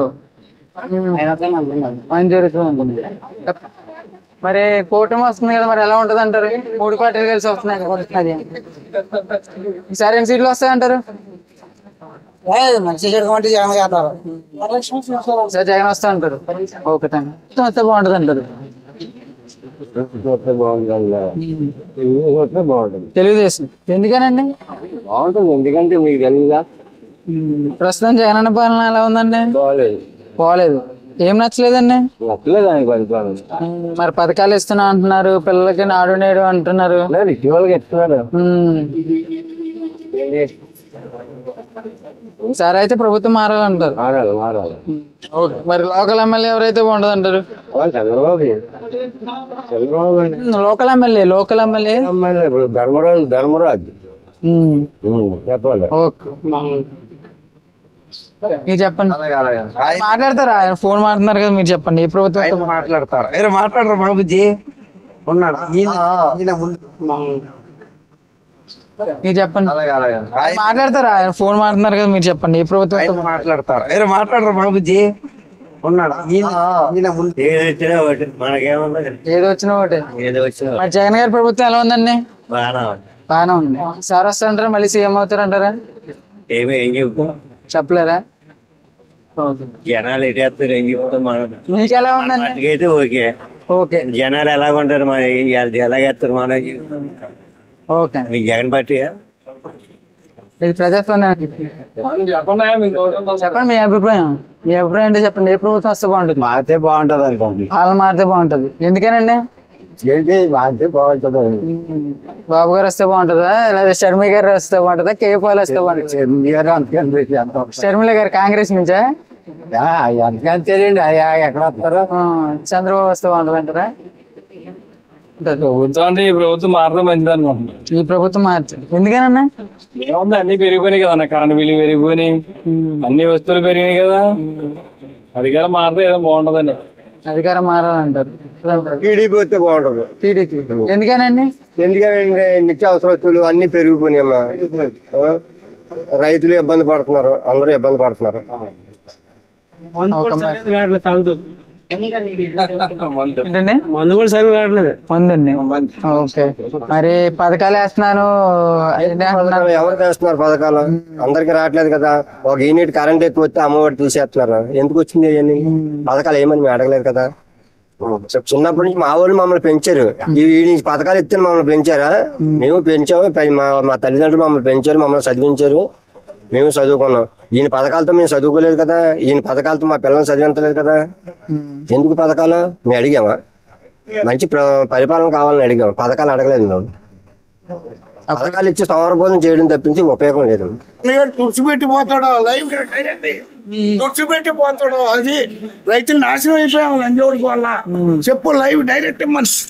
మంచి జరుగుతుంది. మరి కూటమి వస్తుంది కదా, మరి ఎలా ఉంటది అంటారు? 3 పార్టీలు కలిసి వస్తున్నాయి కదా, ఈసారి ఎన్ని సీట్లు వస్తాయంటారు? మంచి చెడుకోమంటే జగన్ గారు సార్ జగన్ వస్తా అంటారు. Okay, thank you. వస్తే బాగుంటది అంటారు. తెలుగుదేశం ఎందుకనండి? బాగుంటుంది, ఎందుకంటే మీకు తెలియదా ప్రస్తుతం జగనన్న పాలన ఎలా ఉందండి? పోలేదు. ఏం నచ్చలేదండి? మరి పథకాలు ఇస్తున్నా అంటున్నారు, పిల్లలకి నాడు నేడు అంటున్నారు. సరే, అయితే ప్రభుత్వం మారాలంటారు. మరి లోకల్ ఎమ్మెల్యే ఎవరైతే బాగుంటది అంటారు? లోకల్ ఎమ్మెల్యే ధర్మరాజు చెప్పాలి. మీరు చెప్పండి. మాట్లాడతారా? ఆయన ఫోన్ మాట్లాడుతున్నారు కదా, మీరు చెప్పండి. ఏ ప్రభుత్వం మాట్లాడతారు? మాట్లాడరు బాబుజీ ఉన్నాడు. మీరు చెప్పండి. మాట్లాడతారా? ఆయన ఫోన్ మాట్లాడుతున్నారు కదా, మీరు చెప్పండి. ఏ ప్రభుత్వం మాట్లాడతారు? మాట్లాడరు బాబుజీ ఉన్నాడు. ఏదో వచ్చినా ఒకటే. మరి జగన్ గారి ప్రభుత్వం ఎలా ఉందండి? బాగానే ఉంది. సార్ వస్తారంటారా? మళ్ళీ సీఎం అవుతారంటారా? చెప్పలేరా? జనాలు ఎటేస్తారు, ఏం చెప్తాం మనం. మీకు ఎలా ఉందండి? అయితే ఓకే. ఓకే, జనాలు ఎలాగుంటారు, మన ఎలాగేస్తారు మన. ఓకే, మీకు జగన్ పార్టీ ఇది ప్రజాస్వామ్యం. చెప్పండి మీ అభిప్రాయం. మీ అభిప్రాయం అంటే చెప్పండి. ఏ ప్రభుత్వం వస్తే బాగుంటుంది? మారితే బాగుంటది అనుకోండి. పాలన మారితే బాగుంటది. ఎందుకనండి? మారితే బాగుంటది. బాబు గారు వస్తే బాగుంటుందా, లేదా షర్మిల గారు వస్తే బాగుంటుందా, కేపాల్ వస్తే బాగుంటుంది? షర్మిల గారు కాంగ్రెస్ నుంచా? అంతేనండి. ఎక్కడ వస్తారో. చంద్రబాబు వస్తే బాగుంటుంది అంటారా? ప్రభుత్వం అంటే ఈ ప్రభుత్వం మారడం మంచిది అనుకుంటున్నాను. ఈ ప్రభుత్వం మార్చారు ఎందుకనన్నా? ఏముంది, అన్ని పెరిగిపోయినాయి కదా అన్న. కరెంట్ బిల్లు పెరిగిపోయినాయి, అన్ని వస్తువులు పెరిగినాయి కదా. అధికారం మారితే ఏదో బాగుంటదండి. అధికారం మారాలంటారు. టీడీపీ వస్తే బాగుంటది. టీడీపీ ఎందుకనండి? ఎందుకంటే నిత్యావసర వస్తువులు అన్ని పెరిగిపోయినాయమ్మా. రైతులు ఇబ్బంది పడుతున్నారు, అందరూ ఇబ్బంది పడుతున్నారు. మందు కూడా సరిగ్గా రావట్లేదు. మందండి. ఓకే, మరి పథకాలు వేస్తున్నాను. ఎవరికి వేస్తున్నారు పథకాలు? అందరికి రావట్లేదు కదా. ఒక యూనిట్ కరెంట్ ఎక్కువ వస్తే అమ్మఒడి తీసేస్తున్నారు. ఎందుకు వచ్చింది అవన్నీ పథకాలు? ఏమని మేము అడగలేదు కదా. చిన్నప్పటి నుంచి మా వాళ్ళు మమ్మల్ని పెంచారు. ఈ పథకాలు ఇస్తే మమ్మల్ని పెంచారా? మేము పెంచాము. మా తల్లిదండ్రులు మమ్మల్ని పెంచారు, మమ్మల్ని చదివించారు, మేము చదువుకున్నాం. ఈయన పథకాలతో మేము చదువుకోలేదు కదా. ఈయన పథకాలతో మా పిల్లల్ని చదివించలేదు కదా. ఎందుకు పథకాలు? మేము అడిగామా? మంచి పరిపాలన కావాలని అడిగాము, పథకాలు అడగలేదు. మేము పథకాలు ఇచ్చి సమర్పణం చేయడం తప్పించి ఉపయోగం లేదు. తుడిచిపెట్టి పోతాడు, లైవ్ తుడిచిపెట్టి పోతాడు. అది రైతులు నాశనం అయిపోయాము లంజోడి వల్ల. చెప్పు లైవ్ డైరెక్ట్ మనిషి.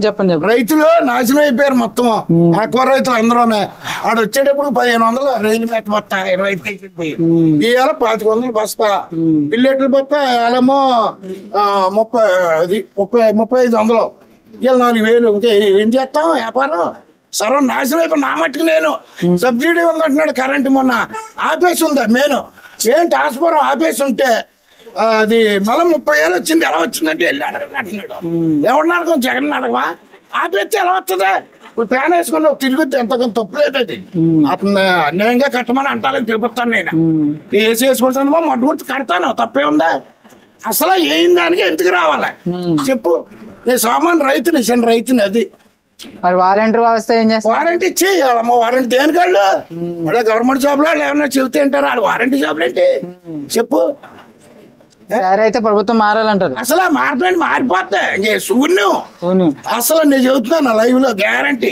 చెప్పండి. రైతులు నాశనం అయిపోయారు మొత్తం. ఆక్వా రైతులు అందరూనే. ఆడు వచ్చేటప్పుడు 1500 రైలు మేత బస్తా 25 ఇవాళ 2500 బస్తా. బిల్లెట్లు బస్తా ఏమో 3500. ఇవాళ 4000. ఇంకా ఏం చేస్తాం వ్యాపారం? సర్వం నాశనం అయిపోయి నా మట్టుకు నేను సబ్సిడీ ఉందంటున్నాడు. కరెంటు మొన్న ఆపేసి ఉందా? నేను ఏం ట్రాన్స్ఫార్మర్ ఆపేసి ఉంటే అది మళ్ళీ 30 ఏళ్ళు వచ్చింది. ఎలా వచ్చిందంటే వెళ్ళి అడగంటున్నాడు. ఎవరిని అడగం? జగన్ అడగవా? ఆపేస్తే ఎలా వస్తుంది? ఇప్పుడు ప్యాన్ వేసుకుని తిరిగితే ఎంత కొంత తప్పులేదు. అది అతను అన్యాయంగా కట్టమని అంటాలని తిరుగుతాను. నేను ఏసి వేసుకుంటాను, మడ్డు గుర్తు కడతాను. తప్పే ఉందా? అసలు ఏం దానికి ఎందుకు రావాలి చెప్పు. నేను సామాన్ రైతుని చిన్న రైతుని. అది మరి వాలంటీర్ వ్యవస్థ ఏం చేస్తారు? వారంటీ ఇచ్చేయాలమ్మ. వారంటీ దేనికి వాళ్ళు అలా గవర్నమెంట్ జాబ్ లో ఏమన్నా చెబితే అంటారు వాళ్ళు వారంటీ జాబ్లు ఏంటి చెప్పు. సరే అయితే ప్రభుత్వం మారాలంటారు. అసలు మారిపోయి మారిపోతాయి శూన్యం. అసలు నేను చెబుతున్నాను లైవ్ లో గ్యారంటీ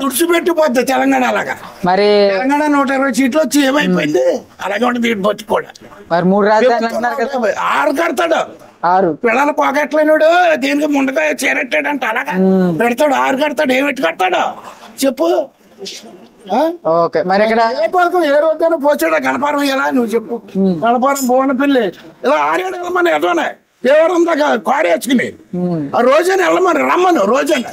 తుడిచిపెట్టిపోద్ది తెలంగాణ. అలాగా మరి తెలంగాణ 120 సీట్లు వచ్చి ఏమైపోయింది అలాగే ఉంటుంది. వీటి బట్టి కూడా మరి 3 రాజధానులు అంటున్నారు కదా. 6 కడతాడు. 6 పిల్లలు పోగట్లేనుడు దీనికి ముందుగా చేరెట్టాడంట. అలాగా పెడతాడు. 6 కడతాడు. ఏమిటి కడతాడు చెప్పు. ఓకే మరి ఇక్కడ ఏ పథకం ఏ రోజైనా పోచాడా గణపారం ఎలా నువ్వు చెప్పు. గణపారం భువనపల్లి ఇలా 6 ఏళ్ళు వెళ్ళమని ఎదవనే దేవరం దాకా కారు వేసుకుని ఆ రోజైనా వెళ్ళమని రమ్మను. రోజైనా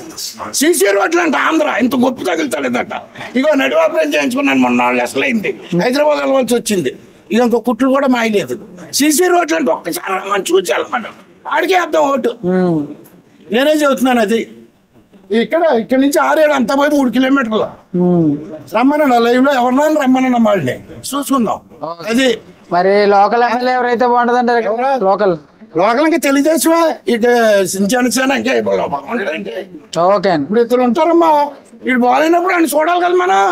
సీసీ రోడ్లు అంట ఆంధ్ర ఇంత గొప్ప తగులుతలేదట. ఇగో నడివాపరం చేయించుకున్నాను మొన్న 4 అసలైంది. హైదరాబాద్ వెళ్ళవలసి వచ్చింది. ఇక ఇంకో కుట్లు కూడా మాయలేదు. సీసీ రోడ్లు అంటే ఒక్కసారి రమ్మని చూసి వెళ్ళమను. ఆడికే అర్థం ఓటు. నేనే చెబుతున్నాను అది. ఇక్కడ నుంచి 6 ఏళ్ళు అంతా పోయి 3 కిలోమీటర్లు రమ్మనండి. లైవ్ లో ఎవరినైనా రమ్మనండి. వాళ్ళని చూసుకుందాం. అది మరి లోకల్ ఎమ్మెల్యే ఎవరైతే బాగుంటుంది అంటారు? లోకల్ ఇంకా తెలుగుదేశమా ఇక జనసేన ఇంకా ఓకే. ఇప్పుడు ఇద్దరు ఉంటారమ్మా. ఇటు బాగాలేనప్పుడు ఆయన చూడాలి కదా మనం.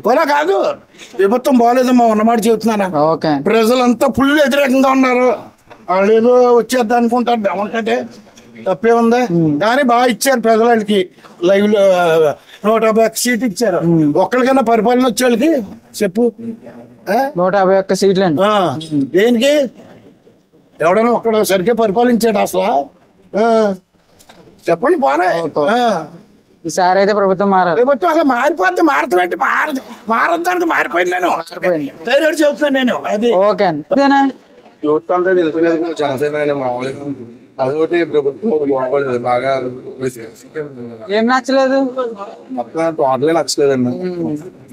కూడా కాదు ప్రభుత్వం బాగాలేదమ్మా ఉన్నమాట చెబుతున్నాను. ప్రజలంతా ఫుల్ వ్యతిరేకంగా ఉన్నారు. వాళ్ళు ఏదో వచ్చేద్దాం అనుకుంటారు. బాగుంటే తప్పే ఉంది కానీ బాగా ఇచ్చారు ప్రజలకి. లైవ్ లో 151 సీట్ ఇచ్చారు. ఒక్కరికైనా పరిపాలన వచ్చే వాళ్ళకి చెప్పు. 151 సీట్లు దేనికి ఎవడైనా ఒక్కడ సరిగ్గా పరిపాలించాడు అసలు చెప్పండి. పోనే ఈసారి అయితే ప్రభుత్వం మారాలి. ప్రభుత్వం అసలు మారిపోద్ది. మారుతామంటే మారద్దానికి మారిపోయింది. నేను డైరెక్ట్ చెబుతాను నేను. అది ఓకే చూస్తుంటే తెలుసుకునేది జనసేన మామూలుగా అదొకటి ప్రభుత్వం బాగోలేదు. బాగా ఏం నచ్చలేదు? మొత్తం టోటలే నచ్చలేదండి.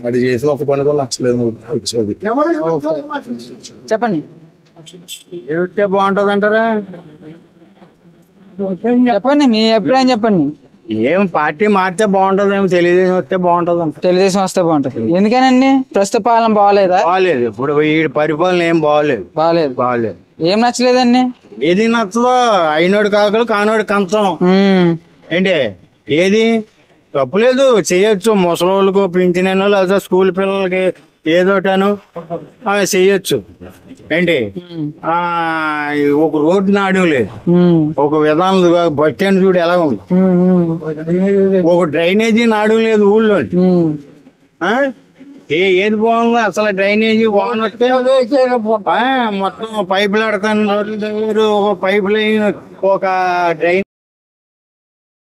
అది చేసిన ఒక పని కూడా నచ్చలేదు. వచ్చేది చెప్పండి. ఏమిటే బాగుంటది అంటారా? చెప్పండి మీ అభిప్రాయం చెప్పండి. ఏం పార్టీ మారితే బాగుంటది. ఏమో తెలుగుదేశం వస్తే బాగుంటది అంట. తెలుగుదేశం వస్తే బాగుంటది. ఎందుకనండి? ప్రస్తుత పాలన బాగాలేదా? బాగాలేదు. ఇప్పుడు ఈ పరిపాలన ఏం బాగాలేదు. ఏం నచ్చలేదండి? ఏది నచ్చదో అయినోడు కాకలు కానోడు కంచం ఏంటి. ఏది తప్పులేదు చేయొచ్చు. ముసలోళ్ళకు పింఛన్ లేదా స్కూల్ పిల్లలకి ఏదోటాను చెయ్యొచ్చు. ఏంటి ఒక రోడ్డు నాడు లేదు. ఒక విధానం బస్ స్టాండ్ చూడు ఎలా ఉంది. ఒక డ్రైనేజీ నాడు లేదు ఊళ్ళో. ఏది బాగుంది అసలు డ్రైనేజీ బాగున్నట్టే మొత్తం పైపులు ఆడతాను. ఒక పైప్ లైన్ ఒక డ్రైన్